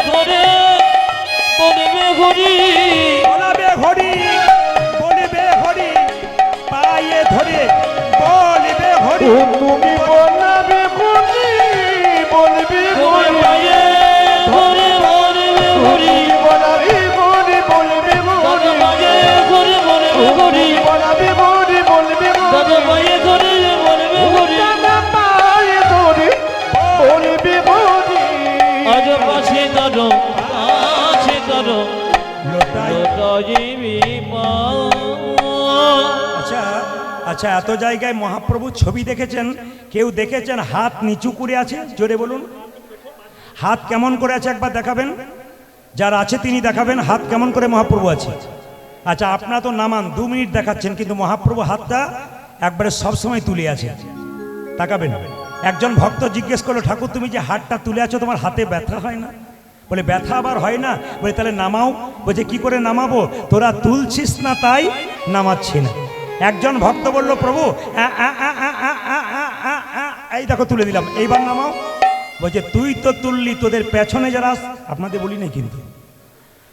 ধরে বলবে হরি বলাবে হরি বলিবে হরি পায়ে ধরে বলিবে হরি ও তুমি বলবে বলি বলবি তোমার বলি পায়ে ধরে বলবে হরি বলাবি বলি বলবি দাদা বলি পায়ে ধরে বলবে হরি বলাবি বলি বলবি দাদা পায়ে ধরে বলবে হরি দাদা পায়ে ধরে বলবি বলি আজ পাশে ধরো আছে ধরো লোটাই লতাজিবি মা আচ্ছা আচ্ছা এত জায়গায় মহাপ্রভু ছবি দেখেছেন কেউ দেখেছেন হাত নিচু করে আছে জোরে বলুন হাত কেমন করে আছে একবার দেখাবেন যারা আছে তিনি দেখাবেন হাত কেমন করে মহাপ্রভু আছে আচ্ছা আপনারা তো নামান 2 মিনিট দেখাচ্ছেন কিন্তু মহাপ্রভু হাতটা একবারে সবসময় তুলে আছে তাকাবেন একজন ভক্ত জিজ্ঞেস করলো ঠাকুর তুমি যে হাতটা তুলে আছো তোমার হাতে ব্যথা হয় না বলে ব্যথা আবার হয় না বলে তাহলে নামাও বলছে কি করে নামাবো তোরা তুলছিস না তাই নামাচ্ছি না একজন ভক্ত বলল প্রভু এই দেখো তুলে দিলাম এইবার নামাও বলছে তুই তো তুললি তোদের পেছনে যারা আপনাদের বলি নাই কিন্তু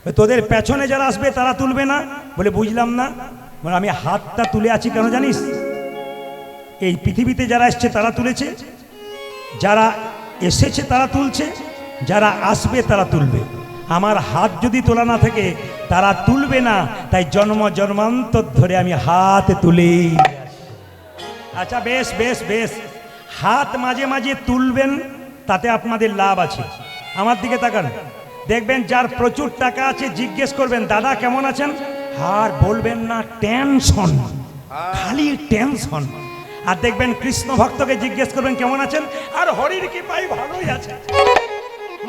তোদের পেছনে যারা আসবে তারা তুলবে না বলে বুঝলাম না বলে আমি হাতটা তুলে আছি কেন জানিস এই পৃথিবীতে যারা এসছে তারা তুলেছে যারা এসেছে তারা তুলছে যারা আসবে তারা তুলবে আমার হাত যদি তোলা না থাকে তারা তুলবে না তাই জন্ম জন্মান্তর ধরে আমি হাত তুলেই আচ্ছা বেশ বেশ বেশ হাত মাঝে মাঝে তুলবেন তাতে আপনাদের লাভ আছে আমার দিকে তাকান দেখবেন যার প্রচুর টাকা আছে জিজ্ঞেস করবেন দাদা কেমন আছেন আর বলবেন না টেনশন খালি টেনশন আর দেখবেন কৃষ্ণ ভক্তকে জিজ্ঞেস করবেন কেমন আছেন আর হরির কি পাই ভালোই আছে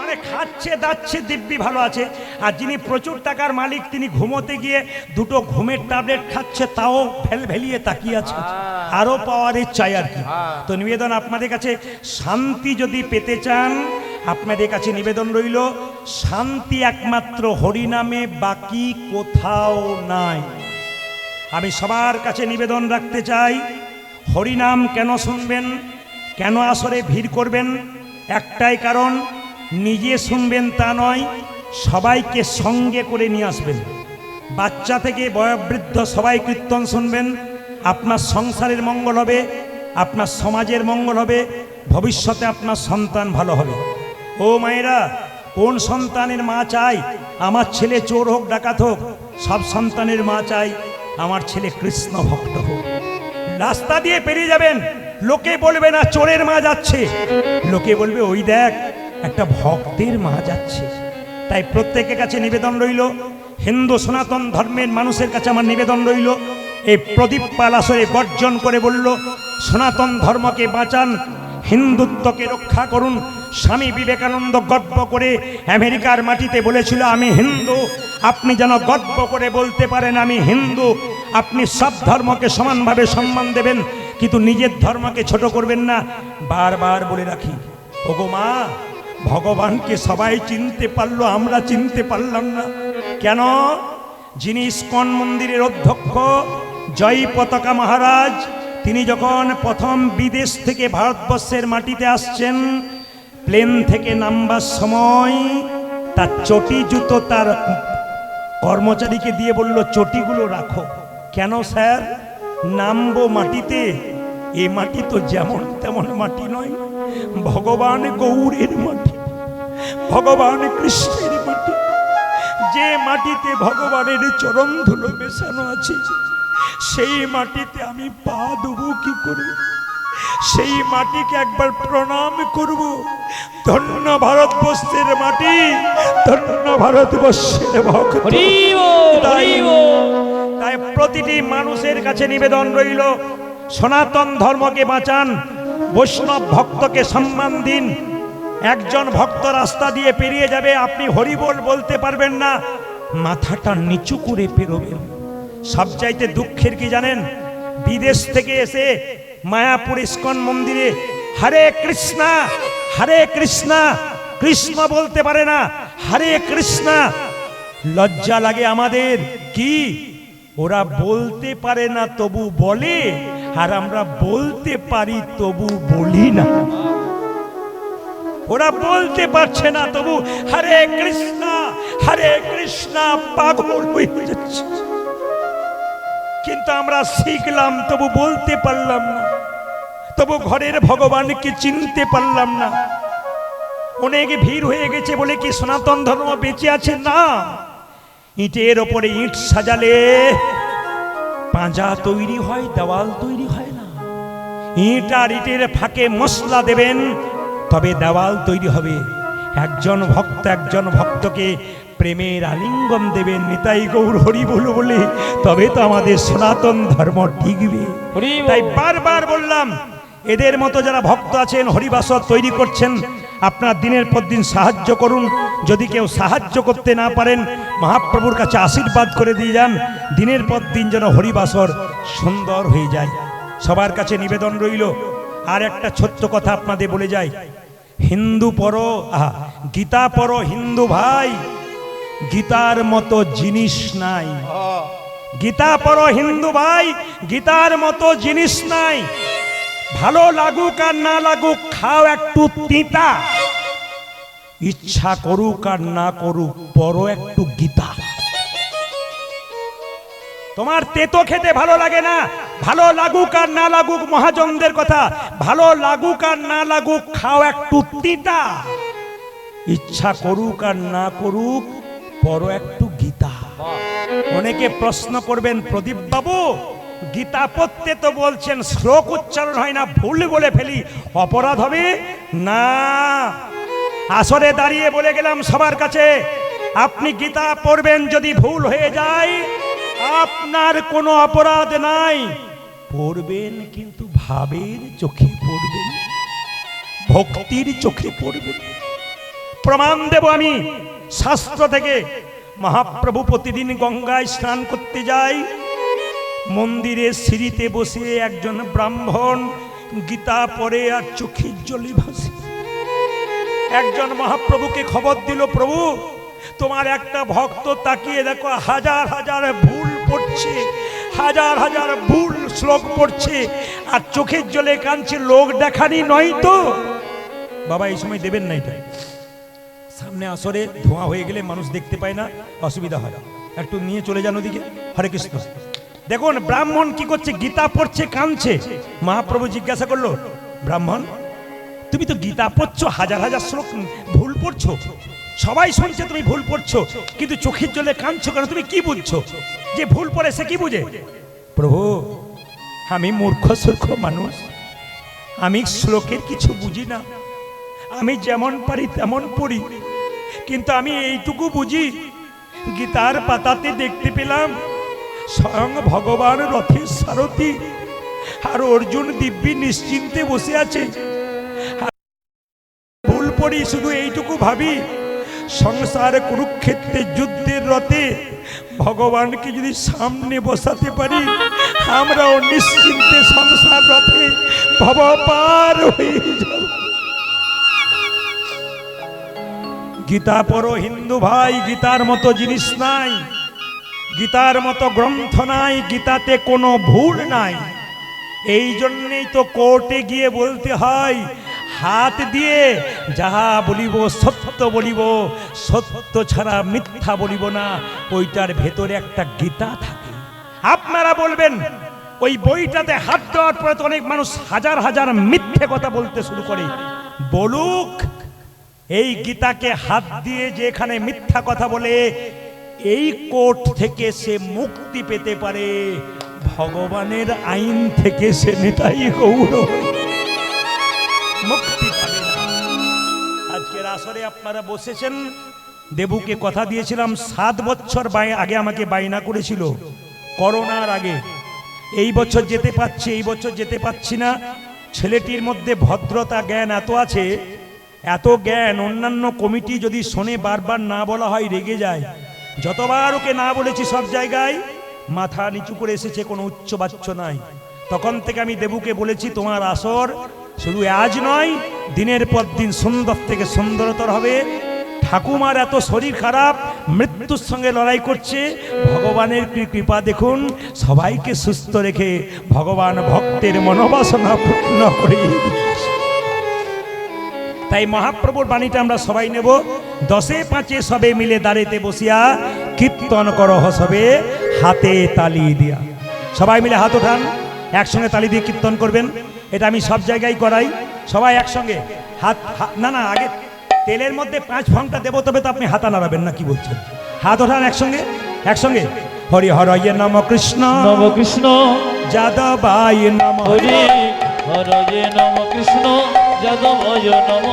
মানে খাচ্ছে দাচ্ছে দিব্যি ভালো আছে আর যিনি প্রচুর টাকার মালিক তিনি ঘুমোতে গিয়ে দুটো ঘুমের ট্যাবলেট খাচ্ছে তাও ভেলিয়ে তাকিয়ে আছে আরো পাওয়ার চাই আর কি তো নিবেদন আপনাদের কাছে শান্তি যদি পেতে চান আপনাদের কাছে নিবেদন রইল শান্তি একমাত্র হরিনামে বাকি কোথাও নাই আমি সবার কাছে নিবেদন রাখতে চাই হরিনাম কেন শুনবেন কেন আসরে ভিড় করবেন একটাই কারণ নিজে শুনবেন তা নয় সবাইকে সঙ্গে করে নিয়ে আসবেন বাচ্চা থেকে বয়োবৃদ্ধ সবাই কীর্তন শুনবেন আপনার সংসারের মঙ্গল হবে আপনার সমাজের মঙ্গল হবে ভবিষ্যতে আপনার সন্তান ভালো হবে ও মায়েরা কোন সন্তানের মা চাই আমার ছেলে চোর হোক ডাকাত হোক সব সন্তানের মা চাই আমার ছেলে কৃষ্ণ ভক্ত হোক রাস্তা দিয়ে পেরিয়ে যাবেন লোকে বলবে না চোরের মা যাচ্ছে লোকে বলবে ওই দেখ একটা ভক্তের মা যাচ্ছে তাই প্রত্যেকের কাছে নিবেদন রইল হিন্দু সনাতন ধর্মের মানুষের কাছে আমার নিবেদন রইল এই প্রদীপ পাল আসরে গর্জন করে বলল সনাতন ধর্মকে বাঁচান হিন্দুত্বকে রক্ষা করুন স্বামী বিবেকানন্দ গর্ব করে আমেরিকার মাটিতে বলেছিল আমি হিন্দু আপনি যেন গর্ব করে বলতে পারেন আমি হিন্দু আপনি সব ধর্মকে সমানভাবে সম্মান দেবেন কিন্তু নিজের ধর্মকে ছোট করবেন না বারবার বলে রাখি ওগো মা ভগবানকে সবাই চিনতে পারলো, আমরা চিনতে পারলাম না কেন? যিনি ইস্কন মন্দিরের অধ্যক্ষ জয় পতাকা মহারাজ, তিনি যখন প্রথম বিদেশ থেকে ভারতবর্ষের মাটিতে আসছেন, প্লেন থেকে নামবার সময় তার চটি জুতো তার কর্মচারীকে দিয়ে বলল, চটিগুলো রাখো। কেন স্যার? নামবো মাটিতে, এ মাটি তো যেমন তেমন মাটি নয়, ভগবান গৌরের মাটি, ভগবান কৃষ্ণের মাটি। যে মাটিতে ভগবানের চরণ ধুলো মেশানো আছে, সেই মাটিতে আমি পা দেবো কি করে? সেই মাটিকে একবার প্রণাম করব। ধন্য ভারতবর্ষের মাটি, ধন্য ভারতবর্ষের ভক্ত। তাই প্রতিটি মানুষের কাছে নিবেদন রইল, সনাতন ধর্মকে বাঁচান, বৈষ্ণব ভক্তকে সম্মান দিন। একজন ভক্ত রাস্তা দিয়ে পেরিয়ে যাবে, আপনি হরিবোল বলতে পারবেন না, মাথাটা নিচু করে পেরোবেন। সবচাইতে দুঃখের কি জানেন? বিদেশ থেকে এসে মায়াপুর ইস্কন মন্দিরে হরে কৃষ্ণা হরে কৃষ্ণা, কৃষ্ণ বলতে পারে না, হরে কৃষ্ণা। লজ্জা লাগে আমাদের, কি ওরা বলতে পারে না তবু বলে, আর আমরা বলতে পারি তবু বলি না। ওরা বলতে পারছে না তবু হরে কৃষ্ণা পাগল হয়ে যাচ্ছে। কিন্তু আমরা শিখলাম তবু বলতে পারলাম না, তবু ঘরের ভগবানকে চিনতে পারলাম না। অনেক ভিড় হয়ে গেছে বলে কি সনাতন ধর্ম বেঁচে আছে? না। ইটের ওপরে ইট সাজালে পাঁজা তৈরি হয়, দেওয়াল তৈরি হয় না। ইট আর ইটের ফাঁকে মশলা দেবেন, তবে দেওয়াল তৈরি হবে। একজন ভক্তকে প্রেমের আলিঙ্গন দেবেন, নিতাই গৌর হরি বলো বলে, তবে তো আমাদের সনাতন ধর্ম টিকবে। তাই বারবার বললাম, এদের মতো যারা ভক্ত আছেন, হরিবাসর তৈরি করছেন, আপনার দিনের পর দিন সাহায্য করুন। যদি কেউ সাহায্য করতে না পারেন, মহাপ্রভুর কাছে আশীর্বাদ করে দিয়ে যান, দিনের পর দিন যেন হরিবাসর সুন্দর হয়ে যায়। সবার কাছে নিবেদন রইল। আর একটা ছোট্ট কথা আপনাদের বলে যাই, হিন্দু পড়ো, গীতা পড়ো হিন্দু ভাই, গীতার মতো জিনিস নাই। গীতা পড়ো হিন্দু ভাই, গীতার মতো জিনিস নাই। ভালো লাগুক আর না লাগুক, খাও একটু তিতা, ইচ্ছা করুক আর না করুক, পড়ো একটু গীতা। তোমার তেতো খেতে ভালো লাগে না, ভালো লাগুক আর না লাগুক, মহাজনদের কথা, ভালো লাগুক আর না লাগুক, খাও একটু তিতা, ইচ্ছা করুক আর না করুক, পড়ো একটু গীতা। অনেকে প্রশ্ন করবেন, প্রদীপ বাবু গীতা পড়তে তো বলছেন, শ্লোক উচ্চারণ হয় না, ভুল বলে ফেলি, অপরাধ হবে না? আসরে দাঁড়িয়ে বলে গেলাম সবার কাছে, আপনি গীতা পড়বেন, যদি ভুল হয়ে যায় আপনার কোনো অপরাধ নাই। পড়বেন কিন্তু ভাবের চোখে পড়বেন, ভক্তির চোখে পড়বেন। প্রমাণ দেব আমি শাস্ত্র থেকে। মহাপ্রভু প্রতিদিন গঙ্গায় স্নান করতে যায়, মন্দিরে সিঁড়িতে বসে একজন ব্রাহ্মণ গীতা পড়ে আর চোখের জলে ভাসে। একজন মহাপ্রভুকে খবর দিল, প্রভু তোমার একটা ভক্ত তাকিয়ে দেখো, হাজার হাজার ভুল পড়ছে, হাজার হাজার ভুল শ্লোক পড়ছে আর চোখের জলে কাঁদছে, লোক দেখানি নয় তো? বাবা এই সময় দেবেন না, এটা সামনে আসরে ধোঁয়া হয়ে গেলে মানুষ দেখতে পায় না, অসুবিধা হয়, একটু নিয়ে চলে যান ওদিকে। হরে কৃষ্ণ। দেখুন ব্রাহ্মণ কি করছে, গীতা পড়ছে, কাঁদছে। মহাপ্রভু জিজ্ঞাসা করলো, ব্রাহ্মণ তুমি তো গীতা পড়ছো, হাজার হাজার শ্লোক ভুল পড়ছো, সবাই শুনছে তুমি ভুল পড়ছো, কিন্তু চোখের জলে কাঁদছো কেন? তুমি কি বুঝছো? যে ভুল পড়ে সে কি বুঝে? প্রভু আমি মূর্খ সূর্খ মানুষ, আমি শ্লোকের কিছু বুঝি না, আমি যেমন পারি তেমন পড়ি, কিন্তু আমি এইটুকু বুঝি, গীতার পাতাতে দেখতে পেলাম স্বয়ং ভগবান রথের সারথি আর অর্জুন দিব্যি নিশ্চিন্তে বসে আছে। ভুল পড়ি, শুধু এইটুকু ভাবি, সংসার কুরুক্ষেত্রে যুদ্ধের রথে ভগবানকে যদি সামনে বসাতে পারি, আমরাও নিশ্চিন্তে সংসার রথে ভব পার হয়ে যাব। গীতা পড়ো হিন্দু ভাই, গীতার মতো জিনিস নাই, গীতার মতো গ্রন্থ নাই, গীতাতে কোনো ভুল নাই। এই জন্যেই তো কোর্টে গিয়ে বলতে হয়, হাত দিয়ে যাহা বলিব সত্য বলিব, সত্য ছাড়া মিথ্যা বলিব না। ওইটার ভেতরে একটা গীতা থাকে। আপনারা বলবেন ওই বইটাতে হাত দেওয়ার পরে তো অনেক মানুষ হাজার হাজার মিথ্যে কথা বলতে শুরু করে। বলুক, এই গীতাকে হাত দিয়ে যে এখানে মিথ্যা কথা বলে এই কোর্ট থেকে সে মুক্তি পেতে পারে, ভগবানের আইন থেকে সে নিতাই গৌর মুক্তি পাবে না। আজকের আসরে আপনারা বসেছেন, দেবুকে কথা দিয়েছিলাম 7 বছর আগে আমাকে বায়না করেছিল করোনার আগে, এই বছর যেতে পারছি, এই বছর যেতে পারছি না। ছেলেটির মধ্যে ভদ্রতা জ্ঞান এত আছে, এত জ্ঞান, অন্যান্য কমিটি যদি শোনে বারবার না বলা হয় রেগে যায়। যতবার ওকে না বলেছি সব জায়গায় মাথা নিচু করে এসেছে, কোনো উচ্চ বাচ্চ নাই। তখন থেকে আমি দেবুকে বলেছি তোমার আসর শুধু আজ নয়, দিনের পর দিন সুন্দর থেকে সুন্দরতর হবে। ঠাকুমার এত শরীর খারাপ, মৃত্যুর সঙ্গে লড়াই করছে, ভগবানের কৃপা দেখুন, সবাইকে সুস্থ রেখে ভগবান ভক্তের মনোবাসনা পূর্ণ করে। তাই মহাপ্রভুর বাণীটা আমরা সবাই নেব। 10-5 সবে মিলে দাঁড়িতে বসিয়া কীর্তন করো সবে হাতে তালি দিয়া। সবাই মিলে হাত ওঠান, একসঙ্গে তালি দিয়ে কীর্তন করবেন। এটা আমি সব জায়গায় করাই, সবাই একসঙ্গে হাত। না না, আগে তেলের মধ্যে 5 ফোঁটা দেবো, তবে তো আপনি হাতা নাড়াবেন না, কি বলছেন? হাত ওঠান একসঙ্গে, একসঙ্গে। হরি হরয়ে নম কৃষ্ণ নম কৃষ্ণ যাদবায় নম, হরি হরয়ে নম কৃষ্ণ যাদবায় নম,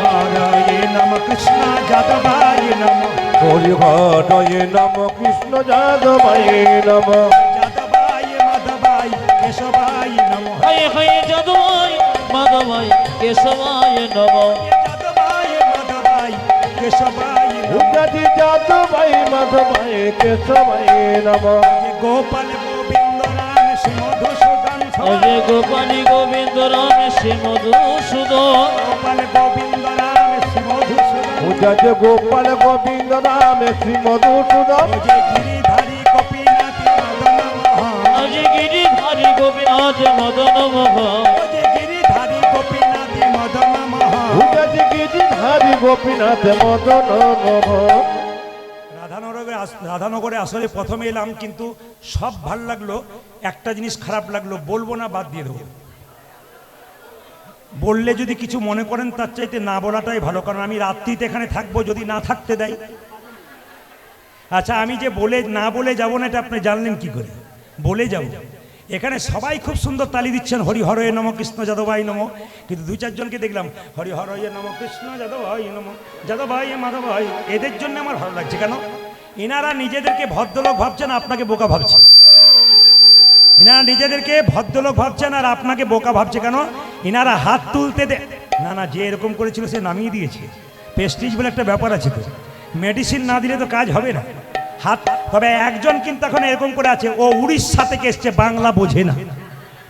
হরয়ে নম কৃষ্ণ যাদবায় নম, হরি হরয়ে নম কৃষ্ণ যাদবায় নম, যাদবায় মাধবায় কেশবায় নম, হায় হায় যাদবায় মাধবায় কেশবায় নম, যাদবায় মাধবায় কেশবায় নম, উজাজি যাদবায় মাধবায় কেশবায় নম, গোপাল গোবিন্দ রাম শ্রী মধুসূদন, অজয় গোপালী গোবিন্দ রাম শ্রী মধুসূদন, গোপাল গোবিন্দ রাম শ্রী মধুসূদন, উজাজি গোপাল গোবিন্দ রাম শ্রী মধুসূদন, যে গিরিধারী গোপীনাথ মদন মোহন, অজয় গিরিধারী গোপীনাথ মদন মোহন, যে গিরিধারী গোপীনাথ মদন মোহন। উজাজি গিরিধারী গোপীনাথ মদন মোহন। রাধানগরে আসলে প্রথমে এলাম, কিন্তু সব ভাল লাগলো। একটা জিনিস খারাপ লাগলো, বলবো না, বাদ দিয়ে দেবো। বললে যদি কিছু মনে করেন তার চাইতে না বলাটাই ভালো, কারণ আমি রাত্রিতে এখানে থাকবো, যদি না থাকতে দেয়। আচ্ছা, আমি যে না বলে যাবো না, এটা আপনি জানলেন কি করে? বলে যাব। এখানে সবাই খুব সুন্দর তালি দিচ্ছেন, হরি হরয়ে নম কৃষ্ণ যাদবায় নম, কিন্তু 2-4 জনকে দেখলাম হরি হরয়ে নম কৃষ্ণ যাদবায় নম, যাদবায় মাধবায়। এদের জন্য আমার ভালো লাগছে। কেন? এনারা নিজেদেরকে ভদ্রলোক ভাবছেন, আপনাকে বোকা ভাবছে। এনারা নিজেদেরকে ভদ্রলোক ভাবছেন আর আপনাকে বোকা ভাবছে। কেন? এনারা হাত তুলতে না না, যে এরকম করেছিল সে নামিয়ে দিয়েছে। প্রেস্টিজ বলে একটা ব্যাপার আছে, তো মেডিসিন না দিলে তো কাজ হবে না। হাত, তবে একজন কিন্তু এখন এরকম করে আছে, ও উড়িষ্যা থেকে এসছে, বাংলা বোঝে না।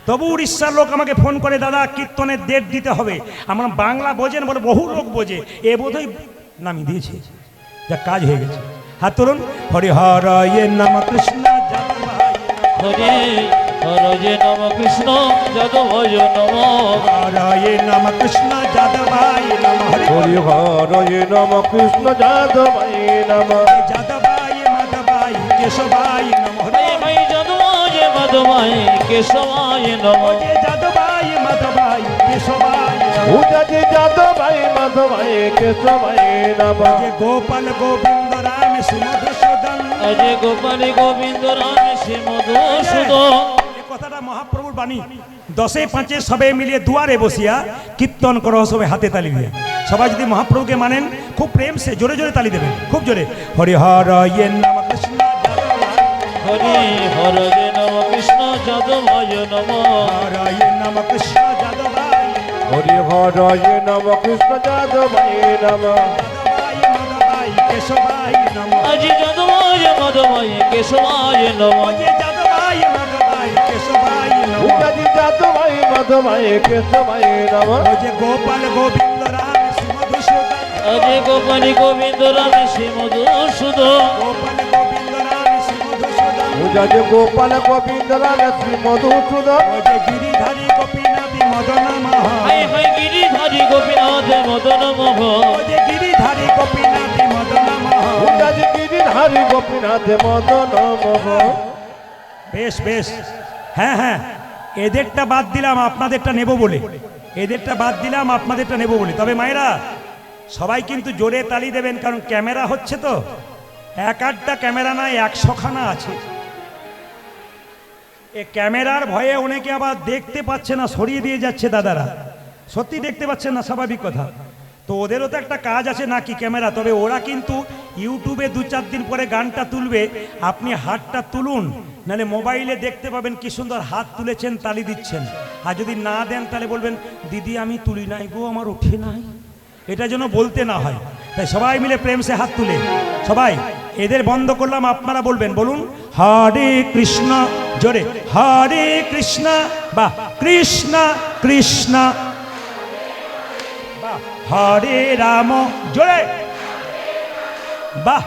তবু উড়িষ্যার লোক আমাকে ফোন করে, দাদা কীর্তনের ডেট দিতে হবে। আমরা বাংলা বোঝেন বলে, বহু লোক বোঝে, এ বোধহয় নামিয়ে দিয়েছে, যা কাজ হয়ে গেছে। হাত তুলুন। হরি হরয়ে নম কৃষ্ণ যাদবায়, হরি হরয়ে নম কৃষ্ণ যাদবায় নম, হরয়ে নম কৃষ্ণ যাদবায় নম, হরি হরয়ে নম কৃষ্ণ যাদবায় নম, যাদবায় মাধবায় কেশবায় নম, হায় হায় যাদবায় মাধবায় কেশবায় নম, যাদবায় মাধবায় কেশবায় নম, উজাজি যাদবায় মাধবায় কেশবায় নম, গোপাল গোবিন্দ রাম শ্রী মধুসূদন। অজয় গোপালী গোবিন্দ রাম শ্রী মধুসূদন। এই কথাটা মহাপ্রভুর বাণী। 10-5 সবে মিলিয়ে দুয়ারে বসিয়া কীর্তন করো সবে হাতে তালি দিয়ে। সবাই যদি মহাপ্রভুকে মানেন, খুব প্রেম সে জোরে জোরে তালি দেবেন, খুব জোরে। হরি হরয়ে নম কৃষ্ণ যাদবায়, হরি হরয়ে নম কৃষ্ণ যাদবায় নম, হরয়ে নম কৃষ্ণ যাদবায়, হরি হরয়ে নম কৃষ্ণ যাদবায় নম, যাদবায় মাধবায় কেশবায় নম, আজি যাদবায় মাধবায় কেশবায় নম, যাদবায় মাধবায় কেশবায় নম, উজাজি যাদবায় মাধবায় কেশবায় নম, গোপাল গোবিন্দ রাম শ্রী মধুসূদন। আরে গোপালী গোবিন্দ রামে শ্রী মধুসূদন গোপাল গোবিন্দ রাম শ্রী মধুসূদন পূজাতে গোপাল গোবিন্দ রাম শ্রী মধুসূদন ও যে গিরিধারী গোপীনাথী মদন মোহন হাই হাই গিরিধারী গোপীনাথ মদন মোহন ও যে গিরিধারী গোপীনাথী মদন মোহন পূজাতে গিরিধারী গোপীনাথ মদন মোহন। বেশ বেশ, হ্যাঁ হ্যাঁ, এদেরটা বাদ দিলাম আপনাদেরটা নেব বলে, এদেরটা বাদ দিলাম আপনাদেরটা নেব বলে। তবে মায়েরা সবাই কিন্তু জোরে তালি দেবেন, কারণ ক্যামেরা হচ্ছে তো, এক আধটা ক্যামেরা নয় 100খানা আছে। এ ক্যামেরার ভয়ে অনেকে আবার দেখতে পাচ্ছে না, সরিয়ে দিয়ে যাচ্ছে দাদারা, সত্যি দেখতে পাচ্ছেন না, স্বাভাবিক কথা। তো ওদেরও তো একটা কাজ আছে নাকি ক্যামেরা, তবে ওরা কিন্তু ইউটিউবে 2-4 দিন পরে গানটা তুলবে, আপনি হাতটা তুলুন, নাহলে মোবাইলে দেখতে পাবেন কি সুন্দর হাত তুলেছেন, তালি দিচ্ছেন। আর যদি না দেন তাহলে বলবেন দিদি আমি তুলি নাই গো, আমার উঠে নাই, এটা যেন বলতে না হয়। তাই সবাই মিলে প্রেম সে হাত তুলে, সবাই এদের বন্ধ করলাম, আপনারা বলবেন, বলুন হরে কৃষ্ণ, জোরে হরে কৃষ্ণ, বা কৃষ্ণ কৃষ্ণ, বাহ হরে রাম, জোরে বাহ,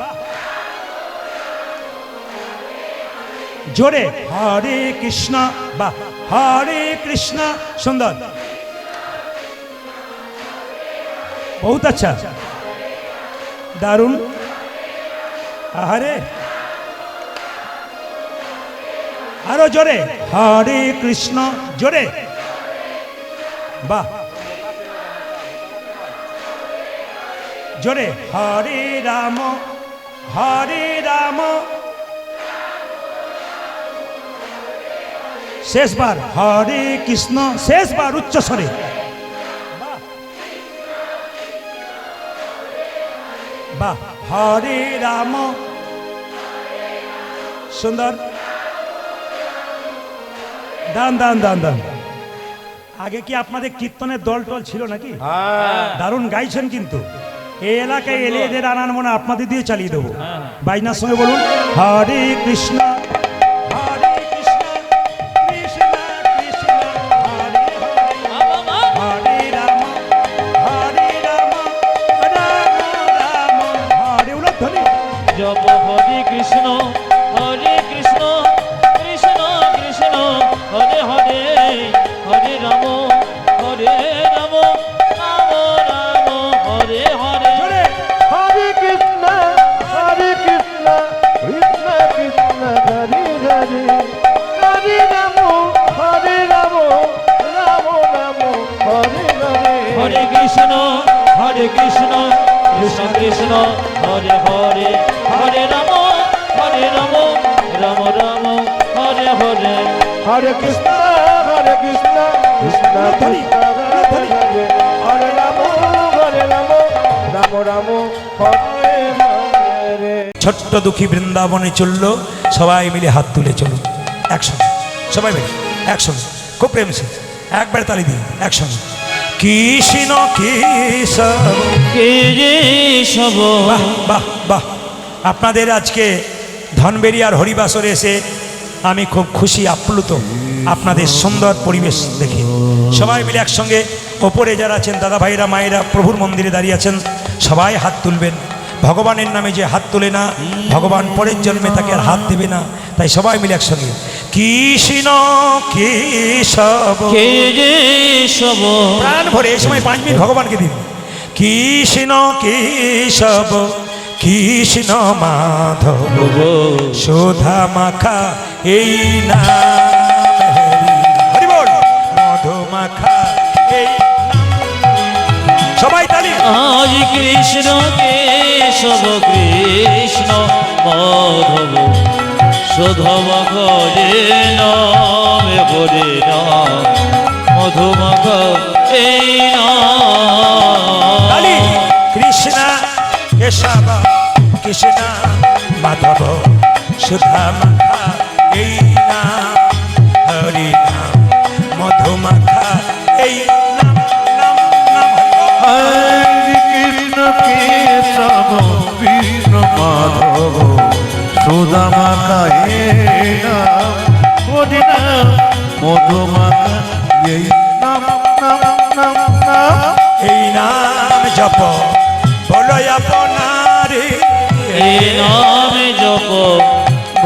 জোরে হরে কৃষ্ণ, বাহ হরে কৃষ্ণ, সুন্দর, বহুত আচ্ছা, দারুণ, আরে আরো জোরে হরে কৃষ্ণ, জোরে বাহ, জোরে হরে রাম, হরে রাম, শেষবার হরে কৃষ্ণ, শেষবার উচ্চ স্বরে, বাহ হরে রাম, সুন্দর, দান দান দান দান। আগে কি আপনাদের কীর্তনের দল টল ছিল নাকি? দারুণ গাইছেন কিন্তু, এই এলাকায় এলে এদের আনার মনে আপনাদের দিয়ে চালিয়ে দেবো। বাইনার সঙ্গে বলুন হরে কৃষ্ণ, হরে কৃষ্ণ, কৃষ্ণ কৃষ্ণ হরে হরে, হরে রাম, হরে রাম, রাম রাম হরে, উলধ্বনি জপ হরে কৃষ্ণ কৃষ্ণ কৃষ্ণ হরে হরে, হরে রাম রাম রাম হরে হরে। জোরে হরে কৃষ্ণ কৃষ্ণ কৃষ্ণ হরে হরে, হরে রাম রাম রাম হরে হরে। হরে কৃষ্ণ কৃষ্ণ কৃষ্ণ হরে হরে, হরে রাম রাম রাম হরে হরে। হরে কৃষ্ণ কৃষ্ণ কৃষ্ণ হরে হরে, হরে রাম রাম রাম হরে হরে। ছোট্ট দুঃখী বৃন্দাবনে চলল, সবাই মিলে হাত তুলে চলুন একসঙ্গে, সবাই মিলে একসঙ্গে, খুব প্রেম সে, একবার তালি দিন একসঙ্গে। কৃষ্ণ কেশব, কেশব, বাহ বাহ বাহ। আপনাদের আজকে ধনবেরিয়ার হরিবাসরে এসে আমি খুব খুশি, আপ্লুত আপনাদের সুন্দর পরিবেশ দেখে। সবাই মিলে একসঙ্গে, ওপরে যারা আছেন দাদা ভাইরা মায়েরা প্রভুর মন্দিরে দাঁড়িয়ে আছেন, সবাই হাত তুলবেন। ভগবানের নামে যে হাত তোলে না, ভগবান পরের জন্মে তাকে আর হাত দেবে না। তাই সবাই মিলে একসঙ্গে কৃষ্ণ কেশব, কেশব, প্রাণ ভরে এই সময় 5 মিনিট ভগবানকে দিন। কৃষ্ণ কেশব, কৃষ্ণ মাধব, সুধা মাখা এই নাম হরি বল, মধু মাখা এই নাম। সবাই তালি। আজ কৃষ্ণ কেশব, কৃষ্ণ মাধব, শোধমাখ রে নামে হরে নাম, মধুমাখ এই তালি। নাম। কৃষ্ণ কেশব, কৃষ্ণ মাধব, সুধা মাখা এই নাম হরি নাম, মধু মাখা এই নাম, নাম নাম হরি বল। হরে কৃষ্ণ কেশব কৃষ্ণ মাধব, সুদামাখা এই নাম, হরি নাম মধুমাখা এই নাম নাম নাম নাম। এই নাম জপ হলো আপনার এই নামে জপ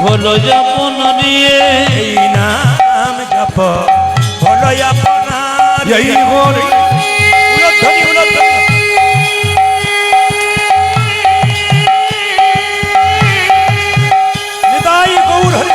হলো যপন দিয়ে এই নাম জপ হলো আপনার এই হরি উলধ্বনি উলধ্বনি নিতাই গৌর হরি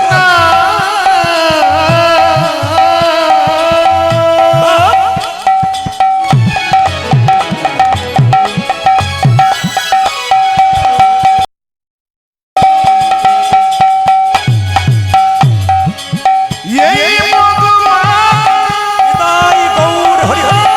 এই ভগবান নিতাই গৌর হরি হরি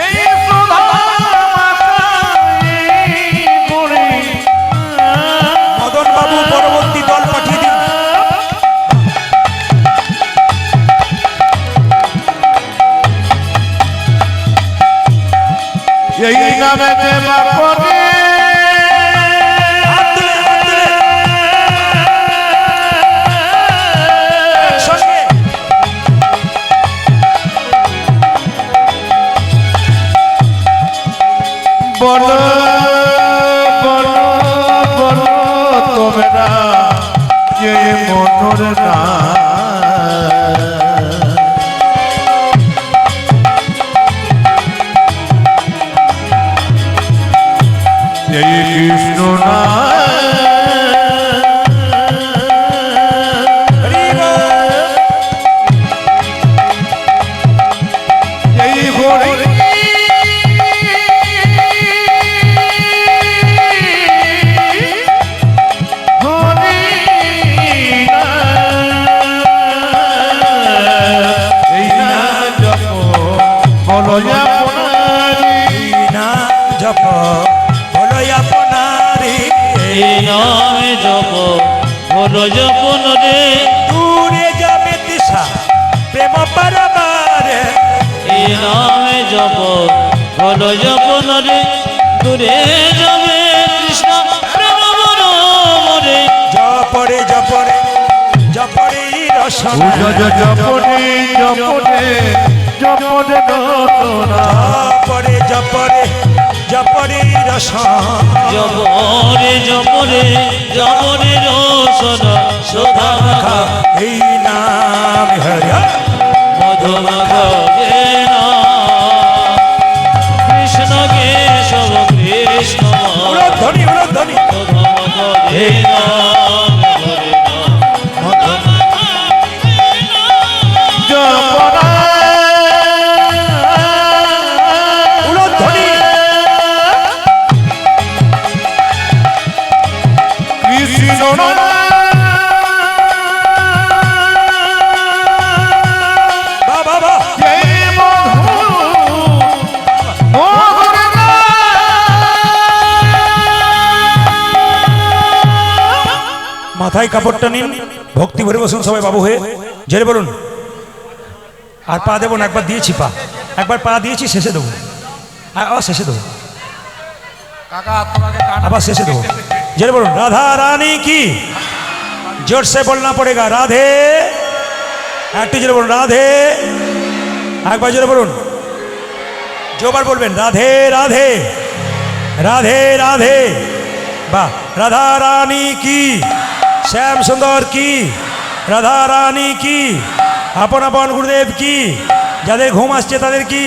এই সুধা মাতাই গুণী মদন বাবু পরবর্তী দল পাঠিয়ে দিন এই নামে দেবা করে হাত তুলে, হাত তুলে। সঙ্গে বলো বলো বলো তোমরা যে মনোর না এই কৃষ্ণ না হরি বল। এই হরি হরি এই না জপ বলো আপনারি এই নাম জপ হলো আপনার এই নামে জপ হলো যপন রে দূরে যাবে দিশা প্রেম পারবার এই নামে জপ হলো যপন রে দূরে যাবে কৃষ্ণ প্রেম মরে জপরে জপরে জপরে রসনা জপনে জপনে জপনে নতনা জপরে জপরে জপরে রসনা জপরে জপরে জপরে রসনা শোভা মাখা এই নাম হরি মধুমাখা যে নাম কৃষ্ণ কেশব কৃষ্ণ উলধ্বনি উলধ্বনি মধুমাখা যে নাম হরে নাম মধুমাখা যে নাম জপনা উলধ্বনি কৃষ্ণ বা বা বা জয় মধু মধুর মাথায় কাপড়টা নিন ভক্তি ভরে বসুন সবাই বাবু হয়ে জেরে বলুন আর পা দেবো না একবার দিয়েছি পা একবার পা দিয়েছি শেষে দেবো আবার শেষে দেবো আবার শেষে দেবো জেরে বলুন রাধা রানী কি जोर से बोलना पड़ेगा राधे একটু জোরে বলুন রাধে একবার জোরে বলুন জোবার বলবেন রাধে রাধে রাধে রাধে বাহ রাধা রানী কি শ্যাম সুন্দর কি রাধা রানী কি আপন আপন গুরুদেব কি যাদের ঘুম আসছে তাদের কি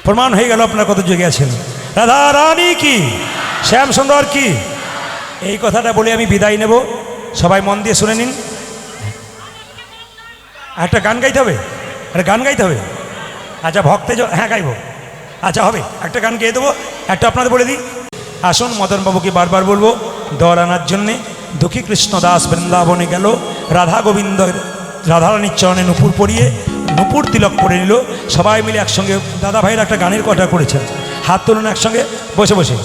প্রমাণ হয়ে গেল আপনার কত জেগে আছেন রাধা রানী কি শ্যাম সুন্দর কি এই কথাটা বলে আমি বিদায় নেব সবাই মন দিয়ে শুনে নিন একটা গান গাইতে হবে একটা গান গাইতে হবে আচ্ছা ভক্তে হ্যাঁ গাইব আচ্ছা হবে একটা গান গেয়ে দেবো একটা আপনাদের বলে দিই আসুন মদনবাবুকে বারবার বলবো দল আনার জন্যে দুঃখী কৃষ্ণ দাস বৃন্দাবনে গেল রাধা গোবিন্দ রাধারানীর চরণে নুপুর পরিয়ে নুপুর তিলক পরে নিল সবাই মিলে একসঙ্গে দাদা ভাইয়ের একটা গানের কথা করেছেন হাত তুলুন একসঙ্গে বসে বসে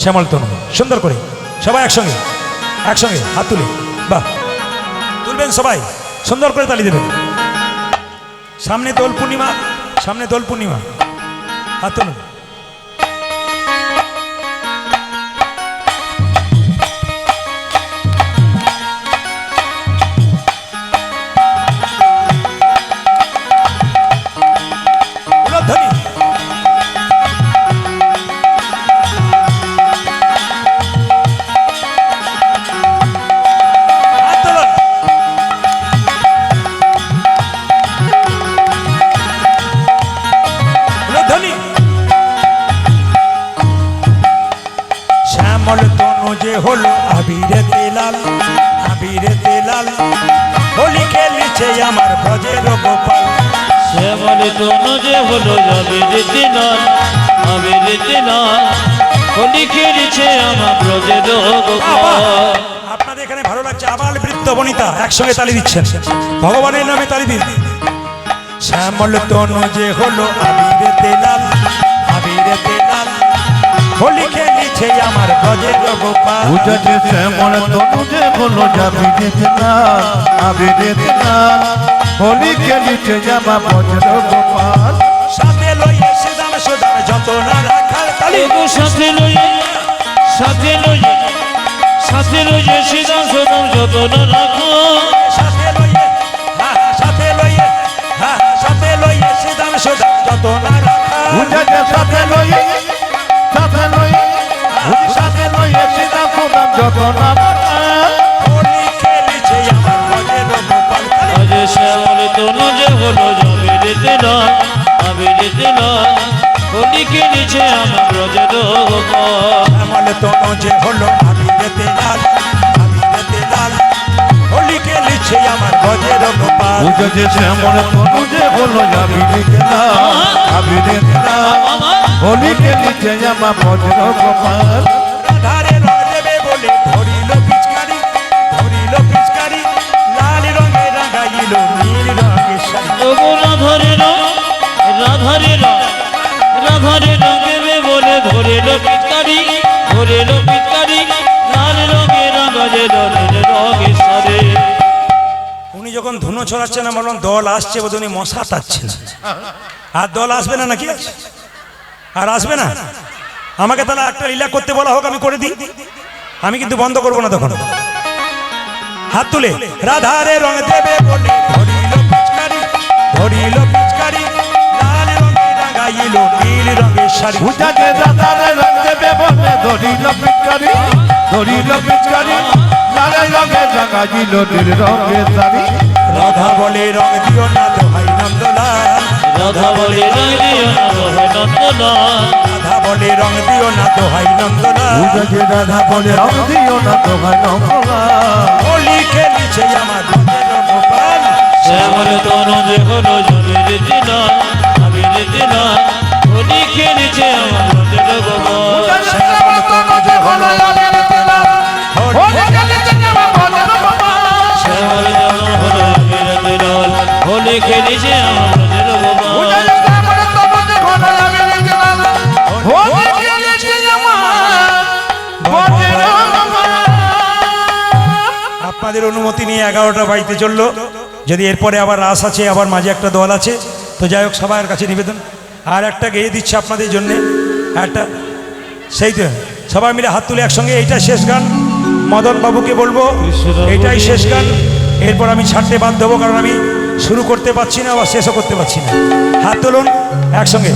শ্যামল তনু সুন্দর করে সবাই একসঙ্গে একসঙ্গে হাত তুলে বাহ তুলবেন সবাই সুন্দর করে তালি দেবেন সামনে দোল পূর্ণিমা সামনে দোল পূর্ণিমা হাত তুলুন আবিরেতে লাল হোলি খেলিছে আমার ব্রজের গোপাল। শ্যামল তনু যে হলো আবিরেতে লাল আবিরেতে লাল হোলি খেলিছে আমার ব্রজের গোপাল। আপনাদের এখানে ভালো লাগছে, আবাল বৃদ্ধ বনিতা একসঙ্গে তালি দিচ্ছেন, ভগবানের নামে তালি দিন। শ্যামল তনু যে হলো আবিরেতে লাল আবিরেতে লাল হোলি খেলিছে আমার ব্রজের গোপাল। বুঝেছে শ্যামল তনু যে হলো আবিরেতে লাল আবিরেতে লাল হোলি খেলিছে জামা বজ্র গোপাল। সাথে লইয়ে সুদাম সুদাম যত না রাখার তালি। এগো সাথে লইয়ে সাথে লইয়ে সাথে লইয়ে সিদাম সুদাম যতন রাখো। সাথে লইয়ে সাথে লইয়ে সাথে লইয়ে সুদাম সুদাম যত না রাখার। বুঝেছে সাথে লই সাথে লইয়ে সীতা সুদাম যত না রাখাল। হোলি খেলিছে আমার ব্রজের গোপাল। আজ শ্যামল তনু যে হলো আবিরেতে লাল আবিরেতে লাল হোলি খেলিছে আমার ব্রজের গোপাল। শ্যামল তনু যে হলো আবিরেতে লাল আবিরেতে লাল হোলি খেলিছে আমার ব্রজের গোপাল। বুঝেছে শ্যামল তনু যে হলো আবিরেতে লাল আবিরেতে লাল হোলি খেলিছে জামা বজ্র গোপাল। রাধারে রং দেবে বলে ধরিল পিচকারি লাল রঙে রাঙাইল নীল রঙের শাড়ি। ওগো রাধারে রং রাধারে রং রাধারে রং দেবে বলে ধরিল পিচকারি লাল রঙে রাঙালে রঙের রঙে সারে। উনি যখন ধুনো ছড়াচ্ছেন আমার বললাম দল আসছে বোধ উনি মশা তাচ্ছেন, আর দল আসবে না নাকি আর আসবে না? আমাকে তাহলে একটা লীলা করতে বলা হোক, আমি করে দিই, আমি কিন্তু বন্ধ করবো না তখন। হাত তুলে রাধারে রং দেবে বলে ধরিল পিচকারি লাল রঙে রাঙাইল নীল রঙের শাড়ি। বুঝাতে দাদারে রং দেবে বলে ধরিল পিচকারি লালে রঙে রাঙাইল নীল রঙের শাড়ি। রাধা বলে রং দিও না দোহাই নন্দলাল রাধা বলে রং দিও না দোহাই নন্দলাল রাধা বলে রং দিও না দোহাই নন্দলাল বুঝাতে রাধা বলে রং দিও না তোমায় নমলা। হোলি খেলিছে আমার ব্রজের গোপাল। শ্যামল তনু যে হলো আবিরেতে লাল আবিরেতে লাল হোলি খেলিছে আমার ব্রজের গোপাল। শ্যামল তনু যে হলো আবিরেতে লাল হোলি খেলিছে আমার ব্রজের গোপাল। শ্যামল তনু হলো আবিরেতে লাল হোলি খেলিছে আমার ব্রজের গোপাল। আপনাদের অনুমতি নিয়ে 11টা বাড়িতে চললো, যদি এরপরে আবার রাস আছে, আবার মাঝে একটা দল আছে, তো যাই হোক সবার কাছে নিবেদন আর একটা গেয়ে দিচ্ছে আপনাদের জন্যে একটা, সেই তো সবাই মিলে হাত তুলে একসঙ্গে, এইটা শেষ গান। মদন বাবুকে বলবো এইটাই শেষ গান, এরপর আমি ছাড়তে বাধ্য হবো, কারণ আমি শুরু করতে পারছি না বা শেষও করতে পারছি না। হাত তুলুন একসঙ্গে।